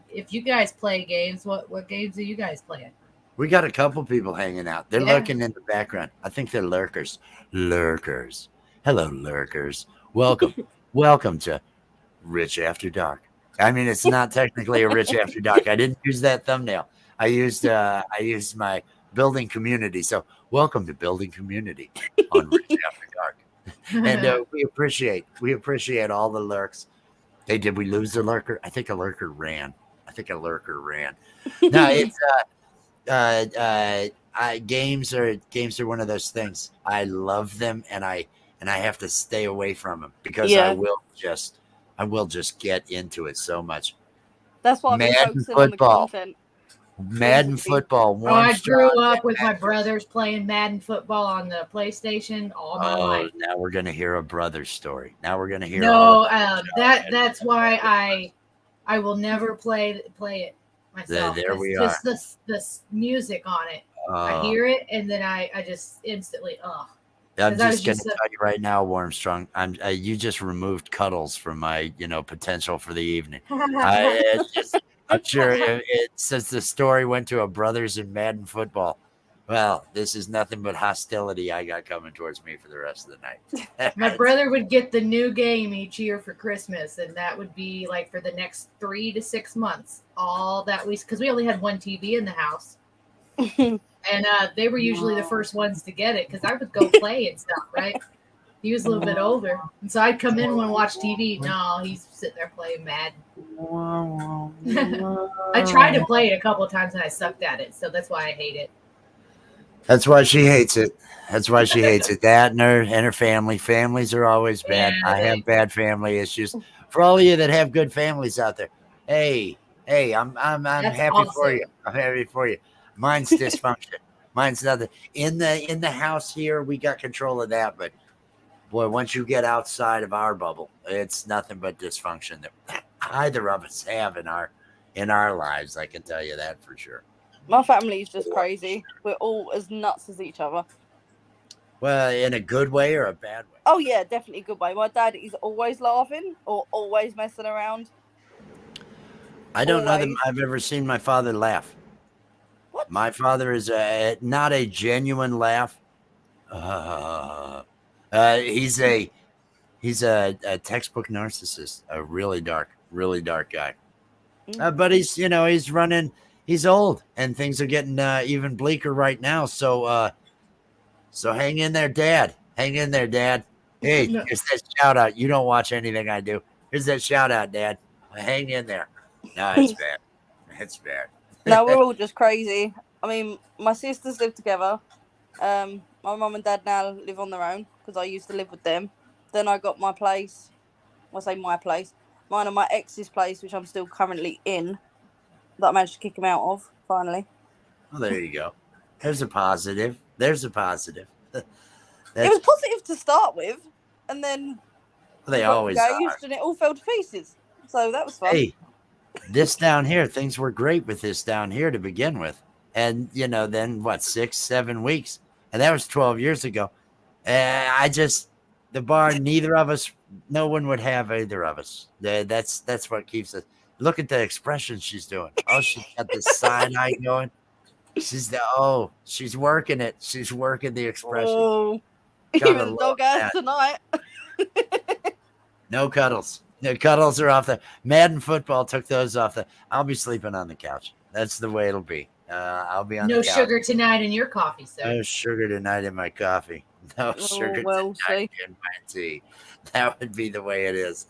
if you guys play games? What games are you guys playing? We got a couple people hanging out. They're lurking in the background. I think they're lurkers. Lurkers. Hello, lurkers. Welcome. Welcome to Rich After Dark. I mean, it's not technically a Rich After Dark. I didn't use that thumbnail. I used my building community. So welcome to Building Community on Rich After Dark. And we appreciate all the lurks. Did we lose the lurker? I think a lurker ran. No, it's games are one of those things. I love them, and I have to stay away from them because I will just get into it so much. That's why I've been focusing on the content. Madden football. I grew up with my brothers playing Madden football on the PlayStation all my life. Now we're gonna hear a brother's story. Now we're gonna hear. That's why I will never play it myself. There we are. Just the music on it. I hear it and then I just instantly I'm just going to tell you right now, Warmstrong. You just removed Cuddles from my potential for the evening. I'm sure since the story went to a brothers in Madden football. Well, this is nothing but hostility I got coming towards me for the rest of the night. My brother would get the new game each year for Christmas, and that would be like for the next 3 to 6 months. All that because we only had one TV in the house. And they were usually the first ones to get it because I would go play and stuff, right? He was a little bit older. And so I'd come in and watch TV. No, he's sitting there playing Madden. I tried to play it a couple of times and I sucked at it. So that's why I hate it. That's why she hates it. That and her family. Families are always bad. Yeah, I have bad family issues. For all of you that have good families out there, hey, I'm happy awesome. For you. I'm happy for you. Mine's dysfunction. Mine's nothing. In the house here, we got control of that. But boy, once you get outside of our bubble, it's nothing but dysfunction that either of us have in our lives. I can tell you that for sure. My family is just crazy. We're all as nuts as each other. Well, in a good way or a bad way? Oh, yeah, definitely a good way. My dad is always laughing or always messing around. I don't know that I've ever seen my father laugh. What? My father is not a genuine laugh. He's a textbook narcissist, a really dark guy. But he's running. He's old, and things are getting even bleaker right now. So hang in there, Dad. Hang in there, Dad. Hey, No. here's that shout out. You don't watch anything I do. Here's that shout out, Dad. Hang in there. No, it's bad. It's bad. No, we're all just crazy. I mean, my sisters live together. My mum and dad now live on their own because I used to live with them. Then I got my place. I say my place. Mine and my ex's place, which I'm still currently in, that I managed to kick him out of, finally. Well, there you go. There's a positive. There's a positive. It was positive to start with, and then they we got always engaged are. and it all fell to pieces. So that was fun. Hey, this down here, things were great with this down here to begin with. And, then what, 6, 7 weeks? And that was 12 years ago. The bar, no one would have either of us. That's what keeps us. Look at the expression she's doing. Oh, she's got the side eye going. She's working it. She's working the expression. Oh, Gotta even love dog ass that. tonight. No cuddles. The cuddles are off the Madden football took those off the. I'll be sleeping on the couch. That's the way it'll be. I'll be on No the couch. sugar tonight in your coffee, sir. No sugar tonight in my coffee. No sugar tonight in my tea. That would be the way it is.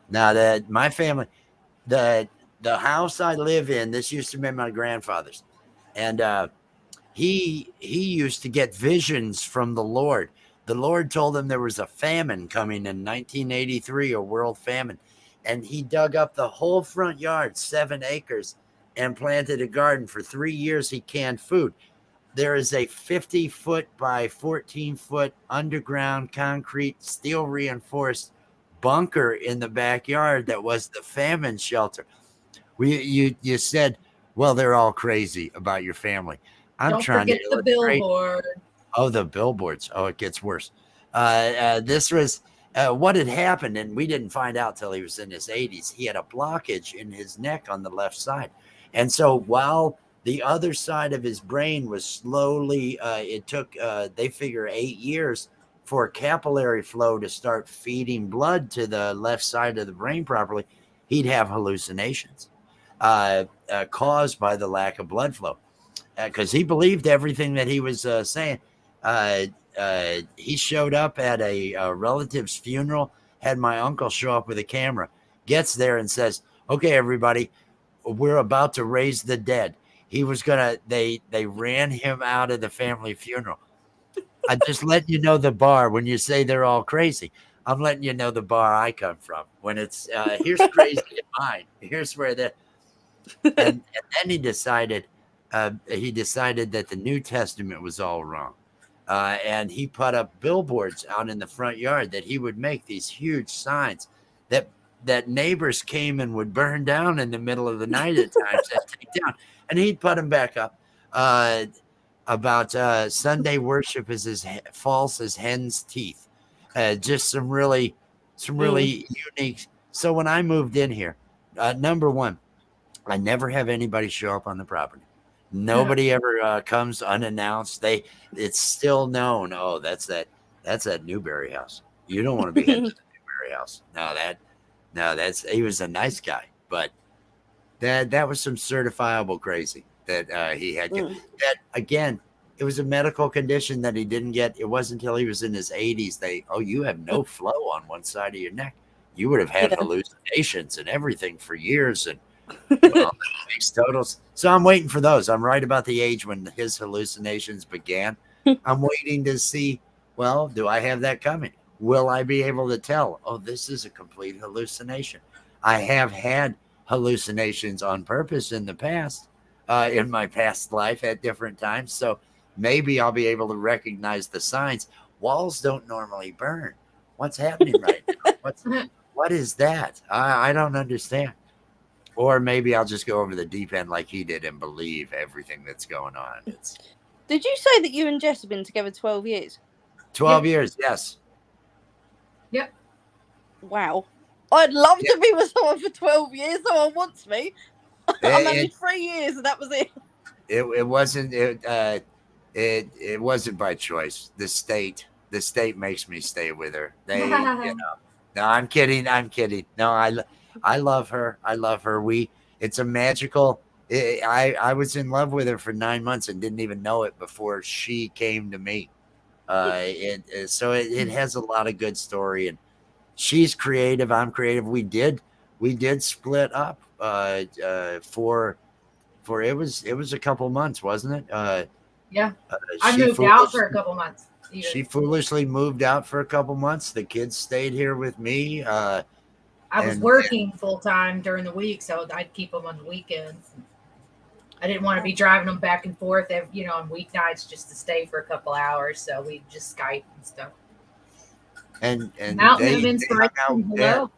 Now that my family, the house I live in, this used to be my grandfather's, and he used to get visions from the Lord. The Lord told him there was a famine coming in 1983, a world famine, and he dug up the whole front yard, 7 acres, and planted a garden. For 3 years. He canned food. There is a 50-foot by 14-foot underground concrete steel reinforced bunker in the backyard that was the famine shelter. You said, well, they're all crazy about your family. Don't forget the billboard. Oh, the billboards. Oh, it gets worse. This was what had happened, and we didn't find out till he was in his 80s. He had a blockage in his neck on the left side. And so while the other side of his brain was slowly, it took, they figure 8 years for capillary flow to start feeding blood to the left side of the brain properly, he'd have hallucinations caused by the lack of blood flow. Because he believed everything that he was saying. He showed up at a relative's funeral, had my uncle show up with a camera, gets there and says, okay, everybody, we're about to raise the dead. He was they ran him out of the family funeral. I just let you know the bar when you say they're all crazy. I'm letting you know the bar I come from. When it's here's crazy in mine. Here's where and then he decided that the New Testament was all wrong. And he put up billboards out in the front yard that he would make these huge signs that neighbors came and would burn down in the middle of the night at times and take down. And he'd put them back up about Sunday worship is as false as hen's teeth. Just some really unique. So when I moved in here, number one, I never have anybody show up on the property. Nobody ever comes unannounced. It's still known. Oh, that's that Newberry house. You don't want to be heading to the Newberry house. He was a nice guy, but that was some certifiable crazy that he had. That again, it was a medical condition that he didn't get. It wasn't until he was in his 80s. You have no flow on one side of your neck. You would have had hallucinations and everything for years, and well, makes totals. So I'm waiting for those. I'm right about the age when his hallucinations began. I'm waiting to see, well, do I have that coming? Will I be able to tell, oh, this is a complete hallucination? I have had hallucinations on purpose in the past, in my past life at different times. So maybe I'll be able to recognize the signs. Walls don't normally burn. What's happening right now? What is that? I don't understand. Or maybe I'll just go over the deep end like he did and believe everything that's going on. Did you say that you and Jess have been together 12 years? 12 years, yes. Yep. Wow. I'd love to be with someone for 12 years. Someone wants me. I'm only 3 years and that was it. It wasn't. It wasn't by choice. The state makes me stay with her. No, I'm kidding. I'm kidding. No, I love her. I love her. It's a magical. I was in love with her for 9 months and didn't even know it before she came to me. So it has a lot of good story, and she's creative. I'm creative. We did split up for it was a couple months, wasn't it? Yeah, I moved out for a couple months. Even. She foolishly moved out for a couple months. The kids stayed here with me. I was working full time during the week, so I'd keep them on the weekends. I didn't want to be driving them back and forth, on weeknights just to stay for a couple hours. So we just Skype and stuff. And Mountain of Inspiration. Hello.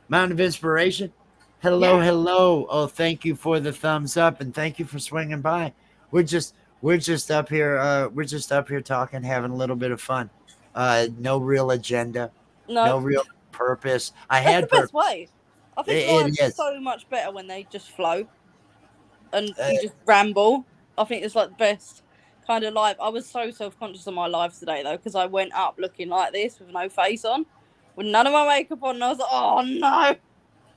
Mountain of Inspiration. Hello, hello. Oh, thank you for the thumbs up, and thank you for swinging by. We're just up here. We're just up here talking, having a little bit of fun. No real agenda. No real purpose. That's the best way. I think life's so much better when they just flow and you just ramble. I think it's like the best kind of life. I was so self-conscious of my life today though, because I went up looking like this with no face on, with none of my makeup on, and I was like, oh no.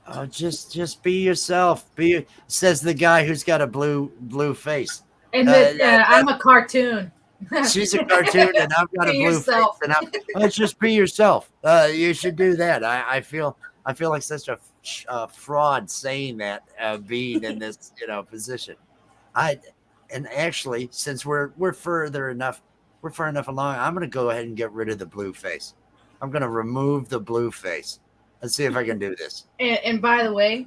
Oh, just be yourself. Says the guy who's got a blue face. And I'm a cartoon. She's a cartoon, and I've got a blue face. And let's just be yourself. You should do that. I feel like such a fraud saying that, being in this position. And actually, since we're far enough along, I'm going to go ahead and get rid of the blue face. I'm going to remove the blue face. Let's see if I can do this. And by the way,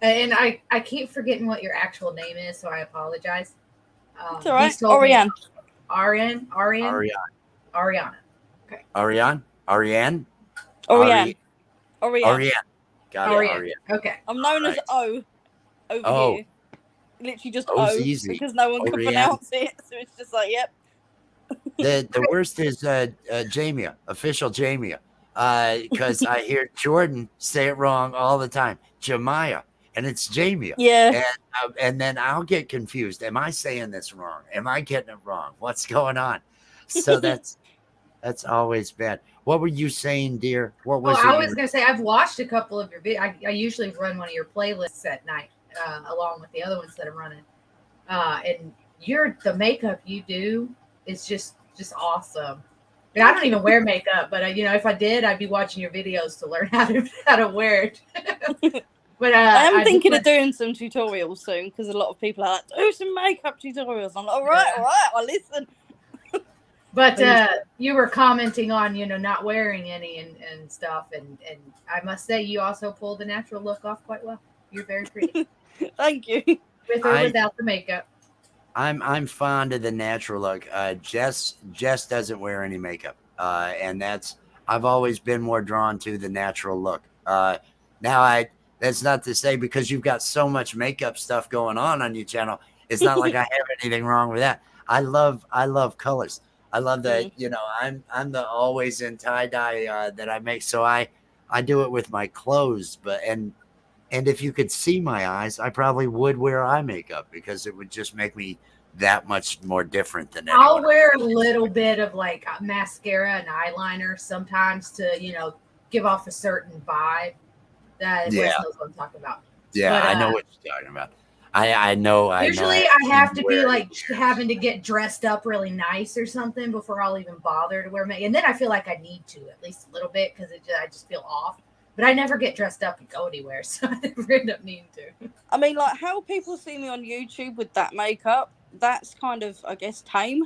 and I keep forgetting what your actual name is, so I apologize. It's all right. Ariane. Ariana. Okay. Ariane. Got it. Ariane. Okay. I'm known as O over here. Literally just O, easy. Because no one can pronounce it, so it's just like, yep. The worst is Jamia, official Jamia, because I hear Jordan say it wrong all the time, Jemiah, and it's Jamia. Yeah. And then I'll get confused. Am I saying this wrong? Am I getting it wrong? What's going on? So that's always bad. What were you saying, dear? What was? I was gonna say I've watched a couple of your videos. I usually run one of your playlists at night, along with the other ones that I'm running. And the makeup you do is just awesome. I mean, I don't even wear makeup, but if I did, I'd be watching your videos to learn how to wear it. But I am thinking of doing some tutorials soon, because a lot of people are like, do some makeup tutorials. I'm like, all right, I'll listen. But you were commenting on, not wearing any and stuff. And I must say, you also pulled the natural look off quite well. You're very pretty. Thank you. With or without the makeup. I'm fond of the natural look. Jess doesn't wear any makeup. And I've always been more drawn to the natural look. That's not to say because you've got so much makeup stuff going on your channel, it's not like I have anything wrong with that. I love colors. I love that, I'm the always in tie-dye that I make. So I do it with my clothes, and if you could see my eyes, I probably would wear eye makeup because it would just make me that much more different than anyone. I'll wear a little bit of like mascara and eyeliner sometimes to, give off a certain vibe. That Wes knows what I'm talking about. Yeah, I know what you're talking about. I know. Usually I have to be like having to get dressed up really nice or something before I'll even bother to wear makeup. And then I feel like I need to at least a little bit because I just feel off. But I never get dressed up and go anywhere, so I never end up needing to. I mean, like how people see me on YouTube with that makeup, that's kind of, I guess, tame.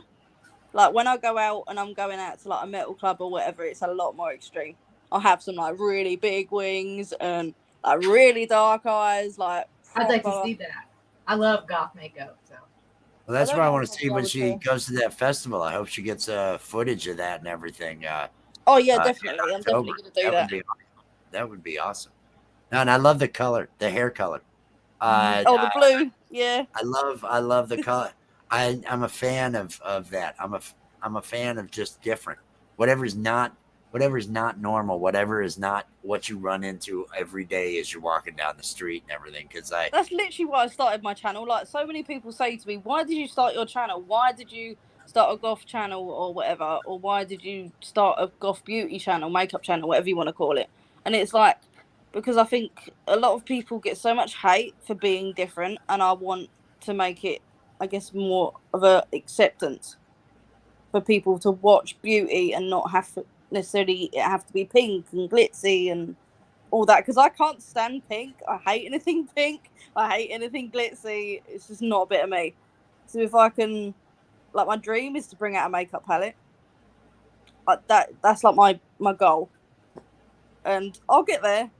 Like when I go out and I'm going out to like a metal club or whatever, it's a lot more extreme. I'll have some like really big wings and like really dark eyes. Like I'd like to see that. I love goth makeup. So. Well, that's what I want to see when she goes to that festival. I hope she gets footage of that and everything. Oh yeah, definitely. I'm definitely going to do that. That would be awesome. No, and I love the color, the hair color. The blue, yeah. I love the color. I'm a fan of that. I'm a fan of just different. Whatever's not whatever is not normal, whatever is not what you run into every day as you're walking down the street and everything. Because that's literally why I started my channel. Like, so many people say to me, "Why did you start your channel? Why did you start a goth channel or whatever? Or why did you start a goth beauty channel, makeup channel, whatever you want to call it?" And it's like, because I think a lot of people get so much hate for being different, and I want to make it, I guess, more of a acceptance for people to watch beauty and not have to necessarily it have to be pink and glitzy and all that, because I can't stand pink. I hate anything pink. I hate anything glitzy. It's just not a bit of me. So if I can, like, my dream is to bring out a makeup palette. That's like my goal, and I'll get there.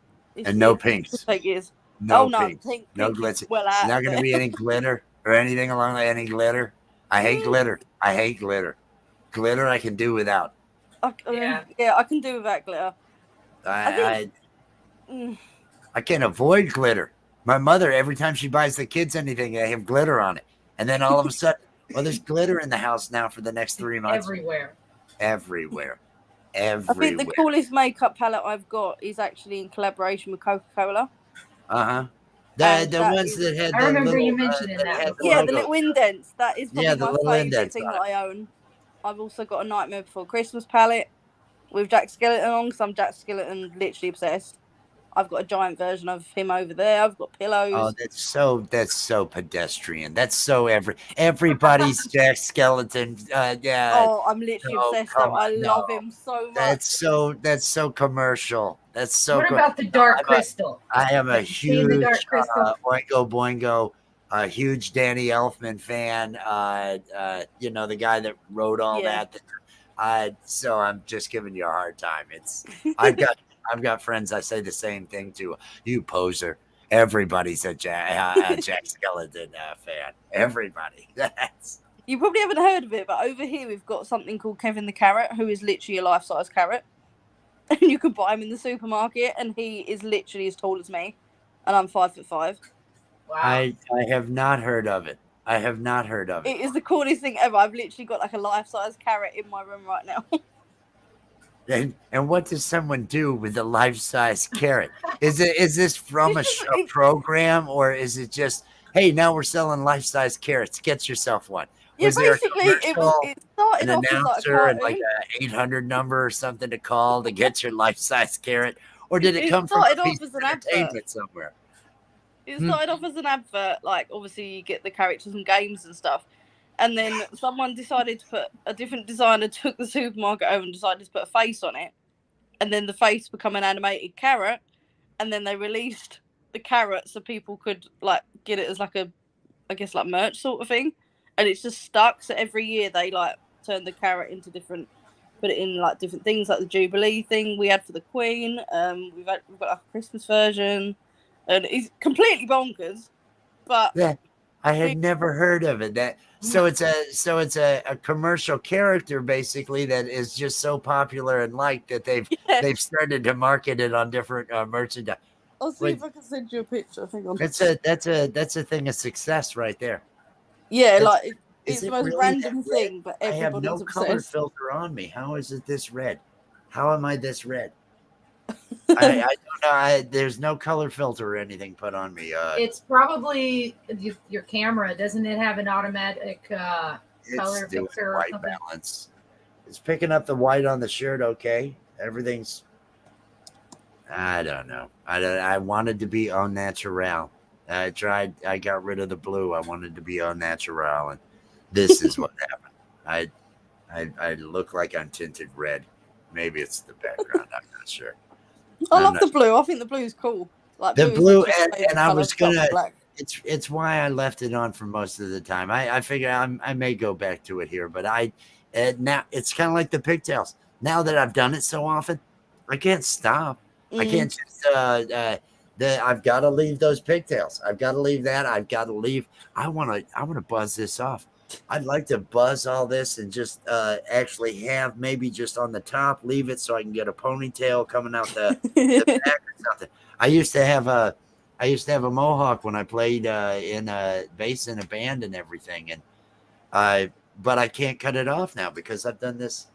And no pinks. Take years. No no pinks. pink, No glitzy. Well, not going to be any glitter or anything along that. Any glitter. I hate glitter. I hate glitter. Glitter I can do without. I can do without glitter. I can't avoid glitter. My mother, every time she buys the kids anything, they have glitter on it. And then all of a sudden, well, there's glitter in the house now for the next 3 months. Everywhere. I think the coolest makeup palette I've got is actually in collaboration with Coca-Cola. The ones that had. I remember you mentioning that. Yeah, the little indents. That is probably my favourite thing that I own. I've also got a Nightmare Before Christmas palette with Jack Skellington on, because I'm Jack Skellington literally obsessed. I've got a giant version of him over there. I've got pillows. Oh, that's so pedestrian. That's so everybody's Jack Skellington. Yeah. Oh, I'm literally obsessed. I love him so much. That's so commercial. That's so. What about the Dark Crystal? I am a huge Oingo Boingo, a huge Danny Elfman fan. The guy that wrote all that. So I'm just giving you a hard time. I've got friends I say the same thing to. You poser. Everybody's a Jack Skellington fan. Everybody. You probably haven't heard of it, but over here we've got something called Kevin the Carrot, who is literally a life-size carrot. And you can buy him in the supermarket, and he is literally as tall as me, and I'm 5'5". Wow. I have not heard of it. It is the coolest thing ever. I've literally got like a life-size carrot in my room right now. And what does someone do with a life-size carrot? Is this from a program, or is it just, hey, now we're selling life-size carrots? Get yourself one. Yeah, basically, it started an announcer and like a 800 number or something to call to get your life-size carrot, or did it come from a piece of entertainment somewhere? It started off as an advert, like obviously you get the characters and games and stuff. And then someone decided to put a different designer took the supermarket over and decided to put a face on it. And then the face become an animated carrot. And then they released the carrot so people could like get it as like a, I guess like merch sort of thing. And it's just stuck. So every year they like turn the carrot into different, put it in like different things, like the Jubilee thing we had for the Queen. We've got like a Christmas version. And it's completely bonkers. But yeah, I had never heard of it. So it's a commercial character basically that is just so popular and liked that they've started to market it on different merchandise. I'll see if I can send you a picture. Hang on. That's a thing of success right there. Yeah, it's the most really random thing, but everybody's I have no obsessed. Color filter on me. How is it this red? How am I this red? I don't know. There's no color filter or anything put on me. It's probably your camera. Doesn't it have an automatic color filter? White balance. It's picking up the white on the shirt. Okay, everything's. I don't know. I wanted to be au natural. I tried. I got rid of the blue. I wanted to be au natural, and this is what happened. I look like I'm tinted red. Maybe it's the background. I'm not sure. I love the blue. I think the blue is cool. Like the blue, and I was gonna. It's why I left it on for most of the time. I figure I may go back to it here, but now it's kind of like the pigtails. Now that I've done it so often, I can't stop. I can't just. I've got to leave those pigtails. I've got to leave that. I've got to leave. I want to buzz this off. I'd like to buzz all this and just actually have maybe just on the top, leave it so I can get a ponytail coming out the back or something. I used to have a mohawk when I played in bass in a band and everything, and but I can't cut it off now because I've done this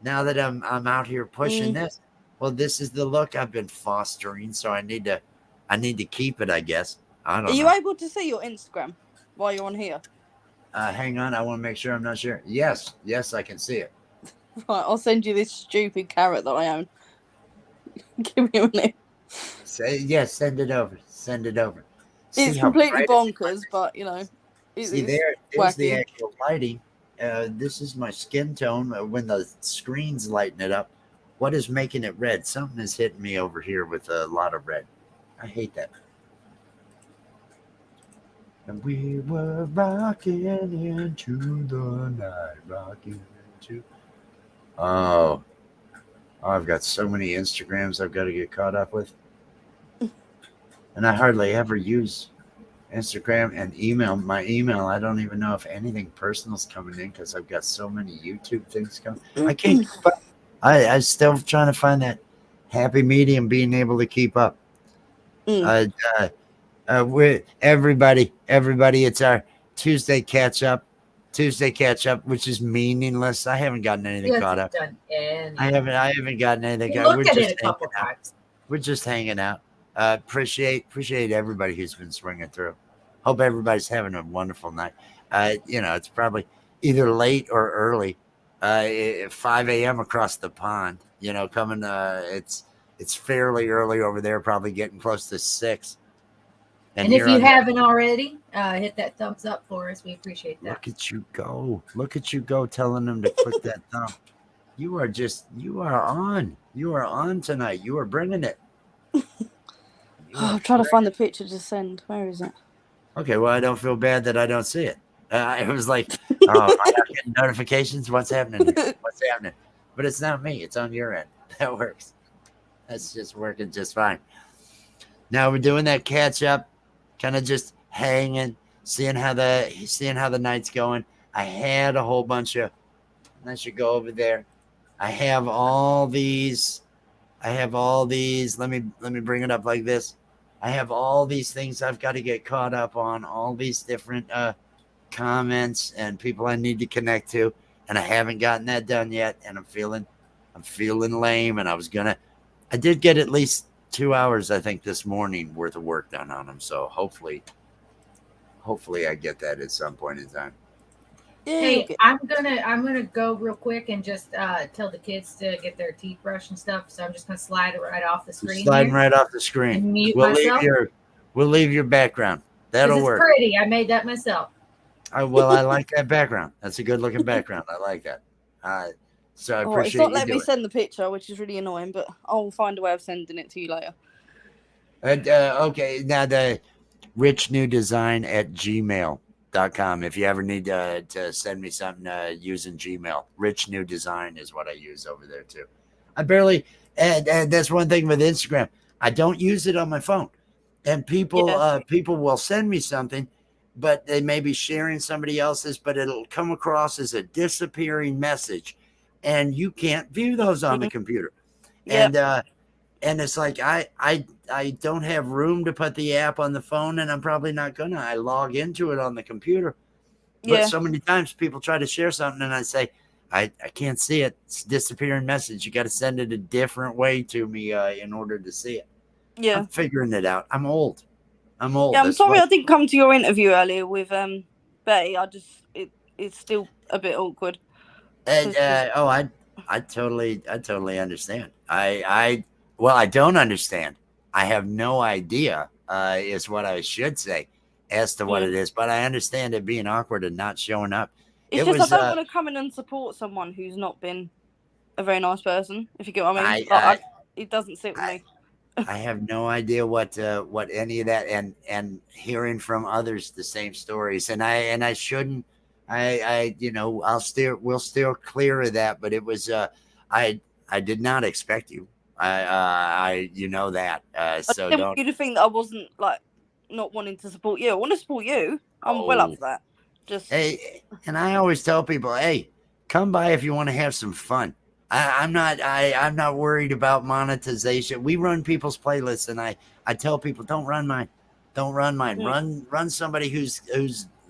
now that I'm out here pushing Mm. this. Well, this is the look I've been fostering, so I need to keep it, I guess. I Are don't you know. able to see your Instagram while you're on here? Hang on, I want to make sure I'm not sure. Yes, I can see it. Right, I'll send you this stupid carrot that I own. Give me a minute. Yes, send it over. Send it over. See It's how completely bright it is? bonkers, but you know, See it's there's the wacky. actual lighting. This is my skin tone when the screen's lighting it up. What is making it red? Something is hitting me over here with a lot of red. I hate that. And we were rocking into the night, rocking into. Oh, I've got so many Instagrams I've got to get caught up with, and I hardly ever use Instagram and email. My email, I don't even know if anything personal's coming in because I've got so many YouTube things coming. I can't keep up. I still trying to find that happy medium, being able to keep up. Mm. With everybody, it's our Tuesday catch up, which is meaningless. I haven't gotten anything caught up. Done anything. I haven't gotten anything. Look at it a couple times. We're just hanging out. Appreciate everybody who's been swinging through. Hope everybody's having a wonderful night. It's probably either late or early. 5 a.m. across the pond. Coming. It's fairly early over there. Probably getting close to 6. And if you haven't already, hit that thumbs up for us. We appreciate that. Look at you go. Look at you go, telling them to click that thumb. You are on. You are on tonight. You are bringing it. I'm trying to find the picture to send. Where is it? Okay, well, I don't feel bad that I don't see it. It was like, am I not getting notifications? What's happening here? What's happening? But it's not me. It's on your end. That works. That's just working just fine. Now we're doing that catch up, kind of just hanging, seeing how the night's going. I had a whole bunch of. I should go over there. I have all these. Let me bring it up like this. I have all these things I've got to get caught up on, all these different comments and people I need to connect to, and I haven't gotten that done yet. And I'm feeling lame. And I did get at least 2 hours, I think, this morning worth of work done on them. So hopefully I get that at some point in time. Hey, I'm gonna go real quick and just tell the kids to get their teeth brushed and stuff. So I'm just gonna slide it right off the screen. Sliding right off the screen. And mute myself. We'll leave your background. That'll work. It's pretty. I made that myself. I like that background. That's a good looking background. I like that. So I appreciate it's not you letting me send the picture, which is really annoying, but I'll find a way of sending it to you later. Okay, now the richnewdesign@gmail.com. If you ever need to send me something using Gmail, Rich New Design is what I use over there too. I barely, and that's one thing with Instagram. I don't use it on my phone, and people will send me something, but they may be sharing somebody else's, but it'll come across as a disappearing message, and you can't view those on the computer. Yep. And it's like I don't have room to put the app on the phone, and I'm probably not gonna. I log into it on the computer, but so many times people try to share something, and I say I can't see it. It's a disappearing message. You got to send it a different way to me in order to see it. Yeah, I'm figuring it out. I'm old. Yeah, I'm sorry I didn't come to your interview earlier with Betty. It's still a bit awkward. I totally understand. I don't understand. I have no idea is what I should say as to what it is, but I understand it being awkward and not showing up. It's just I don't want to come in and support someone who's not been a very nice person, if you get what I mean. It doesn't sit with me. I have no idea what any of that, and hearing from others the same stories, and I shouldn't. We'll steer clear of that, but it was I did not expect you. I that. So I didn't want you to think that I wasn't like not wanting to support you. I want to support you. I'm well up for that. Hey, and I always tell people, hey, come by if you want to have some fun. I'm not worried about monetization. We run people's playlists, and I tell people, don't run mine. Run somebody who's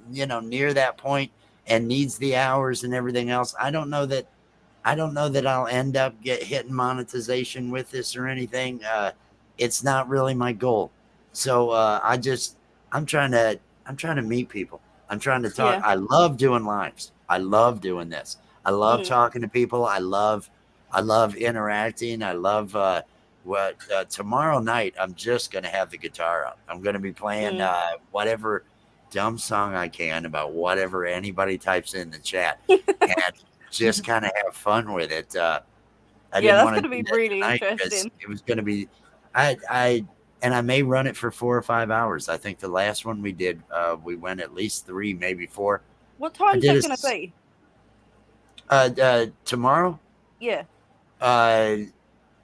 near that point and needs the hours and everything else. I don't know that I don't know that I'll end up hitting monetization with this or anything. It's not really my goal. So I'm trying to meet people. I'm trying to talk. Yeah. I love doing lives. I love doing this. I love talking to people. I love interacting. I love what tomorrow night I'm just gonna have the guitar up. I'm gonna be playing whatever dumb song I can about whatever anybody types in the chat, and just kind of have fun with it. I didn't that's want going to to be do that really tonight because interesting. it was going to be, and I may run it for 4 or 5 hours. I think the last one we did, we went at least 3, maybe 4. What time is that going to be? Tomorrow? Yeah.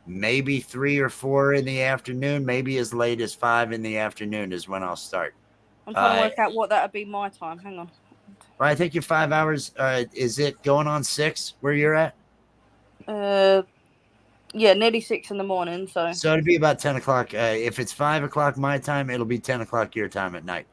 Maybe 3 or 4 in the afternoon, maybe as late as 5 in the afternoon is when I'll start. I'm trying to work out what that would be my time. Hang on. Well, I think you're 5 hours. Is it going on 6 where you're at? Yeah, nearly 6 in the morning. So it'll be about 10 o'clock. If it's 5 o'clock my time, it'll be 10 o'clock your time at night.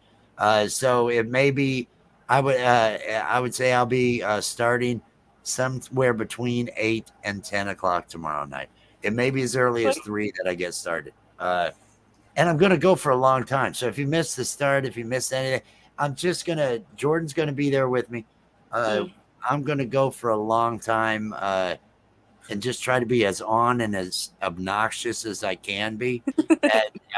So it may be, I would say I'll be starting somewhere between 8 and 10 o'clock tomorrow night. It may be as early as 3 that I get started. And I'm going to go for a long time. So if you missed the start, if you missed anything, Jordan's going to be there with me. I'm going to go for a long time. And just try to be as on and as obnoxious as I can be,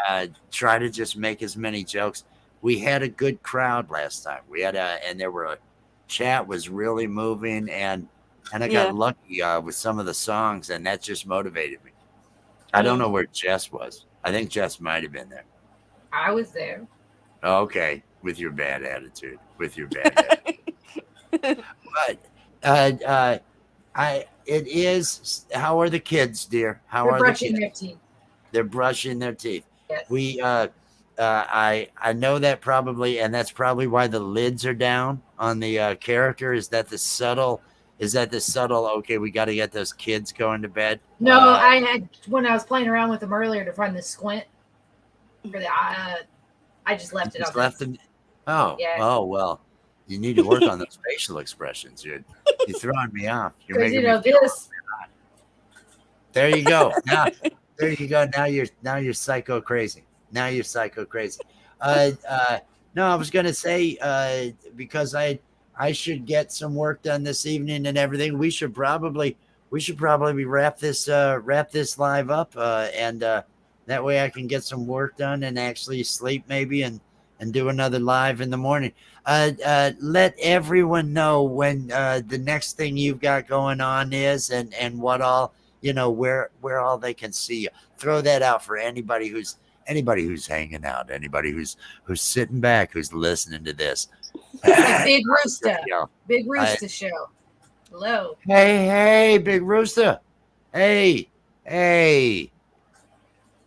and try to just make as many jokes. We had a good crowd last time. And there were chat was really moving, and I got lucky with some of the songs, and that just motivated me. I don't know where Jess was. I think Jess might have been there. I was there. Okay, with your bad attitude. But it is. How are the kids, dear? They're brushing their teeth. They're brushing their teeth. Yes. We I know that probably, and that's probably why the lids are down on the character. Is that the subtle? Okay, we got to get those kids going to bed. No, I had when I was playing around with them earlier to find the squint for the. I just left it. Just left them. Oh, yeah. Oh well. You need to work on those facial expressions. You're throwing me off. You're making me this. There you go. There you go. Now you're psycho crazy. No, I was gonna say because I should get some work done this evening and everything. We should probably wrap this live up and that way I can get some work done and actually sleep maybe and do another live in the morning. Let everyone know when the next thing you've got going on is and what all, where all they can see you. Throw that out for anybody who's hanging out, anybody who's sitting back, who's listening to this. Big Rooster. Big Rooster Show. Hello. Hey, Big Rooster. Hey.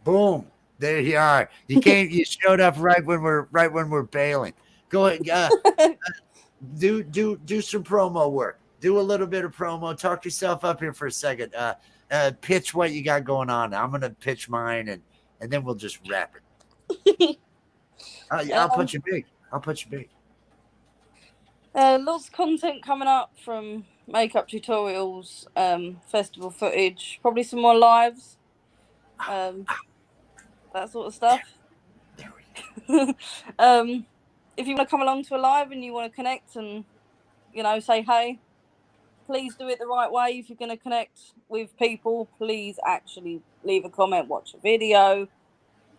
Boom. There you are. You came. You showed up right when we're bailing. Go ahead. Do some promo work. Do a little bit of promo. Talk yourself up here for a second. Pitch what you got going on. I'm gonna pitch mine, and then we'll just wrap it. I'll put you big. Lots of content coming up from makeup tutorials, festival footage, probably some more lives. That sort of stuff. If you want to come along to a live and you want to connect and say hey, please do it the right way. If you're going to connect with people, please actually leave a comment, watch a video.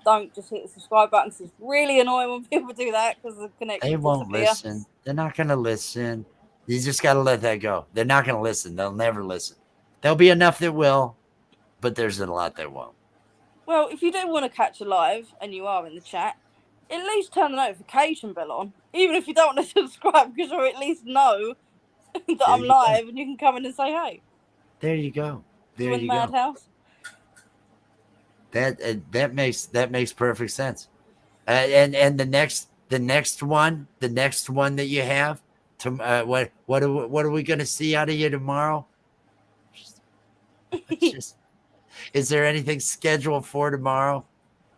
Don't just hit the subscribe button. It's really annoying when people do that because the connection. They won't listen. They're not going to listen. You just got to let that go. They're not going to listen. They'll never listen. There'll be enough that will, but there's a lot that won't. Well, if you do want to catch a live and you are in the chat, at least turn the notification bell on. Even if you don't want to subscribe, because you'll at least know that I'm live and you can come in and say hey. There you go. There you go. Madhouse. That makes perfect sense. And the next one that you have, what are we going to see out of you tomorrow? Is there anything scheduled for tomorrow?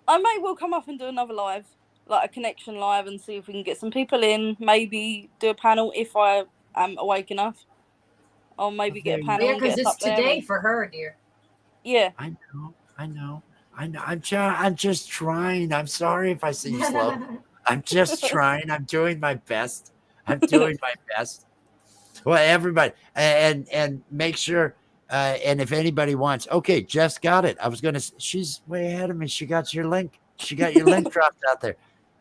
I may well come up and do another live, like a connection live, and see if we can get some people in. Maybe do a panel if I am awake enough. I'll maybe get a Very panel Yeah, and get because us it's up there. today And, for her, dear. yeah. I know. I'm just trying. I'm sorry if I seem slow. I'm just trying. I'm doing my best. I'm doing my best. Well, everybody, and make sure. And if anybody wants, okay, Jess got it. I was gonna. She's way ahead of me. She got your link. She got your link dropped out there.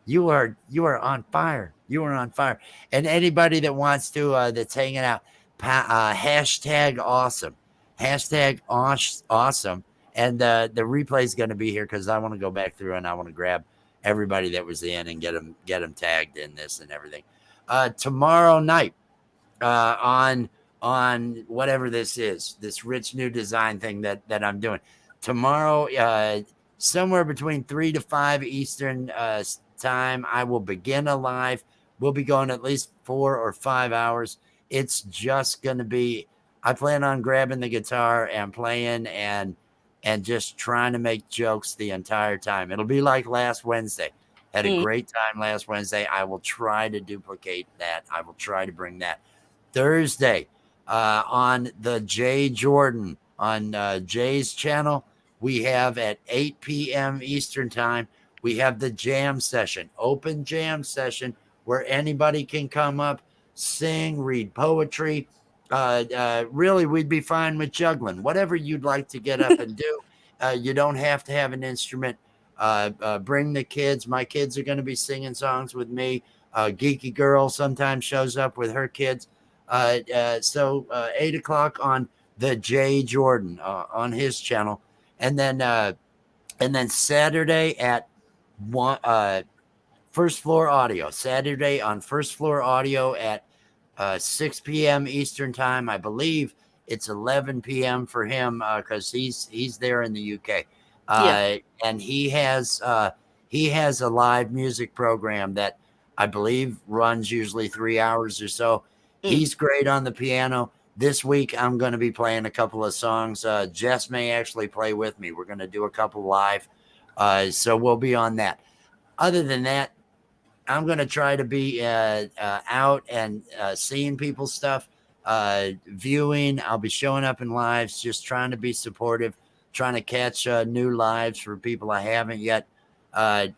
You are on fire. You are on fire. And anybody that wants to, that's hanging out, hashtag awesome, hashtag awesome. And the replay is going to be here because I want to go back through and I want to grab everybody that was in and get them tagged in this and everything. Tomorrow night, on whatever this is, this rich new design thing that I'm doing tomorrow, somewhere between 3 to 5 Eastern time, I will begin a live. We'll be going at least 4 or 5 hours. It's just going to be, I plan on grabbing the guitar and playing and just trying to make jokes the entire time. It'll be like last Wednesday. Had a great time last Wednesday. I will try to duplicate that. I will try to bring that Thursday on the Jay Jordan on Jay's channel. We have at 8 p.m. Eastern time. We have the jam session, open jam session, where anybody can come up, sing, read poetry. Really, we'd be fine with juggling, whatever you'd like to get up and do. You don't have to have an instrument. Bring the kids. My kids are going to be singing songs with me. Geeky Girl sometimes shows up with her kids. So 8 o'clock on the Jay Jordan on his channel, and then Saturday at First Floor Audio. Saturday on First Floor Audio at 6 p.m. Eastern time. I believe it's 11 p.m. for him because he's there in the UK. And he has a live music program that I believe runs usually 3 hours or so. He's great on the piano. This week, I'm going to be playing a couple of songs. Jess may actually play with me. We're going to do a couple live. So we'll be on that. Other than that, I'm going to try to be out and seeing people's stuff, viewing. I'll be showing up in lives, just trying to be supportive, trying to catch new lives for people I haven't yet. I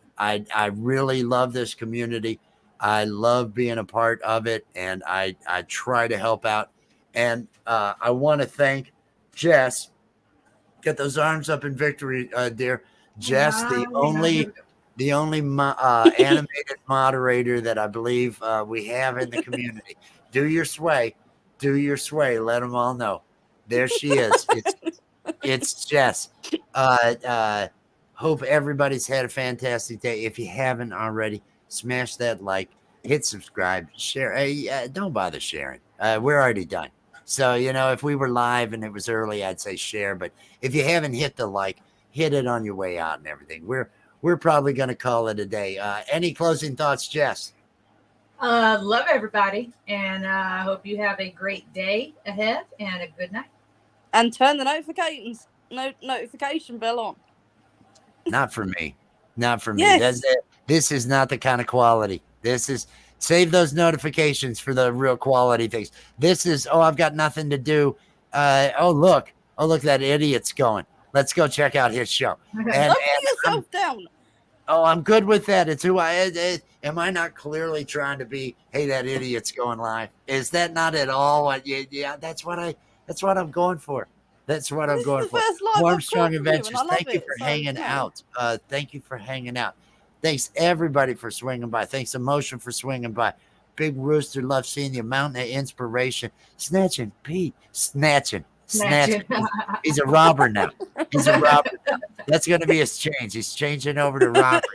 really love this community. I love being a part of it, and I try to help out. And I want to thank Jess. Get those arms up in victory, dear. Jess, the only animated moderator that I believe we have in the community. Do your sway. Let them all know. There she is. It's Jess. Hope everybody's had a fantastic day. If you haven't already, smash that like, hit subscribe, share. Don't bother sharing. We're already done. So, if we were live and it was early, I'd say share. But if you haven't hit the like, hit it on your way out and everything. We're probably going to call it a day. Any closing thoughts, Jess? Love everybody, and I hope you have a great day ahead and a good night. And turn the notification bell on. Not for me. Not for me. Yes. This is not the kind of quality. This is, save those notifications for the real quality things. This is, I've got nothing to do. Look, that idiot's going. Let's go check out his show. Don't put yourself down. I'm good with that. It's who am I not clearly trying to be, hey, that idiot's going live? Is that not at all what that's what I'm going for. That's what I'm going for. Warm Strong Adventures. Thank you for hanging out. Thank you for hanging out. Thanks everybody for swinging by. Thanks Emotion for swinging by. Big Rooster, love seeing you. Mountain of Inspiration. Snatching Pete. Snatching. He's a robber now. That's going to be his change. He's changing over to robber.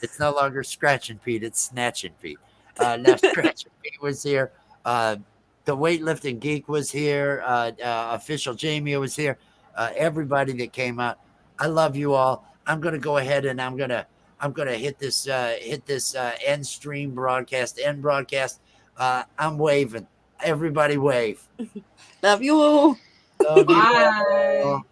It's no longer Scratching Pete. It's Snatching Pete. Now Scratching Pete was here. The Weightlifting Geek was here. Official Jamie was here. Everybody that came out. I love you all. I'm going to go ahead and I'm going to hit this end stream broadcast. End broadcast. I'm waving. Everybody wave. Love you all. Love you all.